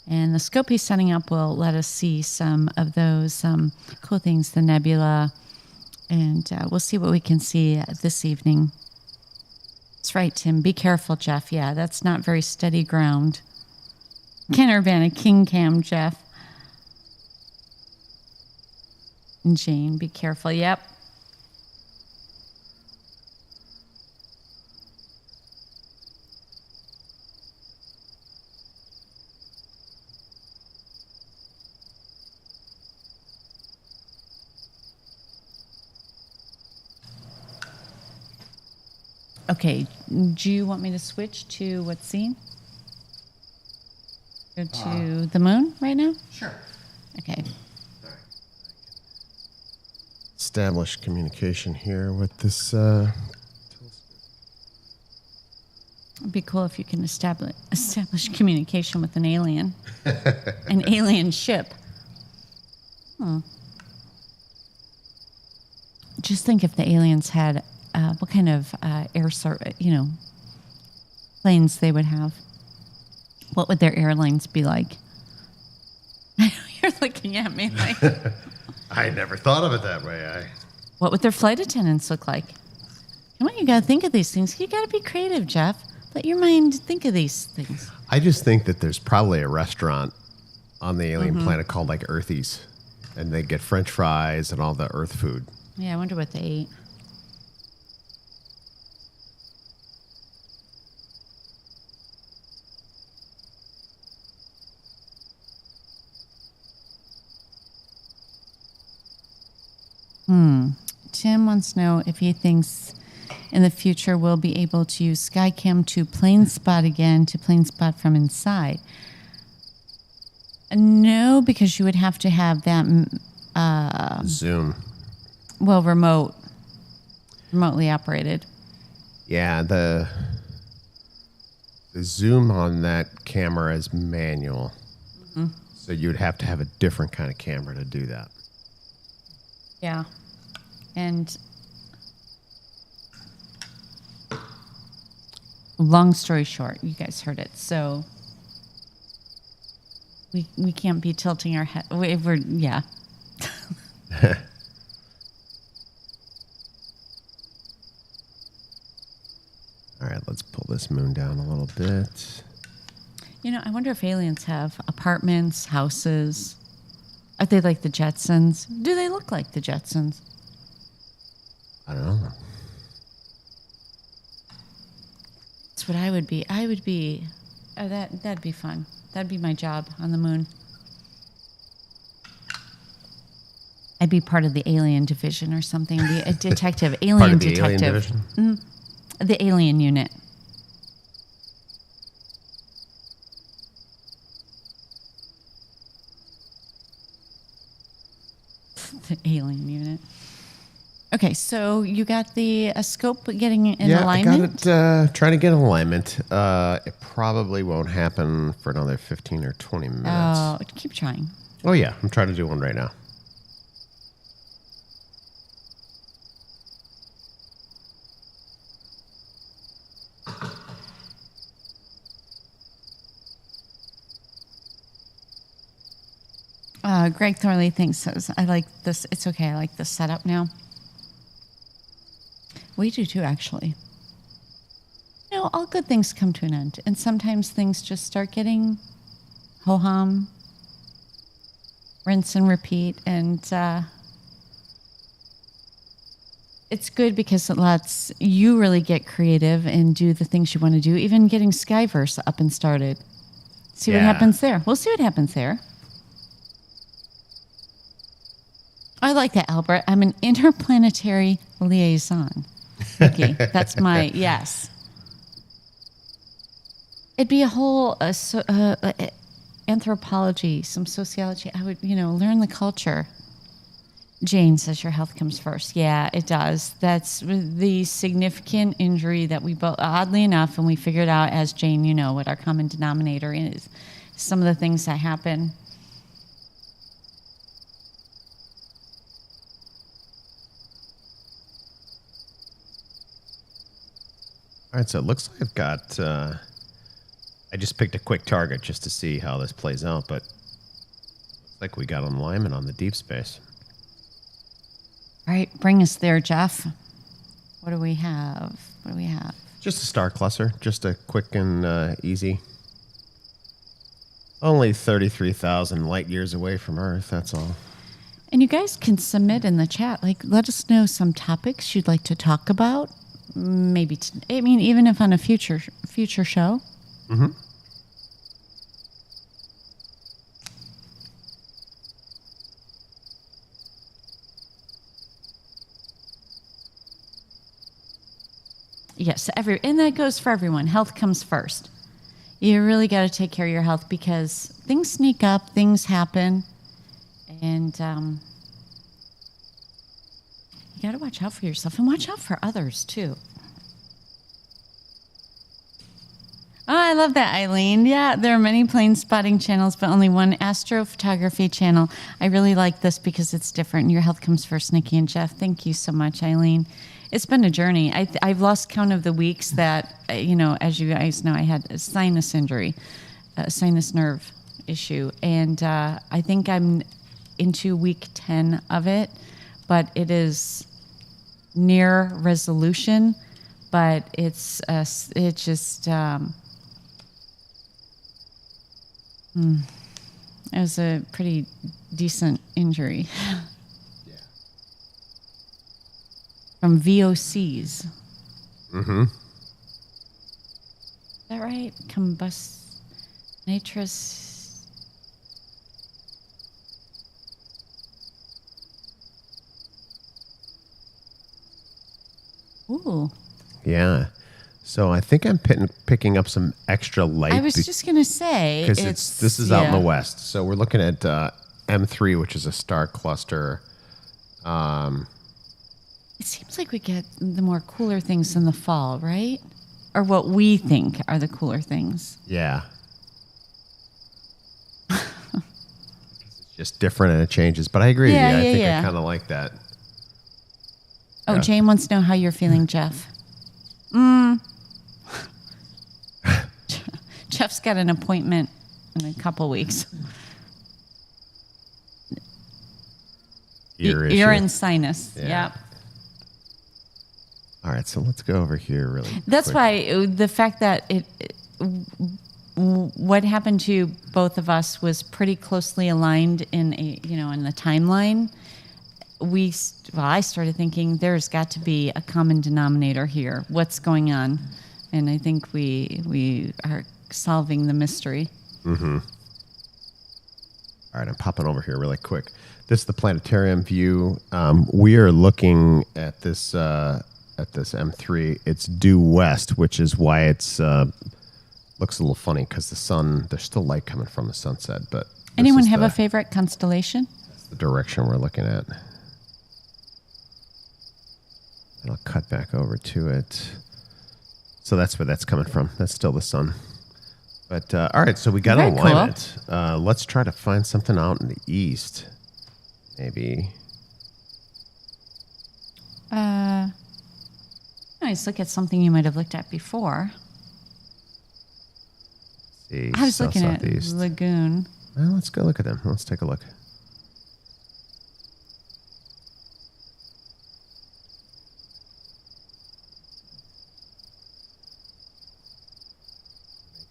And the scope he's setting up will let us see some of those cool things, the nebula, and we'll see what we can see this evening. That's right, Tim. Be careful, Geoff. Yeah, that's not very steady ground. Ken Urbana, King Cam, Geoff. And Jane, be careful. Yep. Okay, do you want me to switch to what's seen? Go to the moon right now? Sure. Okay. Establish communication here with this. It'd be cool if you can establish communication with an alien. An alien ship. Just think if the aliens had what kind of planes they would have. What would their airlines be like? You're looking at me like... I never thought of it that way. What would their flight attendants look like? Come on, you got to think of these things. You got to be creative, Geoff. Let your mind think of these things. I just think that there's probably a restaurant on the alien planet called like Earthies, and they get French fries and all the Earth food. Yeah, I wonder what they ate. Tim wants to know if he thinks in the future we'll be able to use Skycam to plane spot again, to plane spot from inside. No, because you would have to have that Zoom. Well, remotely operated. Yeah, the zoom on that camera is manual. So you'd have to have a different kind of camera to do that. Yeah. And long story short, you guys heard it. So we can't be tilting our head. Yeah. All right, let's pull this moon down a little bit. You know, I wonder if aliens have apartments, houses. Are they like the Jetsons? Do they look like the Jetsons? I don't know. That's what I would be. That'd be fun. That'd be my job on the moon. I'd be part of the alien division or something. Be a detective, alien Part of the detective. alien division? The alien unit. the alien unit. Okay, so you got the scope getting in alignment? I got it trying to get in alignment. It probably won't happen for another 15 or 20 minutes. Oh, keep trying. Oh, yeah. I'm trying to do one right now. Greg Thorley thinks, I like this. It's okay. I like this setup now. We do too, actually. You know, all good things come to an end. And sometimes things just start getting ho-hum, rinse and repeat. And it's good because it lets you really get creative and do the things you want to do, even getting Skyverse up and started. See what happens there. We'll see what happens there. I like that, Albert. I'm an interplanetary liaison. Nikki, that's my, yes. It'd be a whole anthropology, some sociology. I would, learn the culture. Jane says your health comes first. Yeah, it does. That's the significant injury that we both, oddly enough, and we figured out as Jane, what our common denominator is. Some of the things that happen. All right, so it looks like I've got, I just picked a quick target just to see how this plays out, but looks like we got alignment on the deep space. All right, bring us there, Geoff. What do we have? Just a star cluster, just a quick and easy. Only 33,000 light years away from Earth, that's all. And you guys can submit in the chat. Let us know some topics you'd like to talk about. Maybe, even if on a future show. Mm-hmm. Yes, and that goes for everyone. Health comes first. You really got to take care of your health because things sneak up, things happen, and you got to watch out for yourself and watch out for others, too. Oh, I love that, Eileen. Yeah, there are many plane spotting channels, but only one astrophotography channel. I really like this because it's different. Your health comes first, Nikki and Geoff. Thank you so much, Eileen. It's been a journey. I've lost count of the weeks that, as you guys know, I had a sinus injury, a sinus nerve issue. And I think I'm into week 10 of it, but it is near resolution, but it was a pretty decent injury. Yeah. From VOCs. Mm-hmm. Is that right? Nitrous. Ooh. Yeah. So I think I'm picking up some extra light. I was just going to say. Because this is out in the west. So we're looking at M3, which is a star cluster. It seems like we get the more cooler things in the fall, right? Or what we think are the cooler things. Yeah. It's just different and it changes. But I agree with you. I think I kind of like that. Oh, yeah. Jane wants to know how you're feeling, Geoff. Geoff's got an appointment in a couple weeks. Ear and sinus. Yeah. Yep. All right, so let's go over here really That's quick. why the fact that what happened to both of us was pretty closely aligned in the timeline. I started thinking there's got to be a common denominator here. What's going on? And I think we are solving the mystery. Mm-hmm. All right, I'm popping over here really quick. This is the planetarium view. We are looking at this M3. It's due west, which is why it's looks a little funny because the sun. There's still light coming from the sunset. But anyone have a favorite constellation? the direction we're looking at. And I'll cut back over to it. So that's where that's coming from. That's still the sun. But, all right, so we got Very an alignment. Cool. Let's try to find something out in the east. Maybe. Let's look at something you might have looked at before. Let's see. I was looking at Southeast. Lagoon. Well, let's go look at them. Let's take a look.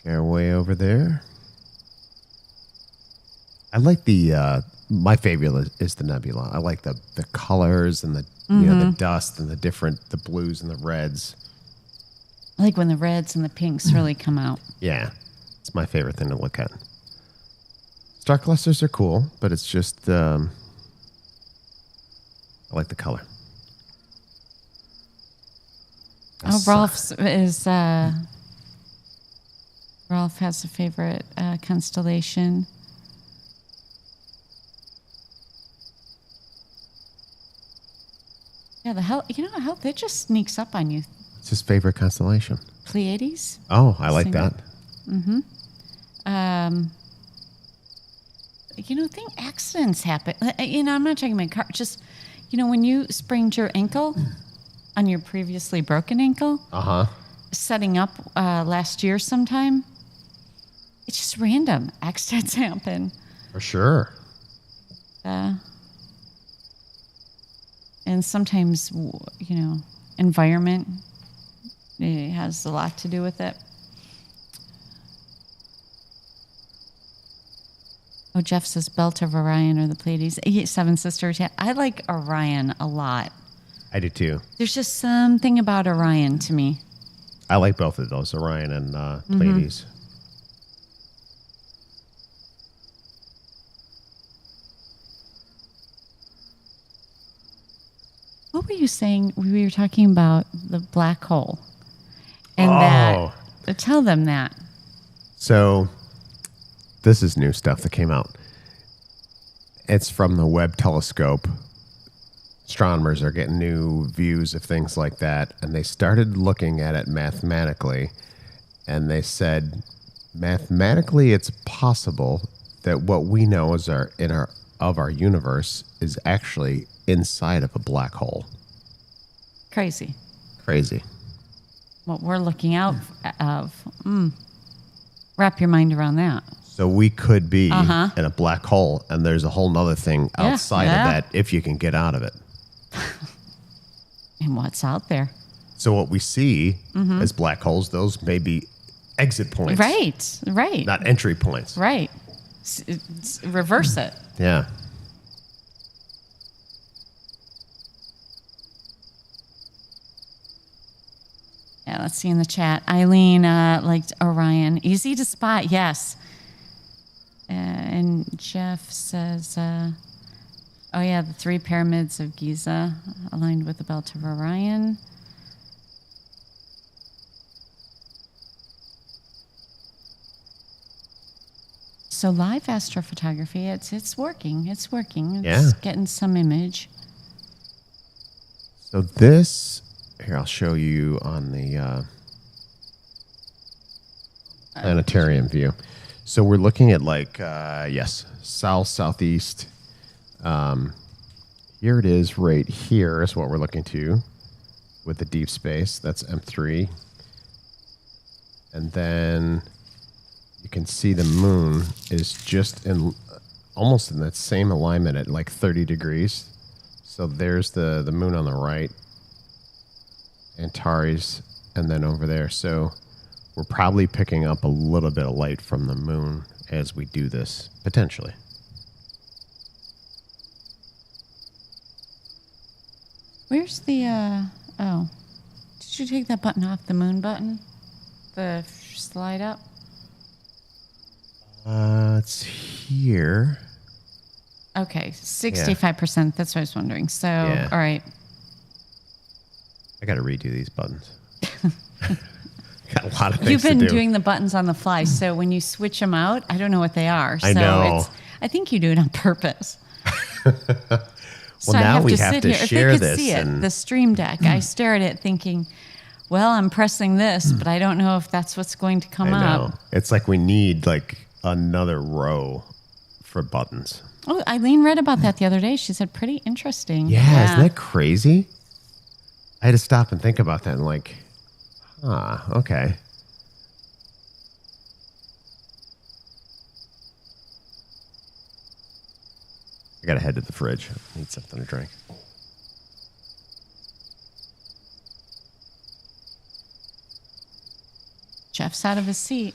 Make our way over there. I like the my favorite is the nebula. I like the colors and the the dust and the blues and the reds. I like when the reds and the pinks really come out. Yeah, it's my favorite thing to look at. Star clusters are cool, but it's just I like the color. Rolf has a favorite constellation. Yeah, that just sneaks up on you. It's his favorite constellation. Pleiades. Oh, I like that. Accidents happen. I'm not talking about car. Just, when you sprained your ankle on your previously broken ankle, setting up last year sometime, it's just random. Accidents happen. For sure. And sometimes, environment it has a lot to do with it. Oh, Jeff says Belt of Orion or the Pleiades. Seven Sisters. Yeah, I like Orion a lot. I do too. There's just something about Orion to me. I like both of those, Orion and Pleiades. What were you saying? We were talking about the black hole. And tell them that. So, this is new stuff that came out. It's from the Webb telescope. Astronomers are getting new views of things like that, and they started looking at it mathematically, and they said, mathematically, it's possible that what we know as of our universe is actually inside of a black hole. Crazy. What we're looking out of. Wrap your mind around that. So we could be in a black hole, and there's a whole nother thing outside of that if you can get out of it. And what's out there? So what we see as black holes, those may be exit points. Right. Not entry points. Right. Reverse it. Yeah. Yeah, let's see in the chat. Eileen liked Orion. Easy to spot, yes. And Jeff says, the three pyramids of Giza aligned with the belt of Orion. So live astrophotography, it's working. It's getting some image. So this, here I'll show you on the planetarium view. So we're looking at south, southeast. Here it is right here is what we're looking to with the deep space. That's M3. And then you can see the moon is just almost in that same alignment at like 30 degrees. So there's the moon on the right, Antares, and then over there. So we're probably picking up a little bit of light from the moon as we do this, potentially. Where's the, did you take that button off, the moon button? The slide up? It's here. Okay, 65%. That's what I was wondering. So, all right. I got to redo these buttons. Got a lot of things You've been to do. doing the buttons on the fly, so when you switch them out, I don't know what they are. I know. I think you do it on purpose. So Well, I now have we to have sit to here. share if they could this see it, and- the stream deck, I stare at it thinking, well, I'm pressing this, but I don't know if that's what's going to come I know. up. It's like we need like another row for buttons. Oh, Eileen read about that the other day. She said, pretty interesting. Yeah, isn't that crazy? I had to stop and think about that and like, okay. I gotta head to the fridge. I need something to drink. Jeff's out of his seat.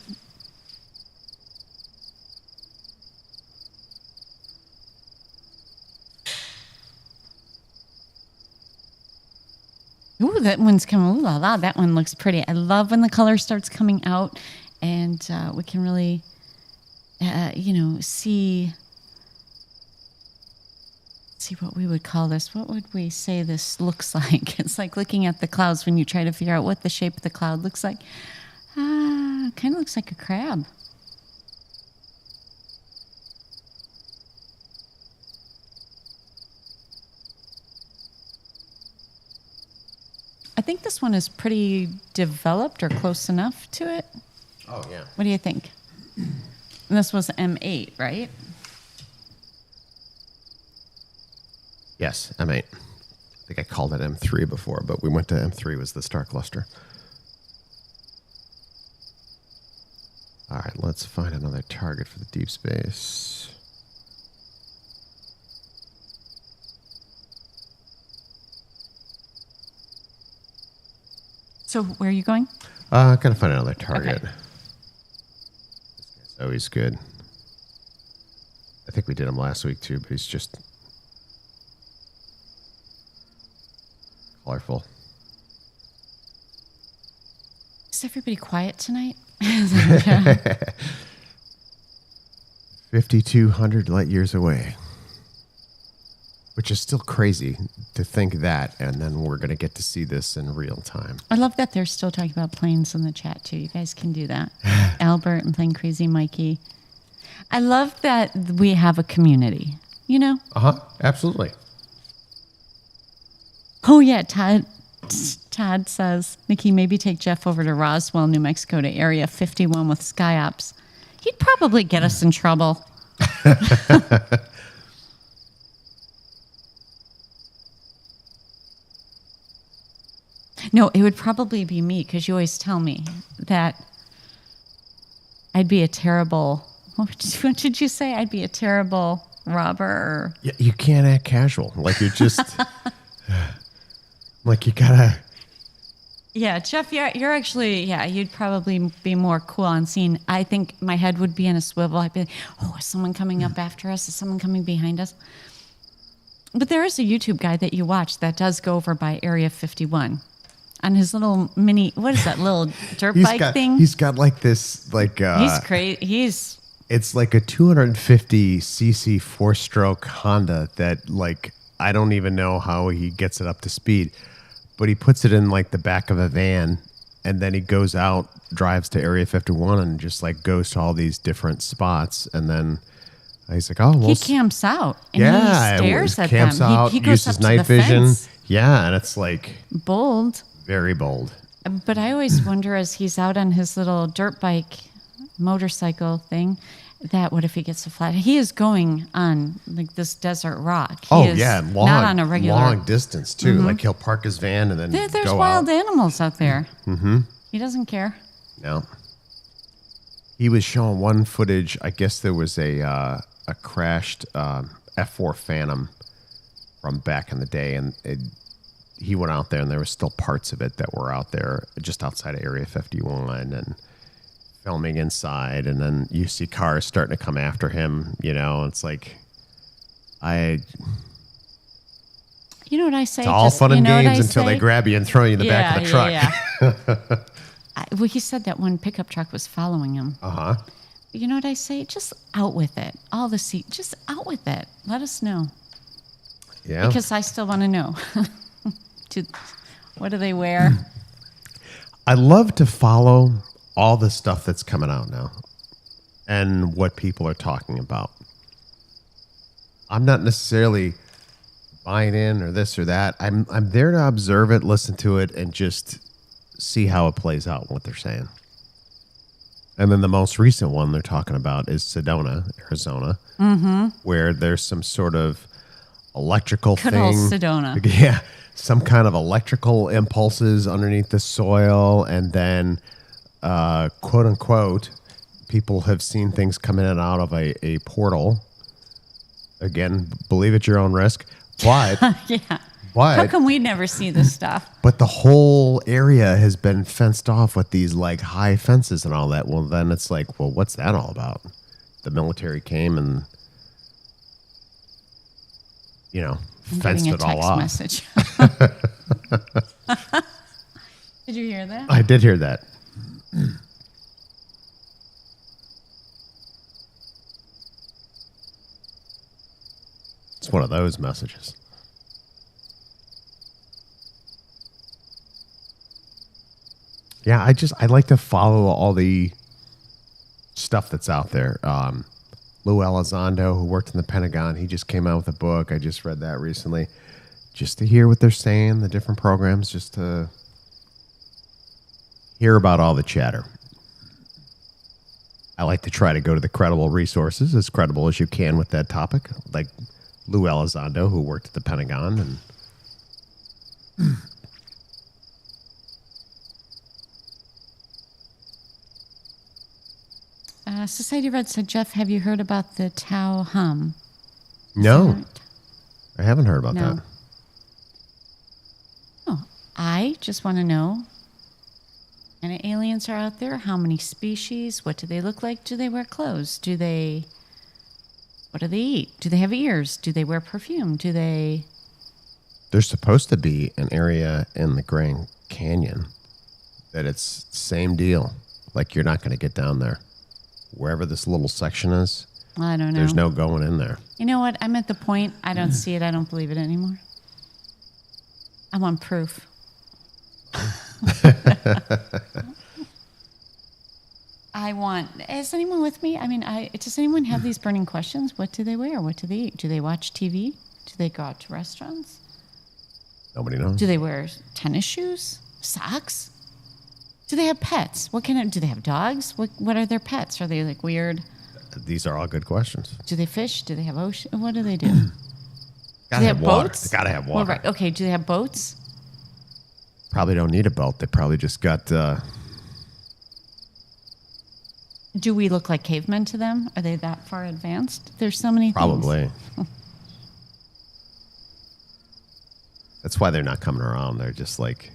Ooh, that one's coming. Ooh la la, that one looks pretty. I love when the color starts coming out and we can really, see what we would call this. What would we say this looks like? It's like looking at the clouds when you try to figure out what the shape of the cloud looks like. Kind of looks like a crab. I think this one is pretty developed or close enough to it. Oh, yeah. What do you think? And this was M8, right? Yes, M8. I think I called it M3 before, but we went to M3 was the star cluster. All right, let's find another target for the deep space. So where are you going? Gotta find another target. Okay. This guy's always good. I think we did him last week too, but he's just colorful. Is everybody quiet tonight? 5,200 light years away. Which is still crazy to think that, and then we're going to get to see this in real time. I love that they're still talking about planes in the chat too. You guys can do that. Albert and Plane Crazy Mikey. I love that we have a community, you know? Absolutely. Oh yeah, Todd says, Nikki, maybe take Geoff over to Roswell, New Mexico to Area 51 with SkyOps. He'd probably get us in trouble. No, it would probably be me because you always tell me that I'd be a terrible, what did you say? I'd be a terrible robber or... Yeah, you can't act casual. Like you're just, like you gotta... Yeah, Geoff, you're actually, you'd probably be more cool on scene. I think my head would be in a swivel. I'd be like, oh, is someone coming up after us? Is someone coming behind us? But there is a YouTube guy that you watch that does go over by Area 51 on his little mini, what is that, little dirt bike thing? He's got like this, like... he's crazy. It's like a 250cc four-stroke Honda that, like, I don't even know how he gets it up to speed. But he puts it in like the back of a van, and then he goes out, drives to Area 51, and just like goes to all these different spots. And then he's like, "Oh, well, he camps out and he stares at camps them. out, He goes uses up to night the vision, fence. yeah, and it's like Bold. very bold." But I always wonder, as he's out on his little dirt bike, motorcycle thing, that what if he gets a flat? He is going on like this desert rock. He is not on a regular long distance too. Like he'll park his van and then There's go wild out. animals out there. Mm-hmm. He doesn't care. No. He was showing one footage. I guess there was a crashed F4 Phantom from back in the day, and he went out there, and there was still parts of it that were out there just outside of Area 51, and filming inside, and then you see cars starting to come after him. You know, it's like You know what I say? it's all fun and games until they say? grab you and throw you in the back of the truck. Well, he said that one pickup truck was following him. You know what I say? Just out with it. All the seat, just out with it. Let us know. Yeah. Because I still want to know. What do they wear? I love to follow all the stuff that's coming out now and what people are talking about. I'm not necessarily buying in or this or that. I'm there to observe it, listen to it, and just see how it plays out, what they're saying. And then the most recent one they're talking about is Sedona, Arizona, where there's some sort of electrical Good thing. old Sedona. Yeah, some kind of electrical impulses underneath the soil, and then, quote unquote, people have seen things coming in and out of a portal. Again, believe at your own risk. But Yeah. But How come we never see this stuff? But the whole area has been fenced off with these like high fences and all that. Well, then it's like, well, what's that all about? The military came and, fenced it all off. Message. Did you hear that? I did hear that. It's one of those messages. Yeah, I like to follow all the stuff that's out there. Lou Elizondo, who worked in the Pentagon, he just came out with a book. I just read that recently. Just to hear what they're saying, the different programs, just to hear about all the chatter. I like to try to go to the credible resources, as credible as you can with that topic, like Lou Elizondo, who worked at the Pentagon. And Society Red said, Geoff, have you heard about the Tau hum? No, I haven't heard about that. Oh, I just want to know, any aliens are out there? How many species? What do they look like? Do they wear clothes? What do they eat? Do they have ears? Do they wear perfume? There's supposed to be an area in the Grand Canyon that it's same deal. Like you're not going to get down there. Wherever this little section is, I don't know. There's no going in there. You know what? I'm at the point, I don't see it. I don't believe it anymore. I want proof. Is anyone with me? I mean, does anyone have these burning questions? What do they wear? What do they eat? Do they watch TV? Do they go out to restaurants? Nobody knows. Do they wear tennis shoes? Socks? Do they have pets? Do they have dogs? What are their pets? Are they like weird? These are all good questions. Do they fish? Do they have ocean? What do they do? Gotta have water. Boats? They gotta have water. Well, right. Okay. Do they have boats? Probably don't need a boat. They probably just got. Do we look like cavemen to them? Are they that far advanced? There's so many things. Probably. That's why they're not coming around. They're just like.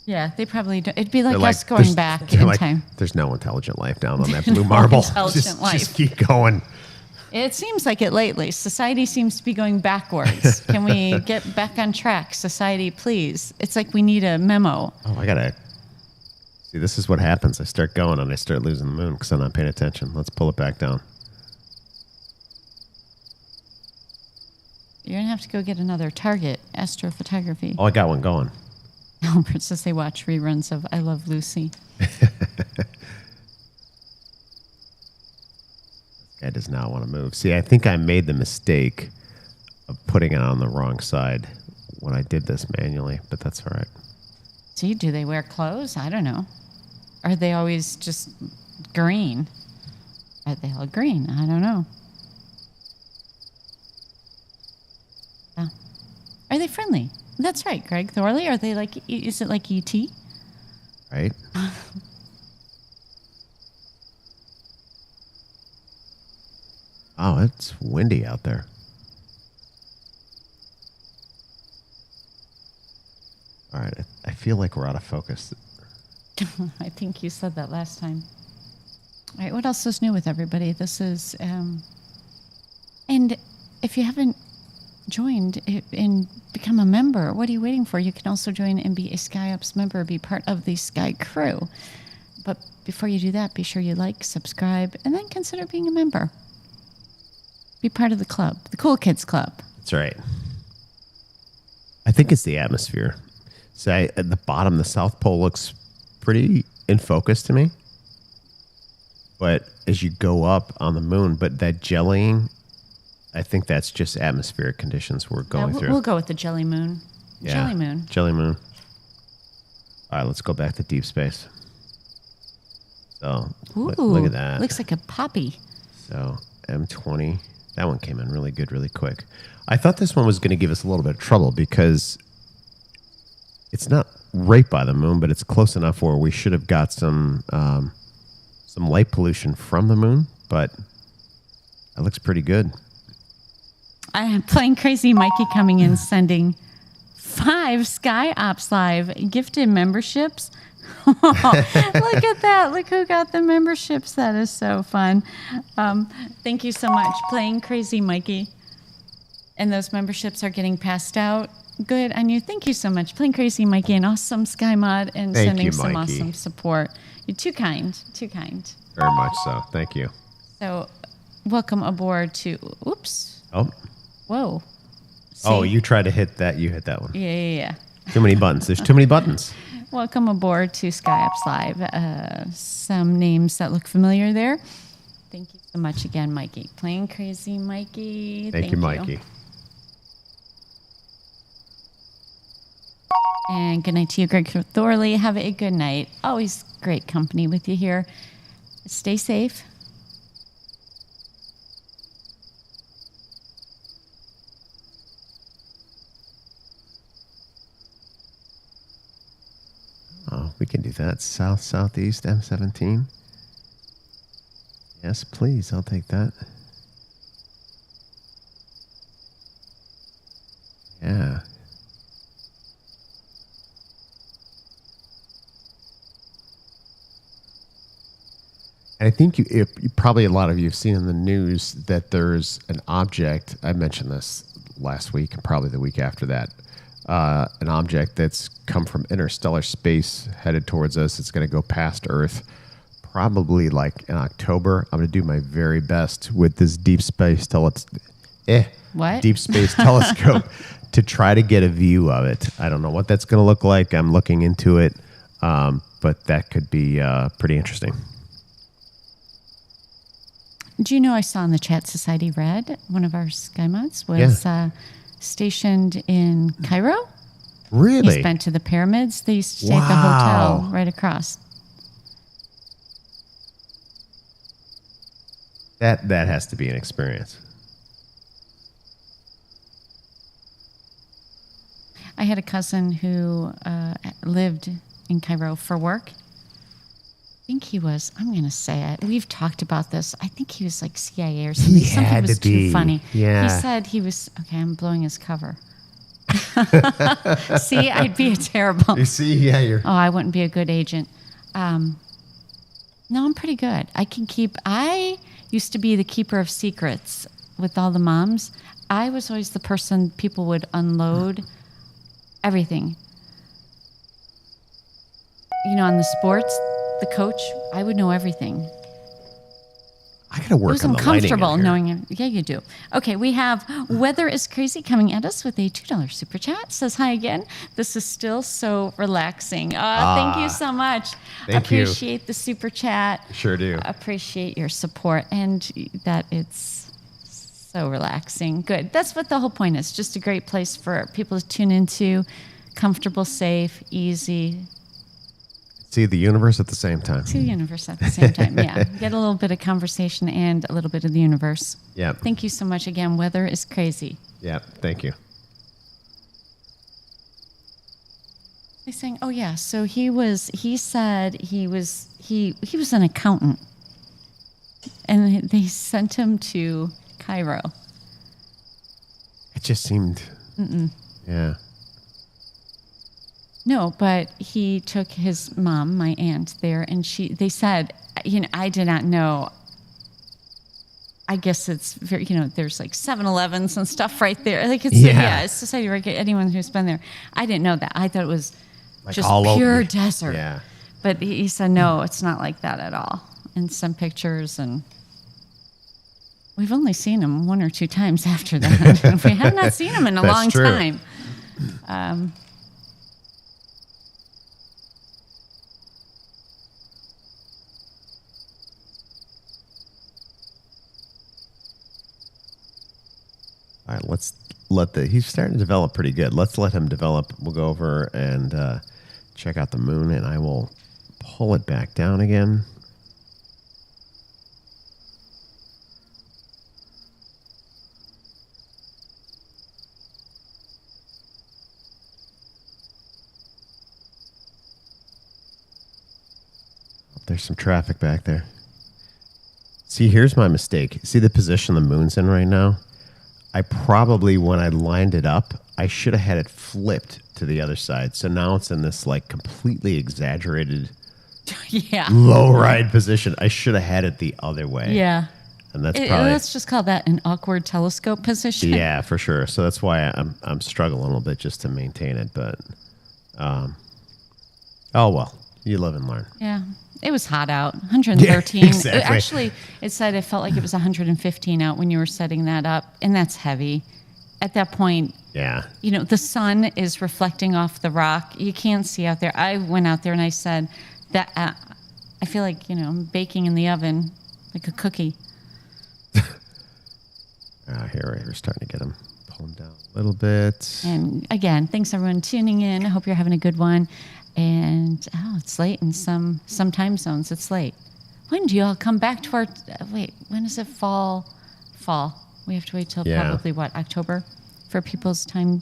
Yeah, they probably don't. It'd be like us going back in time. There's no intelligent life down on that blue marble. Just keep going. It seems like it lately. Society seems to be going backwards. Can we get back on track? Society, please. It's like we need a memo. Oh, I gotta. See, this is what happens. I start going and I start losing the moon because I'm not paying attention. Let's pull it back down. You're going to have to go get another target, Astrophotography. Oh, I got one going. Albert says they watch reruns of I Love Lucy. This guy does not want to move. See, I think I made the mistake of putting it on the wrong side when I did this manually, but that's all right. See, do they wear clothes? I don't know. Are they always just green? Are they all green? I don't know. Oh. Are they friendly? That's right, Greg Thorley. Are they like, is it like E.T.? Right. Oh, it's windy out there. All right. I feel like we're out of focus. I think you said that last time. All right. What else is new with everybody? This is, and if you haven't joined and become a member, what are you waiting for? You can also join and be a SkyUps member, be part of the Sky crew. But before you do that, be sure you like, subscribe, and then consider being a member. Be part of the club, the Cool Kids Club. That's right. I think it's the atmosphere. Say at the bottom, the South Pole looks pretty in focus to me. But as you go up on the moon, but that jellying I think that's just atmospheric conditions we're going through. We'll go with the jelly moon. Yeah. Jelly moon. Jelly moon. All right, let's go back to deep space. So look at that. Looks like a poppy. So M20, that one came in really good, really quick. I thought this one was going to give us a little bit of trouble because it's not right by the moon, but it's close enough where we should have got some light pollution from the moon, but that looks pretty good. I am playing crazy Mikey coming in, sending 5 Sky Ops Live gifted memberships. Look at that. Look who got the memberships. That is so fun. Thank you so much. Playing crazy Mikey. And those memberships are getting passed out. Good on you. Thank you so much. Playing crazy Mikey, an awesome Sky Mod, and Thank sending you, some Mikey. awesome support. You're too kind. Too kind. Very much so. Thank you. So welcome aboard to, oops. Oh. Whoa. Oh, See? you tried to hit that. You hit that one. Yeah. Too many buttons. There's too many buttons. Welcome aboard to Sky Apps Live. Some names that look familiar there. Thank you so much again, Mikey. Playing crazy Mikey. Thank you, Mikey. And good night to you, Greg Thorley. Have a good night. Always great company with you here. Stay safe. Oh, we can do that. South, southeast, M17. Yes, please. I'll take that. Yeah. And I think you probably a lot of you have seen in the news that there's an object. I mentioned this last week and probably the week after that. An object that's come from interstellar space headed towards us. It's going to go past Earth probably like in October. I'm going to do my very best with this deep space deep space telescope to try to get a view of it. I don't know what that's going to look like. I'm looking into it, but that could be pretty interesting. Do you know I saw in the chat Society Red, one of our Sky Mods, was stationed in Cairo? Really? He's been to the pyramids. They used to stay at the hotel right across. That has to be an experience. I had a cousin who lived in Cairo for work. I think he was, I'm going to say it. We've talked about this. I think he was like CIA or something. Something was too funny. Yeah. He said he was, okay, I'm blowing his cover. See, I'd be a terrible. You see? Yeah, you're. Oh, I wouldn't be a good agent. No, I'm pretty good. I used to be the keeper of secrets with all the moms. I was always the person people would unload everything. You know, on the sports, the coach, I would know everything. I got to work on the lighting. It was uncomfortable knowing him. Yeah, you do. Okay, we have Weather is Crazy coming at us with a $2 super chat. Says hi again. This is still so relaxing. Thank you so much. Thank you. Appreciate the super chat. Sure do. Appreciate your support and that it's so relaxing. Good. That's what the whole point is. Just a great place for people to tune into. Comfortable, safe, easy. See the universe at the same time. See the universe at the same time, yeah. Get a little bit of conversation and a little bit of the universe. Yeah. Thank you so much again. Weather is crazy. Yeah, thank you. He's saying, oh yeah, so he said he was an accountant. And they sent him to Cairo. It just seemed. Yeah. No, but he took his mom, my aunt, there, and they said, I did not know. I guess it's very, there's like 7-Elevens and stuff right there. Like it's Society Right. Anyone who's been there, I didn't know that. I thought it was like just pure desert. Yeah. But he said no, it's not like that at all. And some pictures, and we've only seen him 1 or 2 times after that. We have not seen him in a long time. All right, he's starting to develop pretty good. Let's let him develop. We'll go over and check out the moon, and I will pull it back down again. There's some traffic back there. See, here's my mistake. See the position the moon's in right now? I probably, when I lined it up, I should have had it flipped to the other side. So now it's in this like completely exaggerated low ride position. I should have had it the other way. Yeah. And that's probably... Let's just call that an awkward telescope position. Yeah, for sure. So that's why I'm struggling a little bit just to maintain it. But, oh well, you live and learn. Yeah. It was hot out, 113. Yeah, exactly. Actually, it said it felt like it was 115 out when you were setting that up, and that's heavy. At that point, the sun is reflecting off the rock. You can't see out there. I went out there and I said that I feel like, I'm baking in the oven like a cookie. Here we're starting to get them pulling down a little bit. And again, thanks everyone tuning in. I hope you're having a good one. And it's late in some time zones. It's late. When do you all come back to our? When is it fall? Fall. We have to wait till probably October, for people's time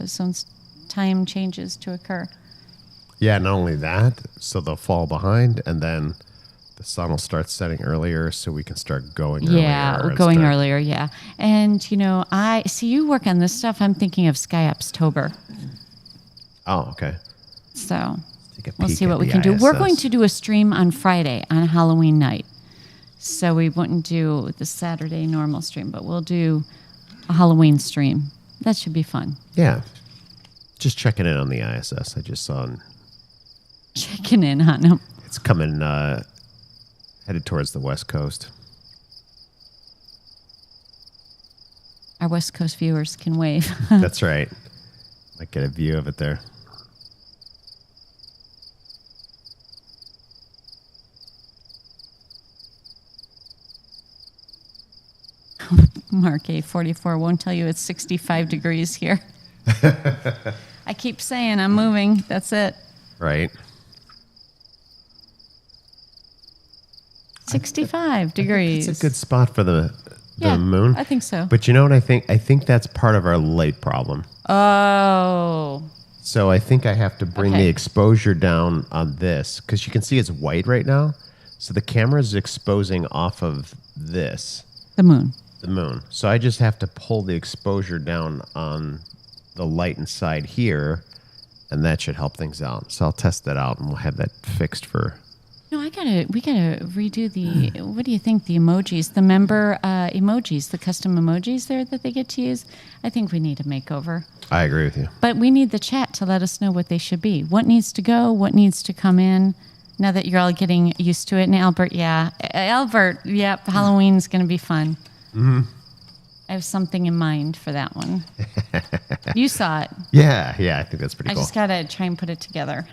zones, time changes to occur. Yeah, not only that, so they'll fall behind, and then the sun will start setting earlier, so we can start going earlier. Yeah, going earlier. Yeah, and I see you work on this stuff. I'm thinking of Skyapstober. Oh, okay. So we'll see what we can do. We're going to do a stream on Friday on Halloween night. So we wouldn't do the Saturday normal stream, but we'll do a Halloween stream. That should be fun. Yeah. Just checking in on the ISS. I just saw checking in on them. It's coming, headed towards the West Coast. Our West Coast viewers can wave. That's right. Might get a view of it there. Mark A44 won't tell you it's 65 degrees here. I keep saying I'm moving. That's it. Right. 65 degrees. It's a good spot for the moon. I think so. But you know what I think? I think that's part of our light problem. Oh. So I think I have to bring the exposure down on this, because you can see it's white right now. So the camera is exposing off of this. The moon. The moon. So I just have to pull the exposure down on the light inside here, and that should help things out. So I'll test that out, and we'll have that fixed for... No, we gotta redo the, what do you think, the emojis, the member emojis, the custom emojis there that they get to use? I think we need a makeover. I agree with you. But we need the chat to let us know what they should be. What needs to go? What needs to come in? Now that you're all getting used to it. And Albert, Halloween's going to be fun. Mm-hmm. I have something in mind for that one. You saw it. Yeah, I think that's pretty cool. I just got to try and put it together.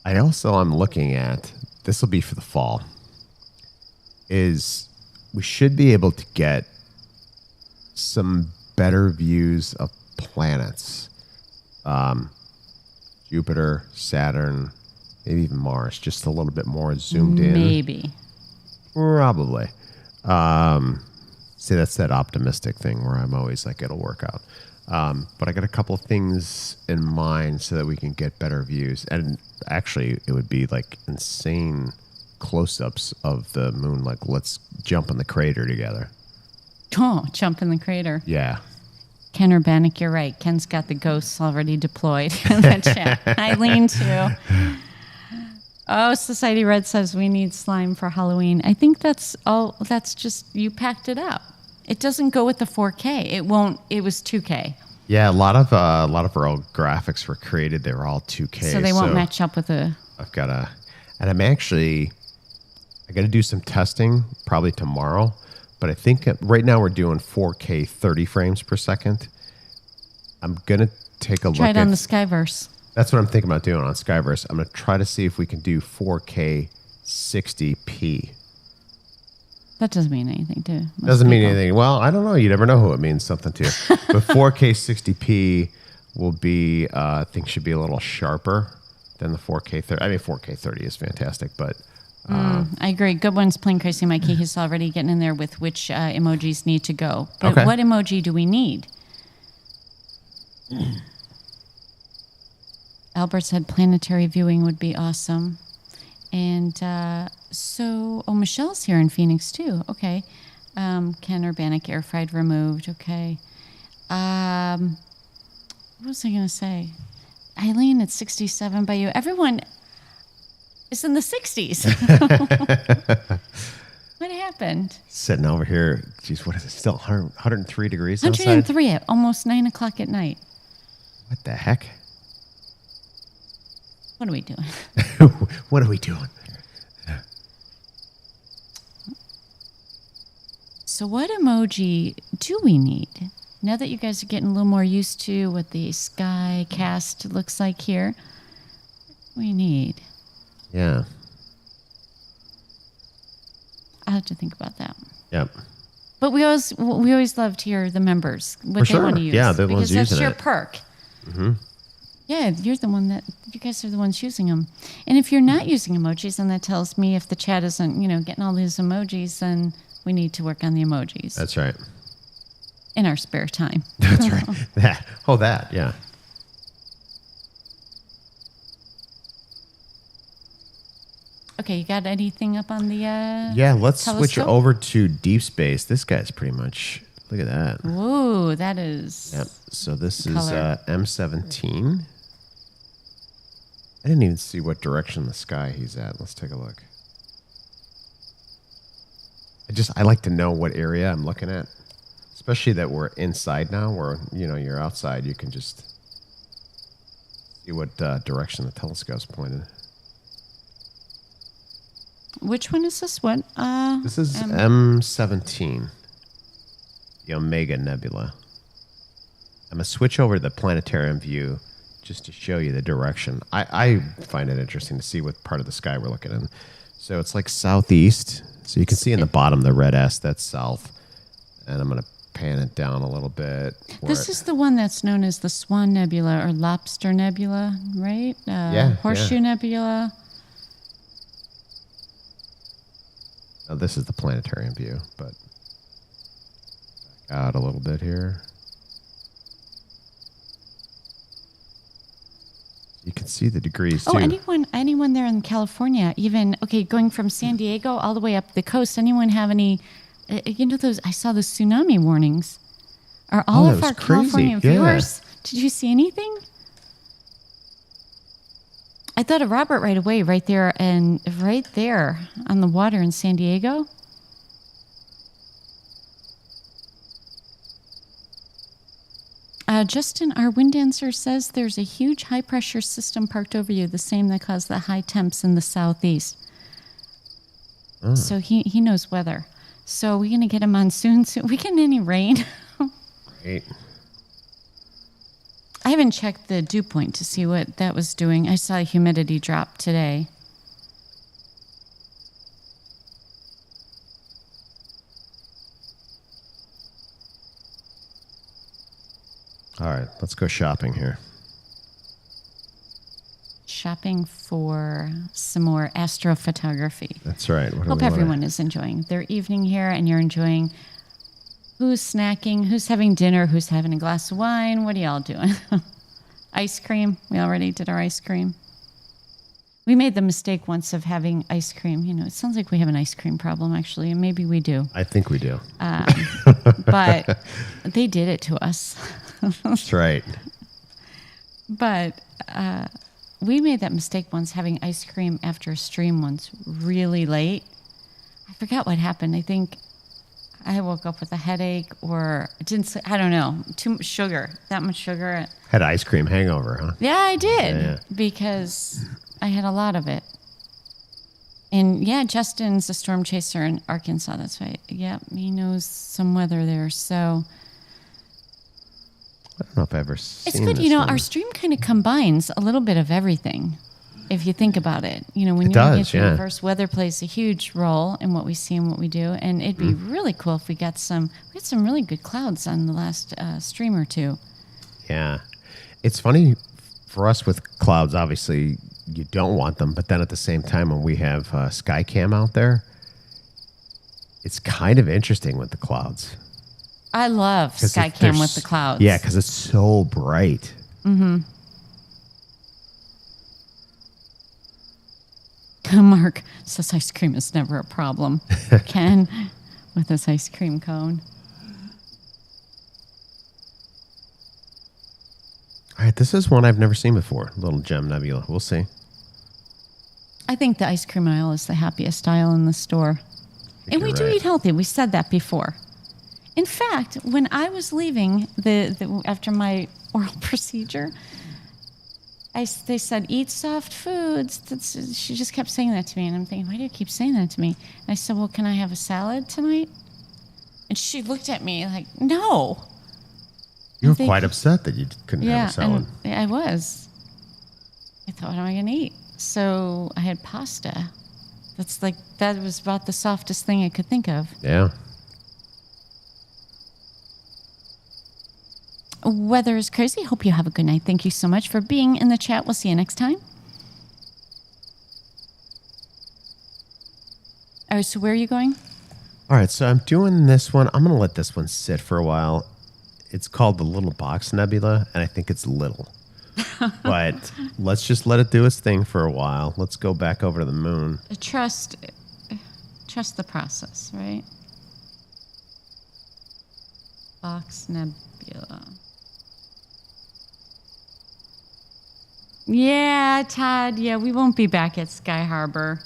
I'm looking at, this will be for the fall, is we should be able to get some better views of planets. Jupiter, Saturn, maybe even Mars, just a little bit more zoomed in. Maybe. Probably. See, that's that optimistic thing where I'm always like, it'll work out. But I got a couple of things in mind so that we can get better views. And actually, it would be like insane close-ups of the moon. Like, let's jump in the crater together. Oh, jump in the crater. Yeah. Ken Urbanic, you're right. Ken's got the ghosts already deployed in that chat. Eileen, too. Oh, Society Red says we need slime for Halloween. I think that's just, you packed it up. It doesn't go with the 4K. It won't. It was 2K. Yeah, a lot of our old graphics were created. They were all 2K. So they won't match up with the... I got to do some testing probably tomorrow. But I think right now we're doing 4K 30 frames per second. I'm going to take a look at... Try it on the Skyverse. That's what I'm thinking about doing on Skyverse. I'm going to try to see if we can do 4K 60p. That doesn't mean anything to most Doesn't mean people. anything. Well, I don't know. You never know who it means something to. But 4K 60p will be, I think, should be a little sharper than the 4K 30. I mean, 4K 30 is fantastic, but I agree. Good one's playing Crazy Mikey. He's already getting in there with which emojis need to go. But Okay. what emoji do we need? Albert said planetary viewing would be awesome. And Michelle's here in Phoenix too. Okay. Ken Urbanic air fried removed. Okay. What was I going to say? Eileen, it's 67 by you. Everyone is in the 60s. What happened? sitting over here, geez, what is it? Still 103 degrees outside? 103 at almost 9 o'clock at night. What the heck? What are we doing? What are we doing? So what emoji do we need? Now that you guys are getting a little more used to what the sky cast looks like here, what do we need? Yeah. I'll have to think about that. Yep. But we always love to hear the members, what For they want to sure. use. Yeah, they're the ones because that's using your it. perk. Yeah, you guys are the ones using them. And if you're not using emojis, then that tells me if the chat isn't, getting all these emojis, then we need to work on the emojis That's right. in our spare time. That's right. That, yeah. Okay, you got anything up on the Yeah, let's switch telescope? over to deep space. This guy's pretty much, look at that. Whoa, that is... Yep. So this is Color. M17. I didn't even see what direction the sky he's at. Let's take a look. I like to know what area I'm looking at, especially that we're inside now, where you're outside. You can just see what direction the telescope's pointed. Which one is this one? This is M17, the Omega Nebula. I'm going to switch over to the planetarium view just to show you the direction. I find it interesting to see what part of the sky we're looking in. So it's like southeast. So you can see in the bottom the red S, that's south. And I'm going to pan it down a little bit. This is the one that's known as the Swan Nebula or Lobster Nebula, right? Horseshoe Nebula. Now, this is the planetarium view, but back out a little bit here. You can see the degrees, too. Oh, anyone there in California, even, going from San Diego all the way up the coast, anyone have any, those, I saw the tsunami warnings. Are all of that our was crazy. California Yeah. viewers, did you see anything? I thought of Robert right away, right there on the water in San Diego. Justin, our wind dancer, says there's a huge high-pressure system parked over you, the same that caused the high temps in the southeast. Oh. So he knows weather. So we're going to get a monsoon soon. We get any rain? Right. I haven't checked the dew point to see what that was doing. I saw humidity drop today. All right, let's go shopping here. Shopping for some more astrophotography. That's right. What do Hope we wanna- everyone is enjoying their evening here and you're enjoying who's snacking, who's having dinner, who's having a glass of wine. What are y'all doing? Ice cream. We already did our ice cream. We made the mistake once of having ice cream. It sounds like we have an ice cream problem, actually, and maybe we do. I think we do. But they did it to us. That's right. But we made that mistake once, having ice cream after a stream once really late. I forgot what happened. I think I woke up with a headache or I don't know, too much sugar, that much sugar. Had ice cream hangover, huh? Yeah, I did Yeah. because I had a lot of it. And yeah, Justin's a storm chaser in Arkansas. That's right. Yep, he knows some weather there. So I don't know if I've ever seen it's good. this one. Our stream kind of combines a little bit of everything. if you think about it. When It you're in does, the yeah. universe, weather plays a huge role in what we see and what we do. And it'd be really cool if we had some really good clouds on the last stream or two. Yeah. It's funny for us with clouds, obviously, you don't want them. But then at the same time, when we have Skycam out there, it's kind of interesting with the clouds. I love 'Cause if Skycam there's- with the clouds. Yeah, because it's so bright. Mark says ice cream is never a problem. Ken with his ice cream cone. All right, this is one I've never seen before. Little gem nebula. We'll see. I think the ice cream aisle is the happiest aisle in the store. And we you're do right. eat healthy. We said that before. In fact, when I was leaving after my oral procedure, they said, eat soft foods. She just kept saying that to me. And I'm thinking, why do you keep saying that to me? And I said, well, can I have a salad tonight? And she looked at me like, no. You were quite upset that you couldn't have a salad. And I was. I thought, what am I going to eat? So I had pasta. That was about the softest thing I could think of. Yeah. Weather is crazy. Hope you have a good night. Thank you so much for being in the chat. We'll see you next time. All right, so where are you going? All right, so I'm doing this one. I'm going to let this one sit for a while. It's called the Little Box Nebula, and I think it's little. But let's just let it do its thing for a while. Let's go back over to the moon. Trust the process, right? Box Nebula. Yeah, Todd. Yeah, we won't be back at Sky Harbor.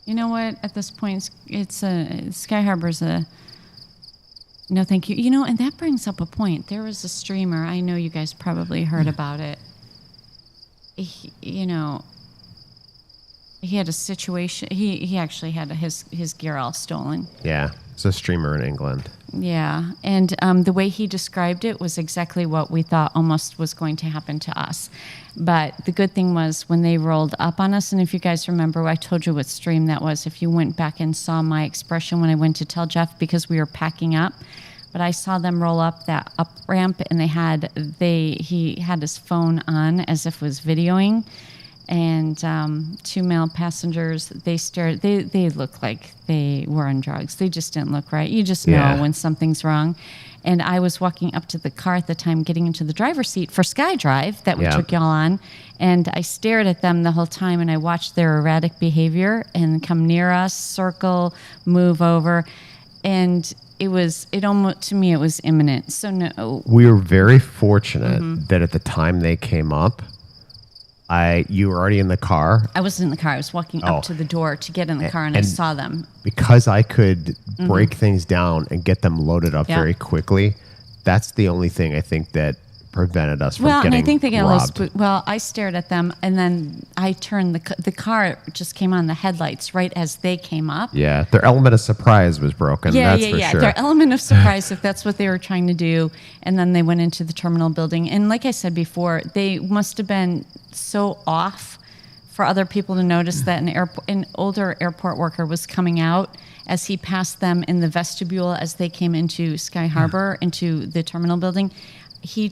You know what? At this point, Sky Harbor's a no, thank you. And that brings up a point. There was a streamer. I know you guys probably heard about it. He had a situation. He actually had his gear all stolen. Yeah, it's a streamer in England. Yeah, and the way he described it was exactly what we thought almost was going to happen to us. But the good thing was when they rolled up on us, and if you guys remember, I told you what stream that was. If you went back and saw my expression when I went to tell Geoff because we were packing up, but I saw them roll up that up ramp, and he had his phone on as if it was videoing. And two male passengers, they stared. They looked like they were on drugs. They just didn't look right. You just know when something's wrong. And I was walking up to the car at the time, getting into the driver's seat for SkyDrive that we took y'all on. And I stared at them the whole time, and I watched their erratic behavior and come near us, circle, move over. And it was imminent. So no. We were very fortunate that at the time they came up, you were already in the car. I wasn't in the car. I was walking up to the door to get in the car, and I saw them. Because I could break things down and get them loaded up very quickly, that's the only thing I think that prevented us from getting and I think they got robbed. a little I stared at them, and then I turned the car just came on the headlights right as they came up. Yeah, their element of surprise was broken. That's for sure. Their element of surprise, if that's what they were trying to do. And then they went into the terminal building. And like I said before, they must have been so off for other people to notice that an older airport worker was coming out as he passed them in the vestibule as they came into Sky Harbor, into the terminal building. He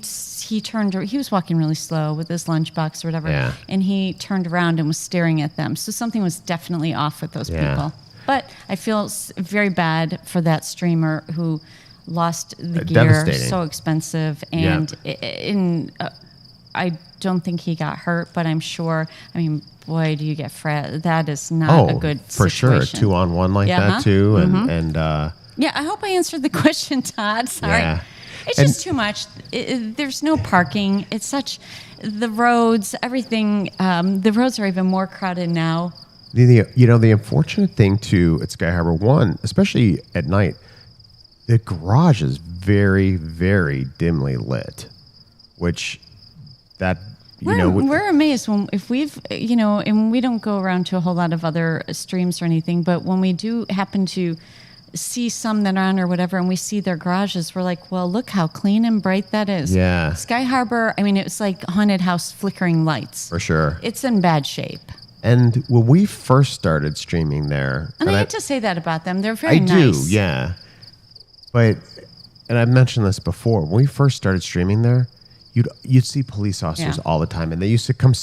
turned. He was walking really slow with his lunchbox or whatever, and he turned around and was staring at them. So something was definitely off with those people. But I feel very bad for that streamer who lost the gear, so expensive, and I don't think he got hurt, but I'm sure. I mean, boy, do you get that is not a good for situation. sure, 2-on-1 like that too, and yeah. I hope I answered the question, Todd. Sorry. Yeah. It's just too much. There's no parking. It's such the roads, everything. The roads are even more crowded now. The unfortunate thing too at Sky Harbor, one, especially at night, the garage is very, very dimly lit, which we're amazed if we've and we don't go around to a whole lot of other streams or anything, but when we do happen to see some that are on or whatever, and we see their garages, we're like, well, look how clean and bright that is. Yeah. Sky Harbor, I mean, it was like haunted house flickering lights. For sure. It's in bad shape. And when we first started streaming there... And I hate to say that about them. They're very nice. I do, yeah. But, and I've mentioned this before, when we first started streaming there, you'd see police officers all the time, and they used to come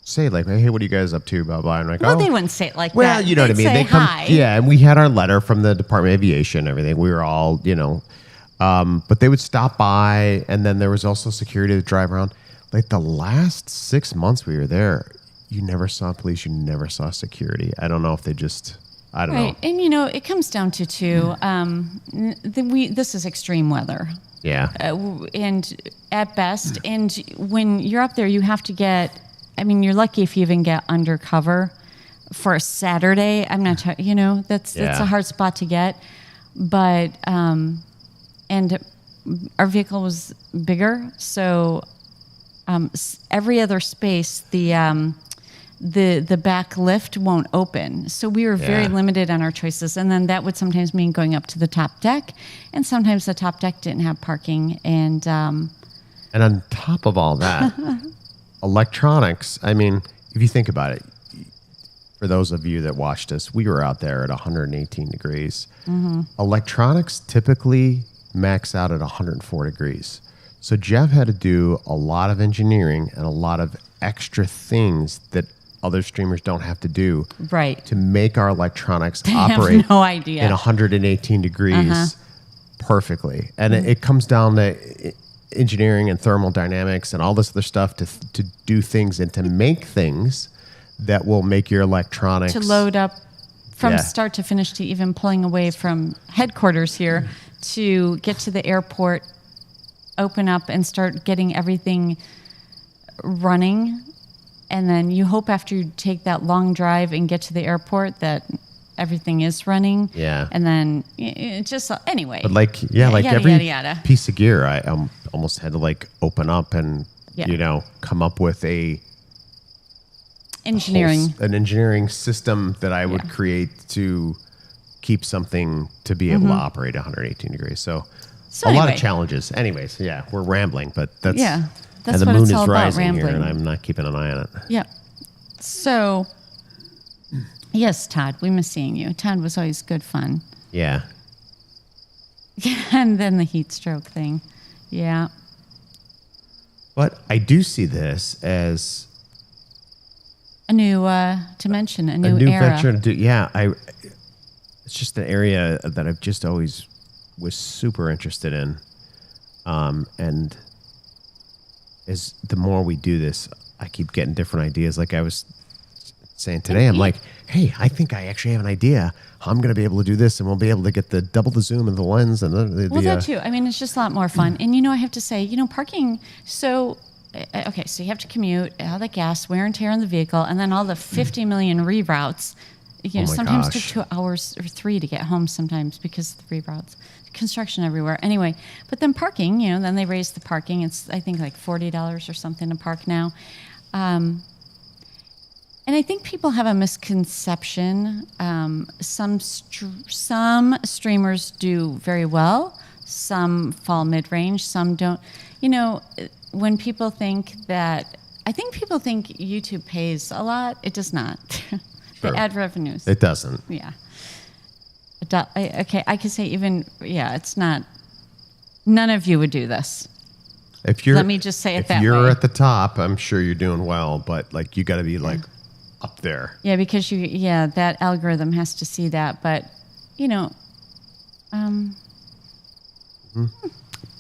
say like, hey, what are you guys up to, blah, blah. And I'm like, well, they wouldn't say it like that. Well, you know what I mean. Say They come, hi. yeah, and we had our letter from the Department of Aviation and everything. We were all, but they would stop by, and then there was also security to drive around. Like the last 6 months we were there, you never saw police, you never saw security. I don't know if they just, I don't know. And it comes down to two. This is extreme weather. Yeah. And at best, and when you're up there, you have to get, you're lucky if you even get undercover for a Saturday. I'm not, that's a hard spot to get. But, and our vehicle was bigger. So every other space, the back lift won't open. So we were very limited on our choices. And then that would sometimes mean going up to the top deck. And sometimes the top deck didn't have parking. And on top of all that, electronics, if you think about it, for those of you that watched us, we were out there at 118 degrees. Mm-hmm. Electronics typically max out at 104 degrees. So Geoff had to do a lot of engineering and a lot of extra things that other streamers don't have to do to make our electronics operate have no idea. in 118 degrees perfectly. And it comes down to engineering and thermodynamics and all this other stuff to do things and to make things that will make your electronics... To load up from start to finish, to even pulling away from headquarters here to get to the airport, open up and start getting everything running. And then you hope after you take that long drive and get to the airport that everything is running. Yeah. And then it just, anyway. But yada, every yada. piece of gear, I almost had to open up and, come up with an engineering system that I would create to keep something to be able to operate 118 degrees. So a lot of challenges. Anyways, we're rambling, but that's... Yeah. That's and the what moon it's is all about, rising rambling. here, and I'm not keeping an eye on it. Yeah. So, yes, Todd, we miss seeing you. Todd was always good fun. Yeah. And then the heat stroke thing. Yeah. But I do see this as... a new dimension, a new era. venture to do. Yeah, it's just an area that I've just always was super interested in. And as the more we do this, I keep getting different ideas. Like I was saying today, I'm like, hey, I think I actually have an idea how I'm going to be able to do this, and we'll be able to get the double the zoom of the lens and that too. It's just a lot more fun. And I have to say, parking. So, okay, so you have to commute, all the gas, wear and tear on the vehicle, and then all the 50 million reroutes. Sometimes took 2 hours or 3 to get home sometimes because of the reroutes. Construction everywhere. Anyway, but then parking, then they raised the parking. It's, I think, like $40 or something to park now. And I think people have a misconception. Some streamers do very well. Some fall mid-range. Some don't. When people think that... I think people think YouTube pays a lot. It does not. The ad revenues. It doesn't. Yeah. Okay, I could say even, it's not, none of you would do this. Let me just say it that way. If you're at the top, I'm sure you're doing well, but you got to be up there. Yeah, because that algorithm has to see that, but,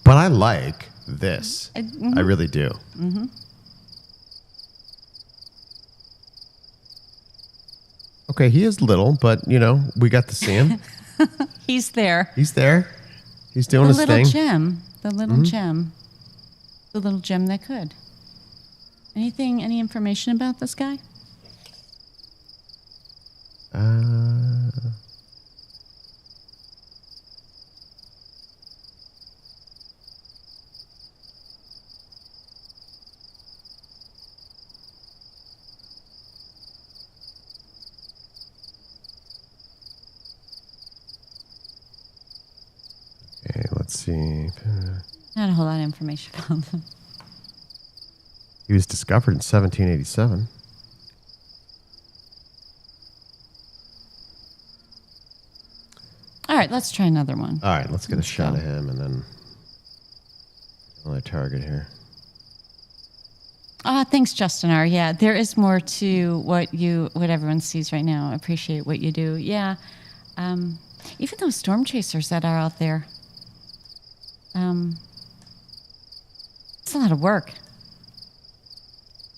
But I like this. I really do. Mm-hmm. Okay, he is little, but, we got to see him. He's there. He's there. He's doing his thing. The little gem. The little gem. The little gem that could. Any information about this guy? Let's see. Not a whole lot of information about them. He was discovered in 1787. All right, let's try another one. All right, let's get a shot go. of him and then another target here. Thanks, Justin R. Yeah, there is more to what everyone sees right now. I appreciate what you do. Yeah. Even those storm chasers that are out there. It's a lot of work.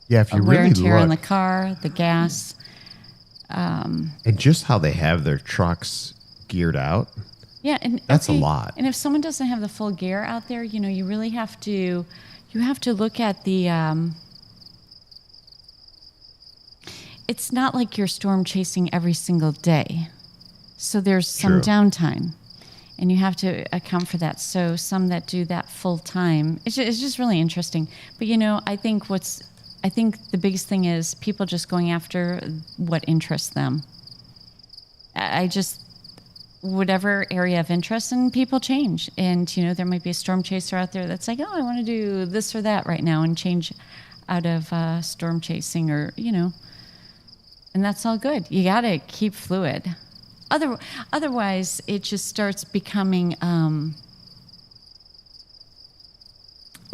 Yeah, if you Wear really and tear look, on the car, the gas. and just how they have their trucks geared out, Yeah, and that's a lot. And if someone doesn't have the full gear out there, you really have to look at the. It's not like you're storm chasing every single day, so there's some True. downtime, and you have to account for that. So some that do that full time, it's just really interesting. But I think the biggest thing is people just going after what interests them. Whatever area of interest, and people change. And, there might be a storm chaser out there that's like, oh, I want to do this or that right now and change out of storm chasing or, and that's all good. You got to keep fluid. Otherwise, it just starts becoming a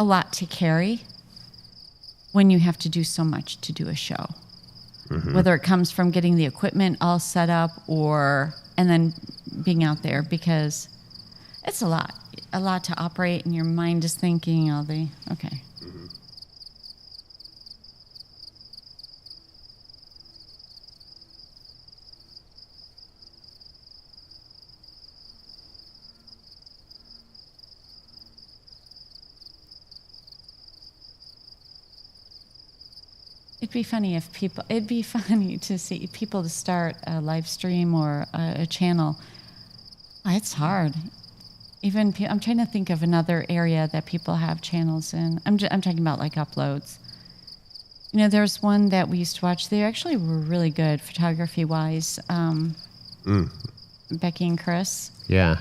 lot to carry when you have to do so much to do a show. Mm-hmm. Whether it comes from getting the equipment all set up and then being out there, because it's a lot to operate, and your mind is thinking okay. Mm-hmm. It'd be funny to see people to start a live stream or a channel. It's hard. I'm trying to think of another area that people have channels in. I'm talking about like uploads. There's one that we used to watch. They actually were really good photography wise. Becky and Chris. Yeah.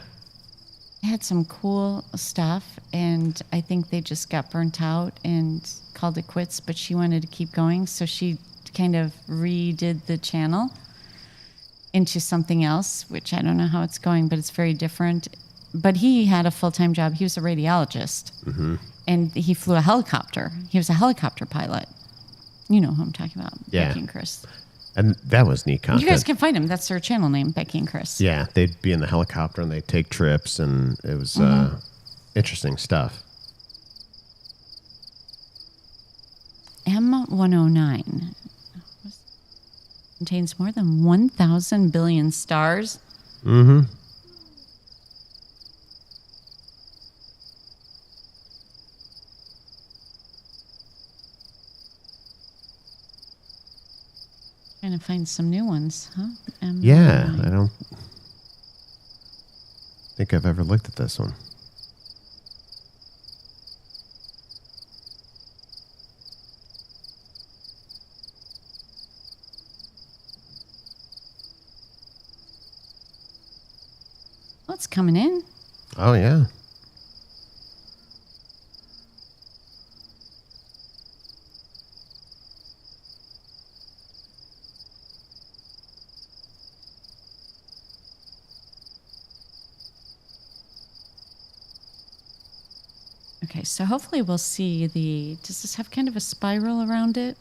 They had some cool stuff, and I think they just got burnt out and called it quits, but she wanted to keep going, so she kind of redid the channel into something else, which I don't know how it's going, but it's very different. But he had a full-time job. He was a radiologist, and he flew a helicopter. He was a helicopter pilot. You know who I'm talking about, Yeah. Becky and Chris. And that was neat content. You guys can find him. That's their channel name, Becky and Chris. Yeah, they'd be in the helicopter and they'd take trips, and it was interesting stuff. M109 contains more than 1,000 billion stars. Mm-hmm. Trying to find some new ones, huh? Yeah, I don't think I've ever looked at this one. Well, it's coming in. Oh, yeah. Okay, so hopefully we'll see does this have kind of a spiral around it?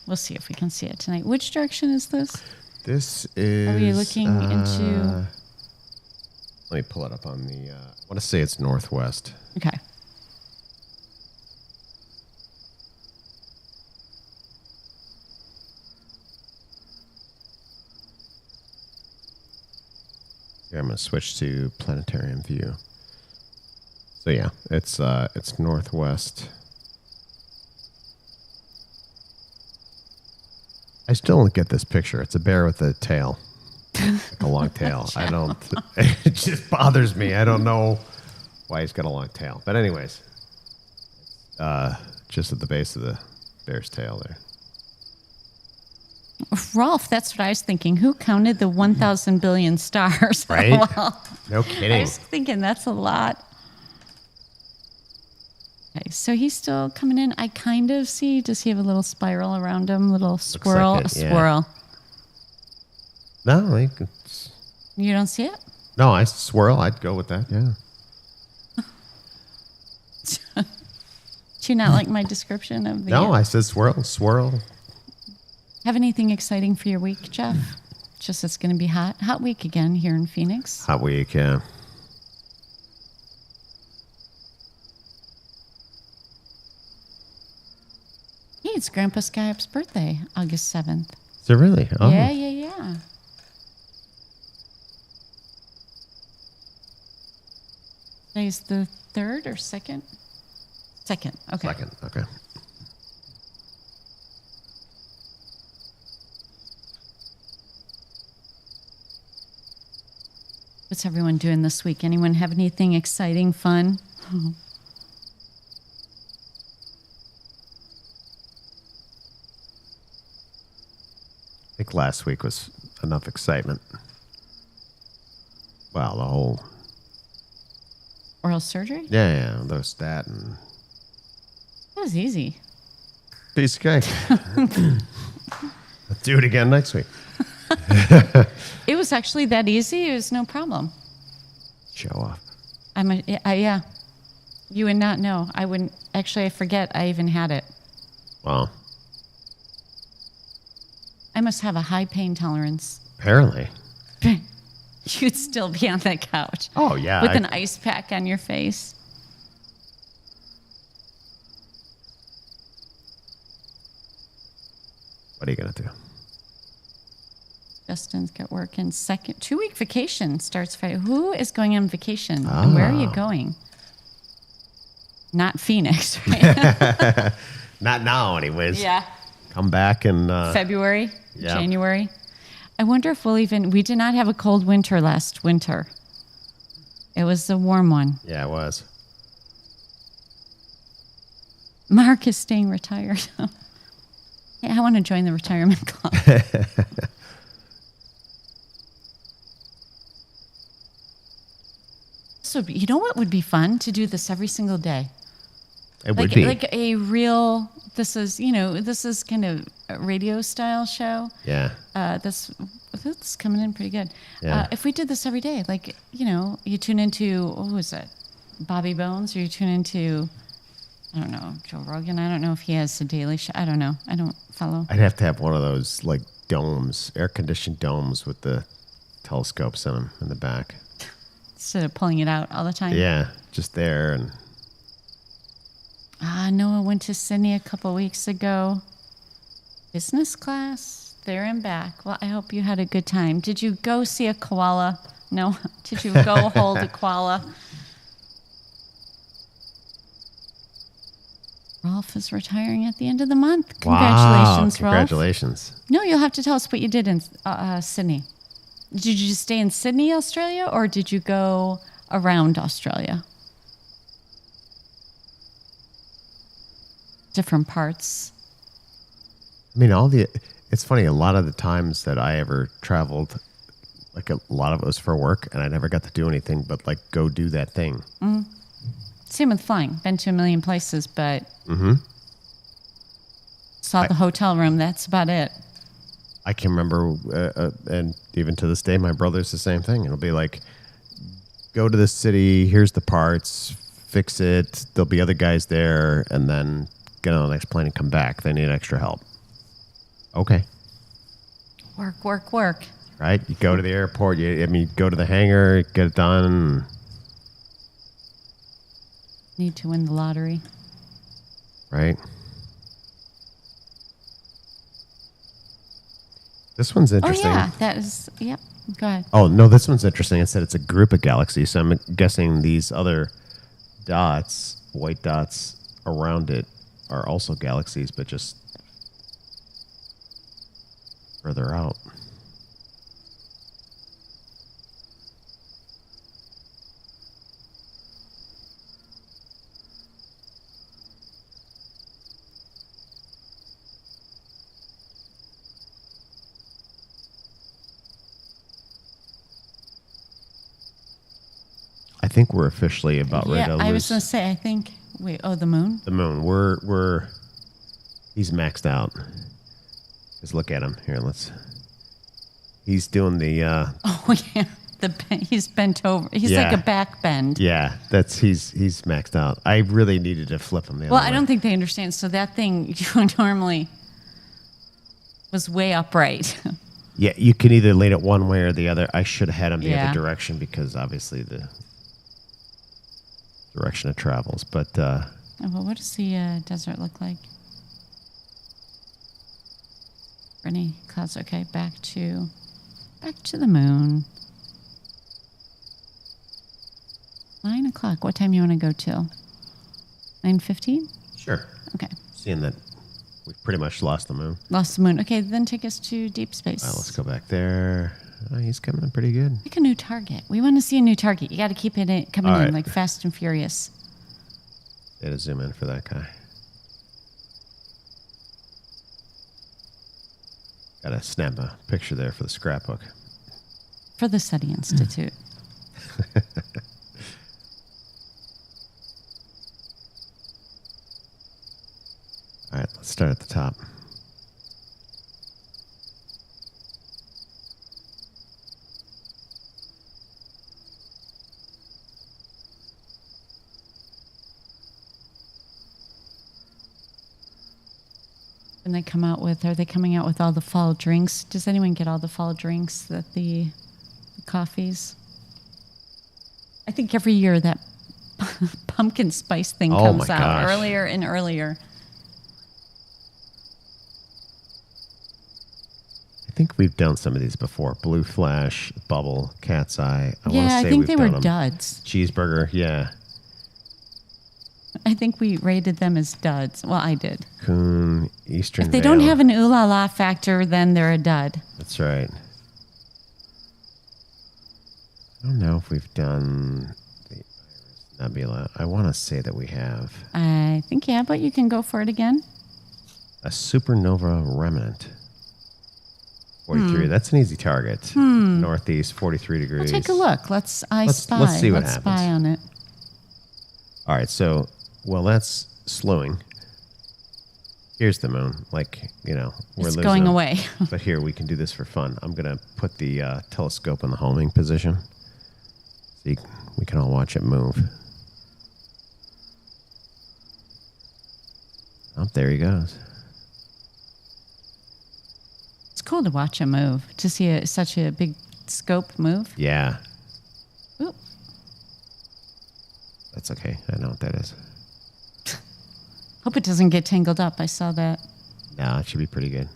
We'll see if we can see it tonight. Which direction is this? This is... Are we looking into... Let me pull it up on the... I want to say it's northwest. Okay. Here, I'm going to switch to planetarium view. So yeah, it's northwest. I still don't get this picture. It's a bear with a tail, like a long tail. I don't. It just bothers me. I don't know why he's got a long tail. But anyways, just at the base of the bear's tail there. Rolf, that's what I was thinking. Who counted the 1,000 billion stars? Right? Well, No kidding. I was thinking that's a lot. Okay, so he's still coming in. I kind of see, does he have a little spiral around him? Little swirl? like it, a yeah. swirl. No, You don't see it? no, I swirl. I'd go with that. Yeah. Do you not like my description of the... No, I said swirl. Have anything exciting for your week, Geoff? Just it's going to be hot. Hot week again here in Phoenix. Hot week, yeah. Hey, it's Grandpa Skyup's birthday, August 7th. Is it really? Oh. Yeah. Today's the 3rd or 2nd? 2nd, okay. Second, okay. What's everyone doing this week? Anyone have anything exciting, fun? I think last week was enough excitement. Well, the whole... Oral surgery? Yeah, those statin. That was easy. Piece of cake. Let's do it again next week. It was actually that easy. It was no problem. Show off. Yeah. You would not know. I wouldn't. Actually, I forget I even had it. Well, I must have a high pain tolerance. apparently. You'd still be on that couch. Oh, yeah. With an ice pack on your face. What are you going to do? Justin's got work in 2-week vacation starts Friday. Who is going on vacation? And where are you going? Not Phoenix, right? Not now, anyways. Yeah. Come back in... February, yeah. January. I wonder if we did not have a cold winter last winter. It was a warm one. Yeah, it was. Mark is staying retired. Yeah, I want to join the retirement club. So, you know what would be fun? To do this every single day. It would be. Like a real, this is kind of a radio style show. Yeah. This coming in pretty good. Yeah. If we did this every day, like, you tune into, what was it? Bobby Bones, or you tune into, I don't know, Joe Rogan. I don't know if he has a daily show. I don't know. I don't follow. I'd have to have one of those, like, domes, air-conditioned domes with the telescopes in them in the back. Instead of pulling it out all the time. Yeah, just there. And Noah went to Sydney a couple weeks ago. Business class, there and back. Well, I hope you had a good time. Did you go see a koala? No. Did you go hold a koala? Rolf is retiring at the end of the month. Congratulations, wow, Rolf. Congratulations. No, you'll have to tell us what you did in Sydney. Did you just stay in Sydney, Australia, or did you go around Australia? Different parts. I mean, it's funny, a lot of the times that I ever traveled, like a lot of it was for work, and I never got to do anything but, like, go do that thing. Mm. Same with flying. Been to a million places, but saw the hotel room. That's about it. I can remember, and even to this day, my brother's the same thing. It'll be like, go to this city, here's the parts, fix it, there'll be other guys there, and then get on the next plane and come back. They need extra help. Okay. Work. Right? You go to the airport, go to the hangar, get it done. Need to win the lottery. Right? This one's interesting. Oh, yeah. That is, yep. Go ahead. Oh, no, this one's interesting. It said it's a group of galaxies, so I'm guessing these other dots, white dots around it, are also galaxies, but just further out. I think we're officially about ready to lose. I was going to say, I think Wait, the moon? The moon. He's maxed out. Just look at him here. He's doing the. Oh yeah, he's bent over. He's like a back bend. Yeah, he's maxed out. I really needed to flip him the other way. Well, I don't think they understand. So that thing you normally was way upright. Yeah, you can either lean it one way or the other. I should have had him the Yeah. other direction because obviously the direction it travels. But Oh, well, what does the desert look like? Any clouds? Okay, back to the moon. 9 o'clock. What time you want to go till? 9:15. sure, Okay. seeing that we've pretty much lost the moon. Lost the moon. Okay, then take us to deep space. All right, let's go back there. Oh, he's coming in pretty good. Pick a new target. We want to see a new target. You got to keep it coming All in right. like fast and furious. Got to zoom in for that guy. Got to snap a picture there for the scrapbook. For the SETI Institute. All right, let's start at the top. And they come out with, are they coming out with all the fall drinks? Does anyone get all the fall drinks that the coffees? I think every year that pumpkin spice thing Oh comes my out gosh. earlier and earlier. I think we've done some of these before. Blue Flash, Bubble, Cat's Eye. Yeah, I think they were duds. Cheeseburger, yeah. I think we rated them as duds. Well, I did. Coon, Eastern If they Vale. don't have an ooh la la factor, then they're a dud. That's right. I don't know if we've done the Iris Nebula. I want to say that we have. I think, yeah, but you can go for it again. A supernova remnant. 43. That's an easy target. Northeast, 43 degrees. We'll take a look. Let's spy. Let's see what Let's happens. spy on it. All right, so, well, that's slowing. Here's the moon. Like, we're It's losing going them. away. But here, we can do this for fun. I'm going to put the telescope in the homing position so we can all watch it move. Oh, there he goes. It's cool to watch a move, to see such a big scope move. Yeah, Ooh. that's okay. I know what that is. Hope it doesn't get tangled up. I saw that. No, it should be pretty good.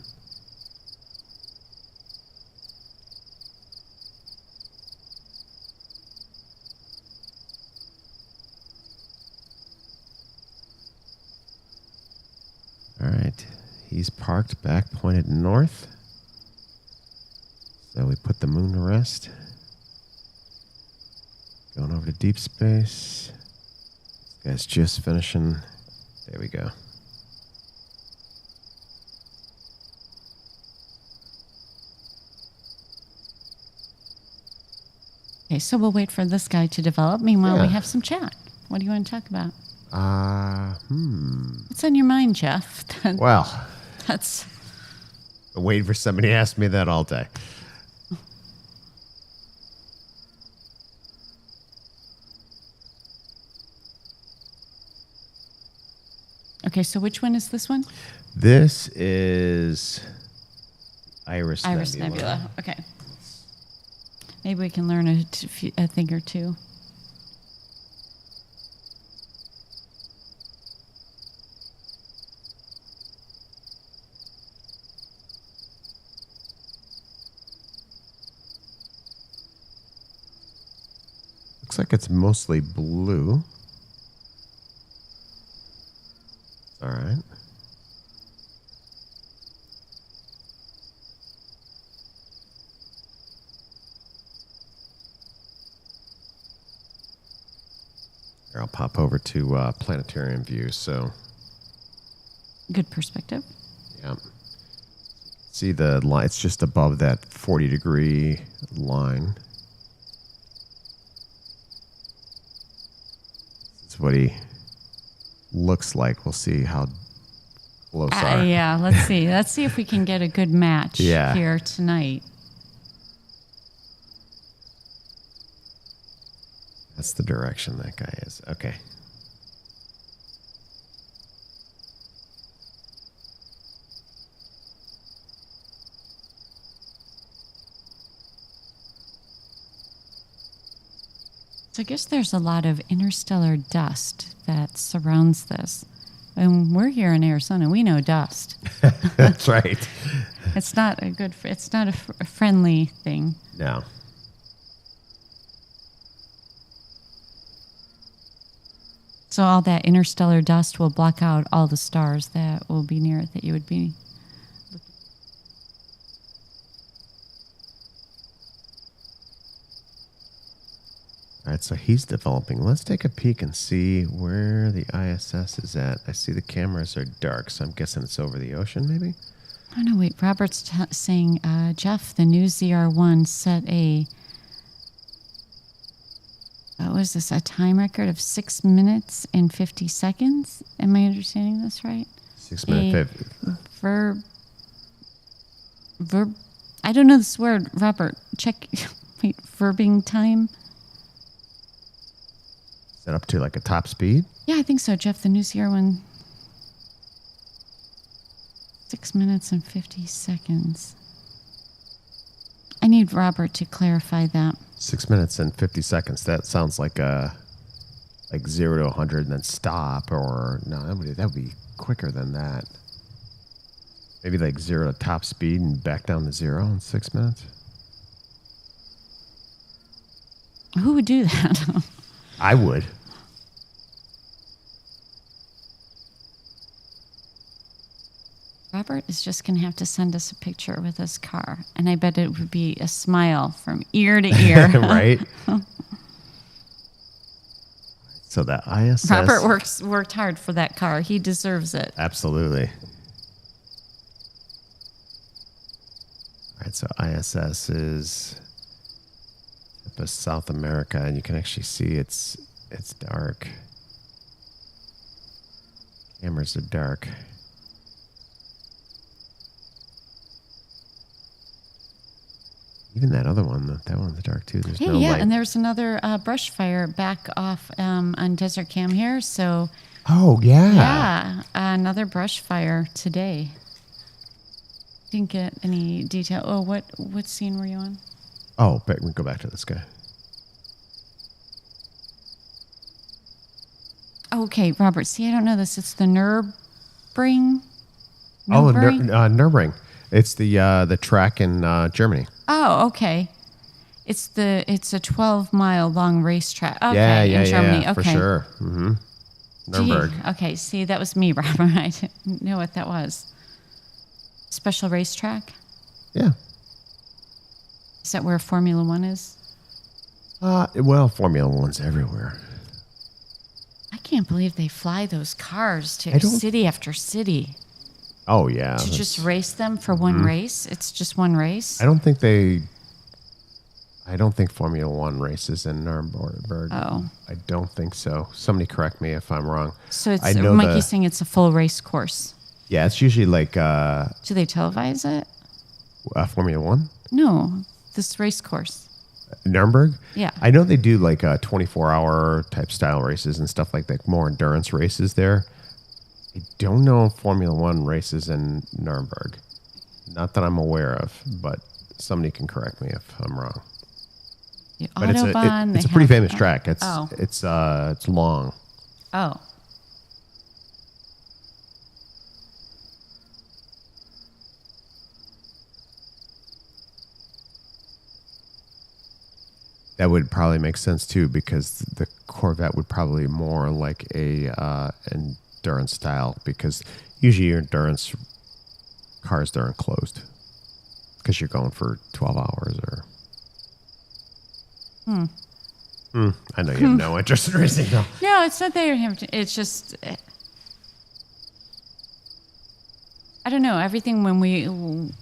All right. He's parked back, pointed north. So we put the moon to rest. Going over to deep space. This guy's just finishing. There we go. Okay, so we'll wait for this guy to develop. Meanwhile, Yeah. we have some chat. What do you want to talk about? What's on your mind, Geoff? Well, That's I'm waiting for somebody to ask me that all day. okay. So which one is this one? This is Iris Nebula. Okay. Maybe we can learn a thing or two. Looks like it's mostly blue. All right. Here, I'll pop over to planetarium view. So, Good perspective. yeah. See the line? It's just above that 40-degree line. This is what he looks like. We'll see how close are. Yeah, let's see. Let's see if we can get a good match Yeah. here tonight. That's the direction that guy is. Okay. So I guess there's a lot of interstellar dust that surrounds this. And we're here in Arizona. We know dust. That's right. It's not a good. It's not a friendly thing. No. So all that interstellar dust will block out all the stars that will be near it that you would be. All right, so he's developing. Let's take a peek and see where the ISS is at. I see the cameras are dark, so I'm guessing it's over the ocean, maybe? Oh, no, wait. Robert's saying, Geoff, the new ZR1 set a, what was this, a time record of 6 minutes and 50 seconds? Am I understanding this right? 6 minutes. Verb, I don't know this word, Robert. Check, wait, verbing time? Is that up to like a top speed? Yeah, I think so, Geoff. The new ZR1. 6 minutes and 50 seconds. I need Robert to clarify that. 6 minutes and 50 seconds. That sounds like 0 to 100 and then stop. Or no, that would be quicker than that. Maybe like 0 to top speed and back down to 0 in 6 minutes. Who would do that? I would. Robert is just going to have to send us a picture with his car. And I bet it would be a smile from ear to ear. Right? So that ISS. Robert worked hard for that car. He deserves it. Absolutely. All right, so ISS is up of South America, and you can actually see it's dark. Cameras are dark. Even that other one, that one's dark too. There's no light. And there's another brush fire back off on Desert Cam here. So, oh, yeah. Yeah, another brush fire today. Didn't get any detail. Oh, what scene were you on? Oh, but we go back to this guy. Okay, Robert. See, I don't know this. It's the Nürburgring. Oh, Nürburgring. It's the track in Germany. Oh, okay. It's a 12-mile long racetrack. Okay, in Germany. Yeah, okay, for sure. Mm-hmm. Nürburgring. Gee, okay, see, that was me, Robert. I didn't know what that was. Special racetrack? Yeah. Is that where Formula One is? Well, Formula One's everywhere. I can't believe they fly those cars to city after city. Oh, yeah. To just race them for one race? It's just one race? I don't think Formula One races in Nürburgring. Oh. I don't think so. Somebody correct me if I'm wrong. So Mikey's saying it's a full race course. Yeah, it's usually like... Do they televise it? Formula One? No, this race course. Nürburgring? Yeah. I know they do like 24-hour type style races and stuff like that, more endurance races there. I don't know if Formula One races in Nürburgring. Not that I'm aware of, but somebody can correct me if I'm wrong. But it's a pretty famous track. It's long. Oh. That would probably make sense too, because the Corvette would probably more like a endurance style, because usually your endurance cars, they're enclosed because you're going for 12 hours or... I know you have no interest in racing though. No, it's not that you have to, it's just... I don't know, everything when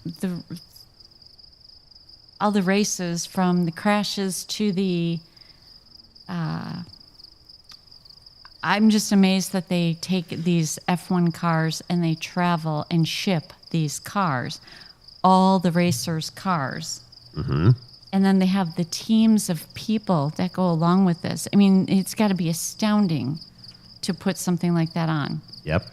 all the races, from the crashes to the I'm just amazed that they take these F1 cars and they travel and ship these cars, all the racers' cars. Mm-hmm. And then they have the teams of people that go along with this. I mean, it's got to be astounding to put something like that on. Yep.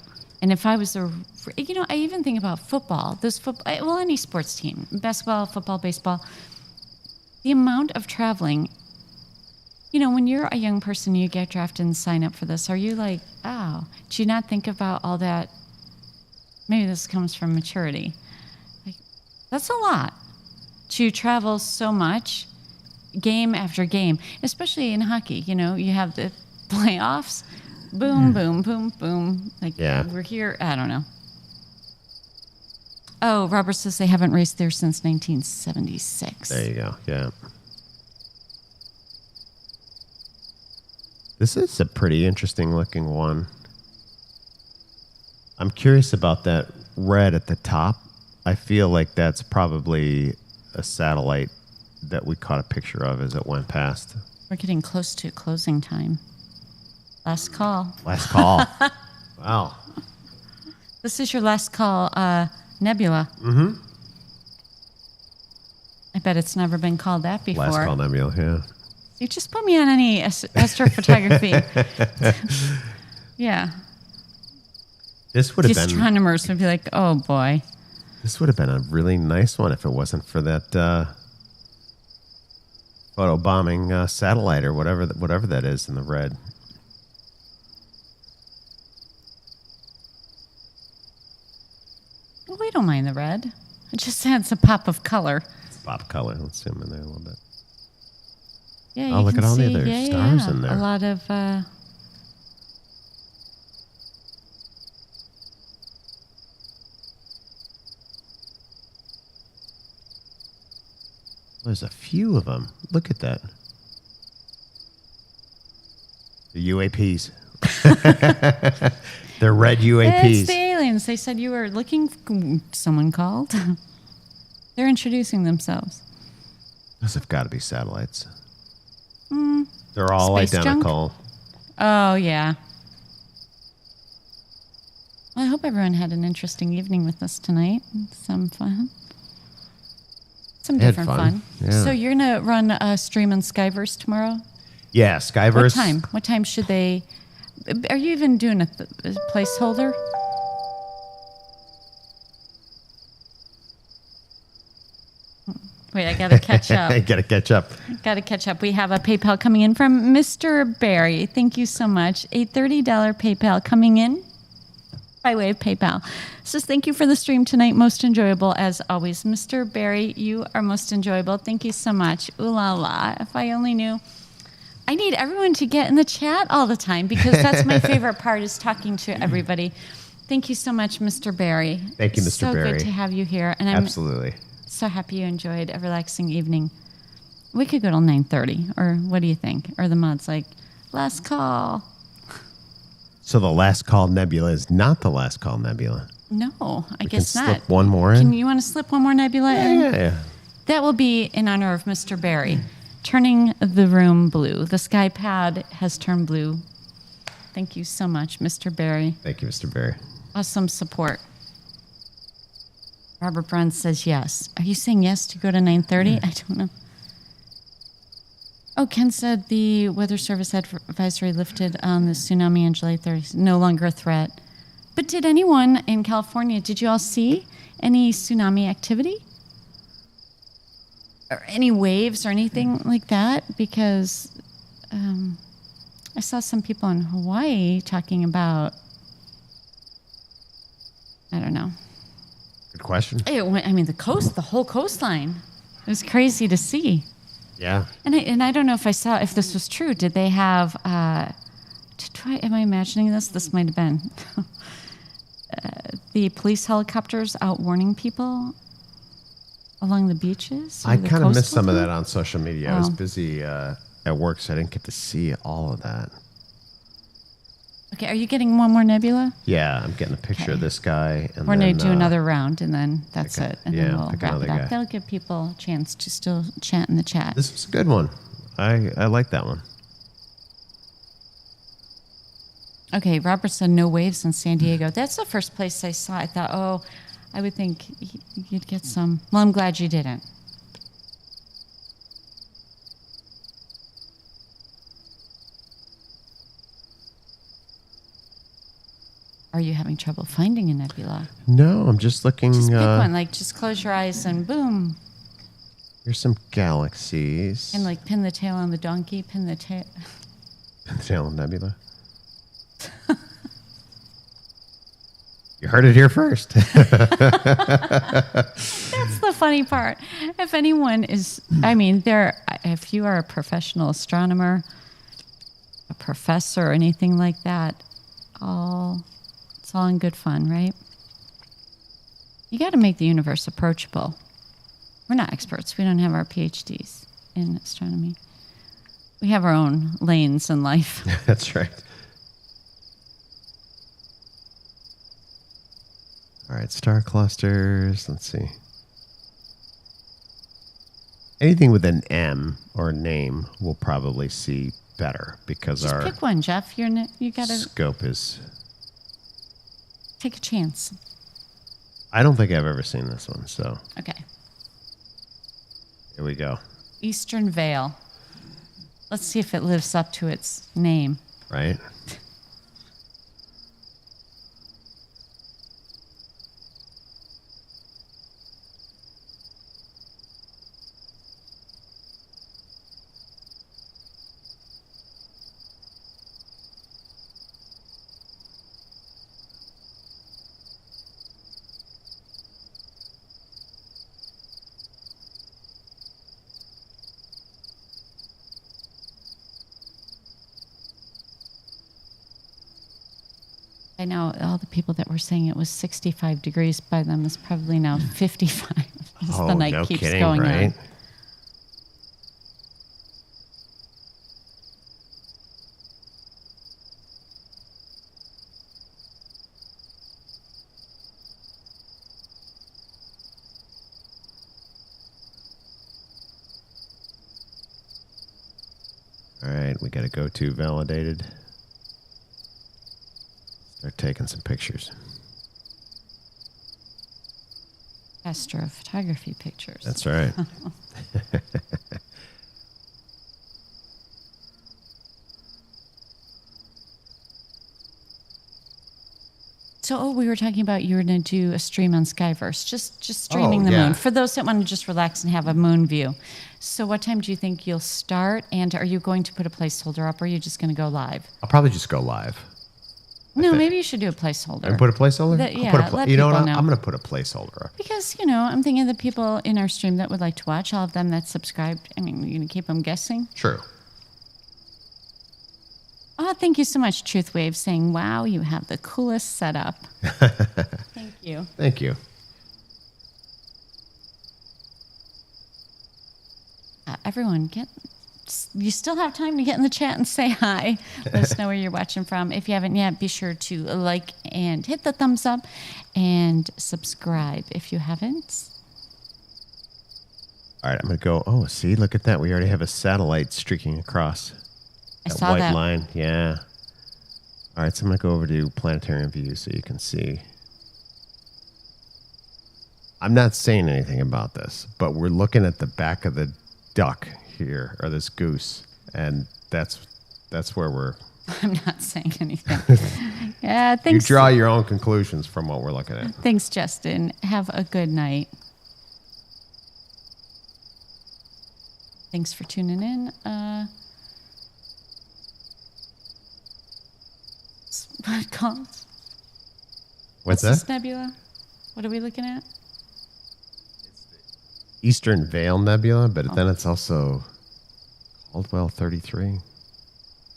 And if I was I even think about football, any sports team, basketball, football, baseball, the amount of traveling. When you're a young person, you get drafted and sign up for this. Are you like, oh, do you not think about all that? Maybe this comes from maturity. Like, that's a lot to travel so much, game after game, especially in hockey. You have the playoffs, boom, boom, boom, boom. Like, we're here. I don't know. Oh, Robert says they haven't raced there since 1976. There you go. Yeah. This is a pretty interesting looking one. I'm curious about that red at the top. I feel like that's probably a satellite that we caught a picture of as it went past. We're getting close to closing time. Last call. Last call. Wow. This is your last call, nebula. Mm-hmm. I bet it's never been called that before. Last call nebula, yeah. You just put me on any astrophotography. Yeah. This would have been... Astronomers would be like, oh, boy. This would have been a really nice one if it wasn't for that photobombing satellite or whatever that is in the red. Well, we don't mind the red. It just adds a pop of color. It's pop color. Let's zoom in there a little bit. Yeah, oh, look at all the other stars in there. A lot of... There's a few of them. Look at that. The UAPs. They're red UAPs. It's the aliens. They said you were looking... Someone called. They're introducing themselves. Those have got to be satellites. They're all Space identical. Junk? Oh, yeah. Well, I hope everyone had an interesting evening with us tonight. Some fun. Some different fun. Yeah. So you're going to run a stream on Skyverse tomorrow? Yeah, Skyverse. What time? What time should they... Are you even doing a placeholder? Wait, I got to catch up. I got to catch up. Got to catch up. We have a PayPal coming in from Mr. Barry. Thank you so much. A $30 PayPal coming in by way of PayPal. Says, thank you for the stream tonight. Most enjoyable as always. Mr. Barry, you are most enjoyable. Thank you so much. Ooh la la. If I only knew. I need everyone to get in the chat all the time because that's my favorite part is talking to everybody. Thank you so much, Mr. Barry. Thank you, Mr. Barry. So good to have you here. And I'm Absolutely. So happy you enjoyed a relaxing evening. We could go till 9:30, or what do you think? Or the mod's like, last call. So the last call nebula is not the last call nebula. No, I guess not. Slip one more in? Can you want to slip one more nebula in? Yeah. That will be in honor of Mr. Barry, turning the room blue. The sky pad has turned blue. Thank you so much, Mr. Barry. Thank you, Mr. Barry. Awesome support. Robert Brunn says yes. Are you saying yes to go to 9:30? I don't know. Oh, Ken said the Weather Service advisory lifted on the tsunami on July 30th. No longer a threat. But did anyone in California, did you all see any tsunami activity? Or any waves or anything like that? Because I saw some people in Hawaii talking about, I don't know. Good question. The whole coastline. It was crazy to see. Yeah. And I don't know if this was true. Did they have? Am I imagining this? This might have been the police helicopters out warning people along the beaches. I kind of missed some of that on social media. I was busy at work, so I didn't get to see all of that. Okay, are you getting one more nebula? Yeah, I'm getting a picture of this guy. And we're going to do another round, and then that's it. And then we'll pick wrap another it up. guy. That'll give people a chance to still chat in the chat. This was a good one. I like that one. Okay, Robert said no waves in San Diego. That's the first place I saw. I thought, oh, I would think you'd get some. Well, I'm glad you didn't. Are you having trouble finding a nebula? No, I'm just looking. Just pick one. Like, just close your eyes and boom. Here's some galaxies. And like pin the tail on the donkey, pin the tail. Pin the tail on nebula. You heard it here first. That's the funny part. If anyone is, if you are a professional astronomer, a professor, or anything like that, it's all in good fun, right? You got to make the universe approachable. We're not experts. We don't have our PhDs in astronomy. We have our own lanes in life. That's right. All right, star clusters. Let's see. Anything with an M or a name we'll probably see better because Just our pick one, Geoff. You got to scope is. take a chance. I don't think I've ever seen this one, so Okay. here we go. Eastern Veil. Let's see if it lives up to its name. Right? I know all the people that were saying it was 65 degrees by them is probably now 55 as the night no keeps kidding, going right? on. All right, we got to go to validated. Start taking some pictures. Astrophotography pictures. That's right. So, we were talking about you were going to do a stream on Skyverse, just streaming the moon. For those that want to just relax and have a moon view. So what time do you think you'll start? And are you going to put a placeholder up or are you just going to go live? I'll probably just go live. No, maybe you should do a placeholder. And put a placeholder? That- I'll yeah, put a let you know people what? know. I'm going to put a placeholder up. Because, I'm thinking of the people in our stream that would like to watch, all of them that subscribed. I mean, you're going to keep them guessing? True. Oh, thank you so much, Truth Wave, saying, wow, you have the coolest setup. Thank you. Thank you. Everyone, you still have time to get in the chat and say hi. Let us know where you're watching from. If you haven't yet, be sure to like and hit the thumbs up and subscribe if you haven't. All right, I'm going to go. Oh, see, look at that. We already have a satellite streaking across. I That saw white that. line. Yeah. All right, so I'm going to go over to planetarium view so you can see. I'm not saying anything about this, but we're looking at the back of the duck here, or this goose, and that's where we're. I'm not saying anything. Yeah, You thanks. draw your own conclusions from what we're looking at. Thanks, Justin. Have a good night. Thanks for tuning in. What called? What's this that? nebula? What are we looking at? Eastern Veil Nebula, but then it's also Caldwell 33.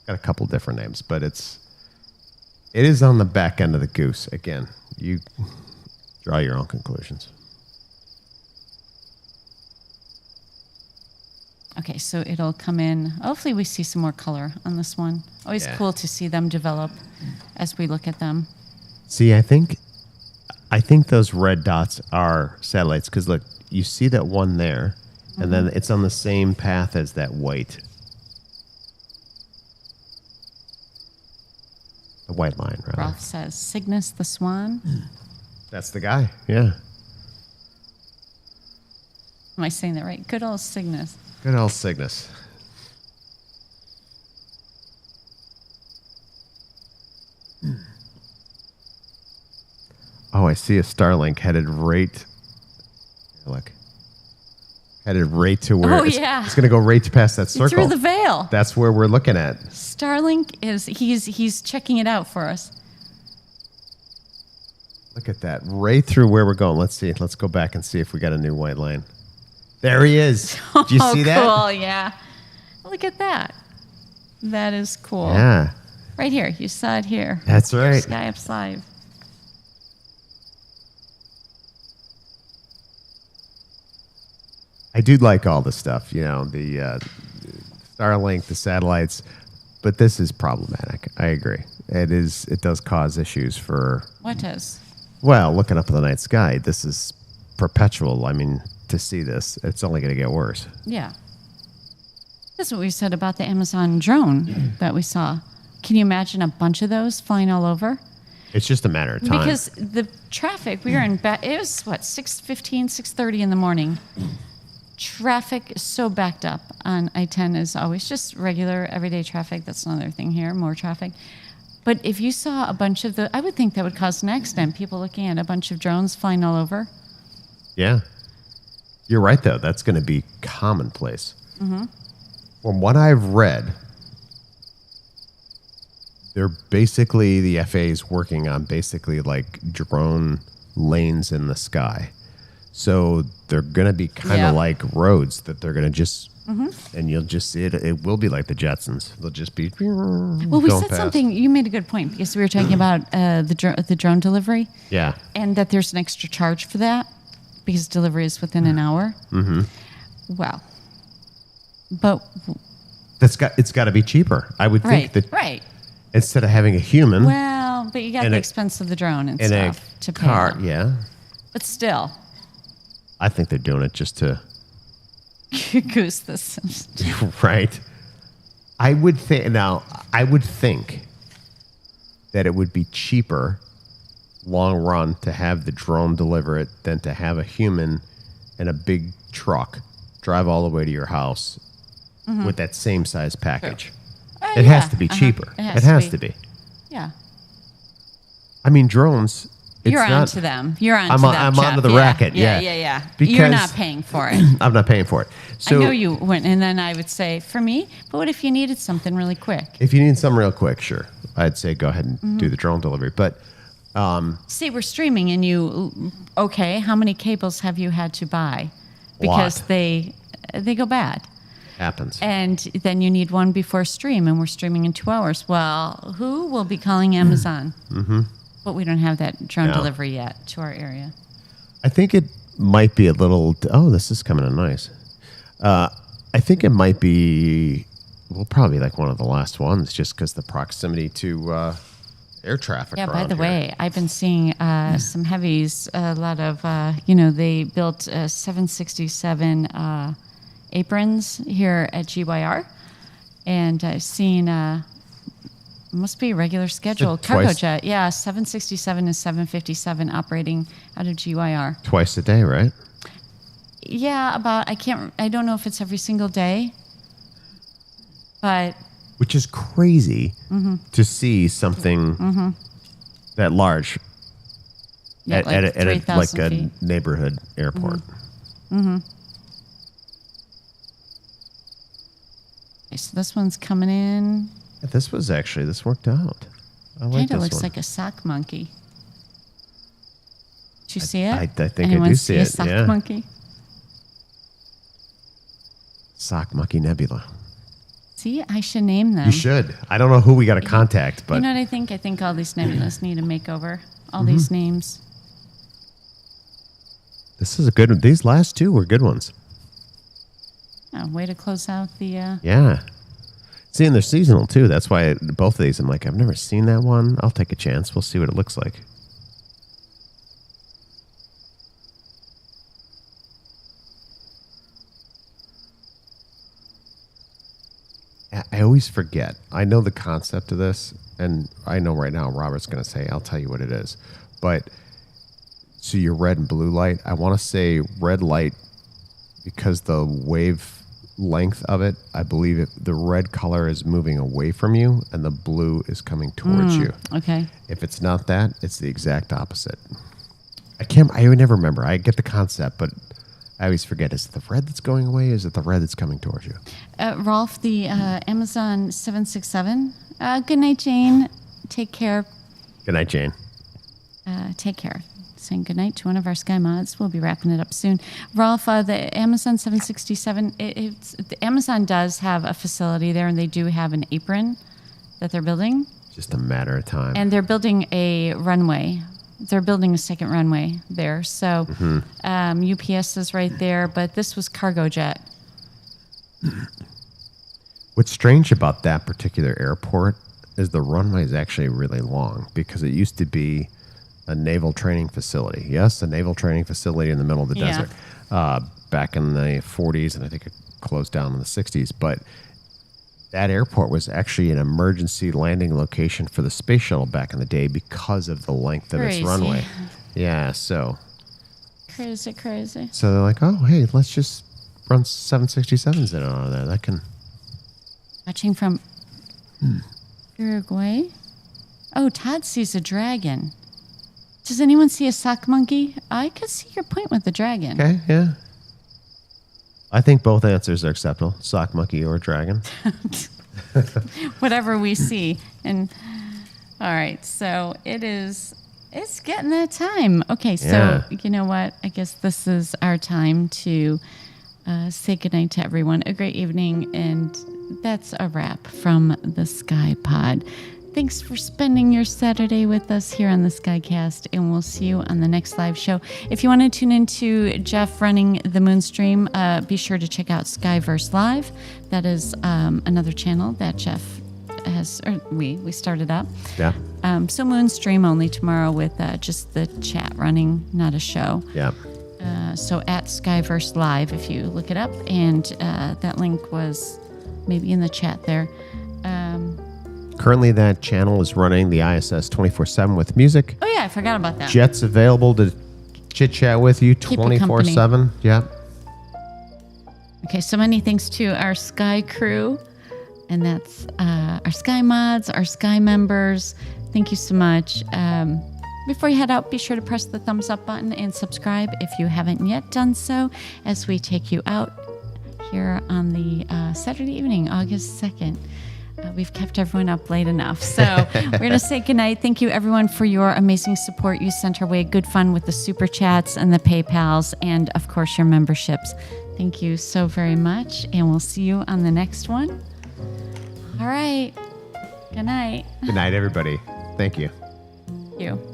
Got a couple different names, but it is on the back end of the goose. Again, you draw your own conclusions. Okay, so it'll come in. Hopefully we see some more color on this one. Always Yeah. cool to see them develop as we look at them. See, I think those red dots are satellites because look, you see that one there, and then it's on the same path as that white. The The white line, rather. Rolf says, Cygnus the swan. That's the guy, yeah. Am I saying that right? Good old Cygnus. Good old Cygnus. Oh, I see a Starlink headed right. Look. Headed right to where Oh, yeah. It's going to go right past that circle. Through the veil. That's where we're looking at. Starlink he's checking it out for us. Look at that. Right through where we're going. Let's see. Let's go back and see if we got a new white line. There he is. Do you see that? Cool, yeah. Look at that. That is cool. Yeah. Right here. You saw it here. That's right. Sky Apps Live. I do like all the stuff, the Starlink, the satellites, but this is problematic. I agree. It does cause issues for, What does? well, looking up at the night sky. This is perpetual. I mean, to see this, it's only going to get worse. Yeah. That's what we said about the Amazon drone that we saw. Can you imagine a bunch of those flying all over? It's just a matter of time. Because the traffic, we were in, it was what, 6:15, 6:30 in the morning. Traffic is so backed up on I-10 as always, just regular everyday traffic. That's another thing here, more traffic. But if you saw a bunch of I would think that would cause an accident. People looking at a bunch of drones flying all over. Yeah. You're right, though. That's going to be commonplace. Mm-hmm. From what I've read, they're basically, the FAA is working on basically like drone lanes in the sky. So they're going to be kind of like roads that they're going to just, and you'll just see it. It will be like the Jetsons. They'll just be Well, we said past. something, you made a good point, because we were talking about the drone delivery. Yeah. And that there's an extra charge for that, because delivery is within an hour. Mm-hmm. Well, but... It's got to be cheaper. I would think that instead of having a human... Well, but you got the expense of the drone and stuff to pay car, out. yeah. But still... I think they're doing it just to... goose the system. Right. I would think that it would be cheaper long run to have the drone deliver it than to have a human in a big truck drive all the way to your house with that same size package. It has to be cheaper. It has to be. Yeah. I mean, drones... You're onto them. You're onto them. I'm onto the racket. Yeah. Because you're not paying for it. I'm not paying for it. So I know you wouldn't. And then I would say, for me, but what if you needed something really quick? If you need something real quick, sure. I'd say go ahead and do the drone delivery. But say we're streaming and how many cables have you had to buy? Because they go bad. Happens. And then you need one before stream, and we're streaming in 2 hours. Well, who will be calling Amazon? Mm-hmm. But we don't have that drone delivery yet to our area. I think it might be a little... Oh, this is coming in nice. I think it might be... Well, probably like one of the last ones, just because the proximity to air traffic. Yeah, by the way, I've been seeing some heavies, a lot of, they built 767 aprons here at GYR. And I've seen... must be a regular schedule. Cargo jet. Yeah, 767 and 757 operating out of GYR. Twice a day, right? Yeah, I don't know if it's every single day. But... Which is crazy to see something that large at a neighborhood airport. Mm-hmm. Okay, so this one's coming in. This worked out. I like Kind this of looks one. like a sock monkey. Did you see it? I think Anyone I do see a it. sock monkey? Sock monkey nebula. See, I should name them. You should. I don't know who we got to contact, but you know what I think? I think all these nebulas need a makeover. All these names. this is a good one. These last two were good ones. Oh, way to close out the... Yeah. See, and they're seasonal, too. That's why both of these, I'm like, I've never seen that one. I'll take a chance. We'll see what it looks like. I always forget. I know the concept of this, and I know right now Robert's going to say, I'll tell you what it is. But so your red and blue light, I want to say red light because the wave length of it, I believe the red color is moving away from you and the blue is coming towards you. Okay. If it's not that, it's the exact opposite. I would never remember. I get the concept, but I always forget. Is it the red that's going away? Is it the red that's coming towards you? Rolf, the Amazon 767. Good night, Jane. Take care. Good night, Jane. Take care. Saying good night to one of our Sky Mods. We'll be wrapping it up soon. Rolf, the Amazon 767, Amazon does have a facility there, and they do have an apron that they're building. Just a matter of time. And they're building a runway. They're building a second runway there. So UPS is right there, but this was cargo jet. What's strange about that particular airport is the runway is actually really long because it used to be a naval training facility. Yes, a naval training facility in the middle of the desert back in the 40s, and I think it closed down in the 60s. But that airport was actually an emergency landing location for the space shuttle back in the day because of the length of its runway. Yeah, so. Crazy. So they're like, oh, hey, let's just run 767s in and out of there. That can. Watching from Uruguay. Oh, Todd sees a dragon. Does anyone see a sock monkey? I could see your point with the dragon. Okay, yeah. I think both answers are acceptable. Sock monkey or dragon. Whatever we see. And all right, so it's getting that time. Okay, so you know what? I guess this is our time to say goodnight to everyone. A great evening, and that's a wrap from the Sky Pod. Thanks for spending your Saturday with us here on the Skycast, and we'll see you on the next live show. If you want to tune into Geoff running the Moonstream, be sure to check out Skyverse Live. That is another channel that Geoff has, or we started up. Yeah. So Moonstream only tomorrow with just the chat running, not a show. Yeah. So at Skyverse Live, if you look it up, and that link was maybe in the chat there. Currently, that channel is running the ISS 24/7 with music. Oh, yeah, I forgot about that. Jet's available to chit-chat with you 24/7. Yeah. Okay, so many thanks to our Sky crew, and that's our Sky Mods, our Sky members. Thank you so much. Before you head out, be sure to press the thumbs up button and subscribe if you haven't yet done so as we take you out here on the Saturday evening, August 2nd. We've kept everyone up late enough. So we're going to say goodnight. Thank you, everyone, for your amazing support. You sent our way good fun with the Super Chats and the PayPals and, of course, your memberships. Thank you so very much, and we'll see you on the next one. All right. Good night. Good night, everybody. Thank you. Thank you.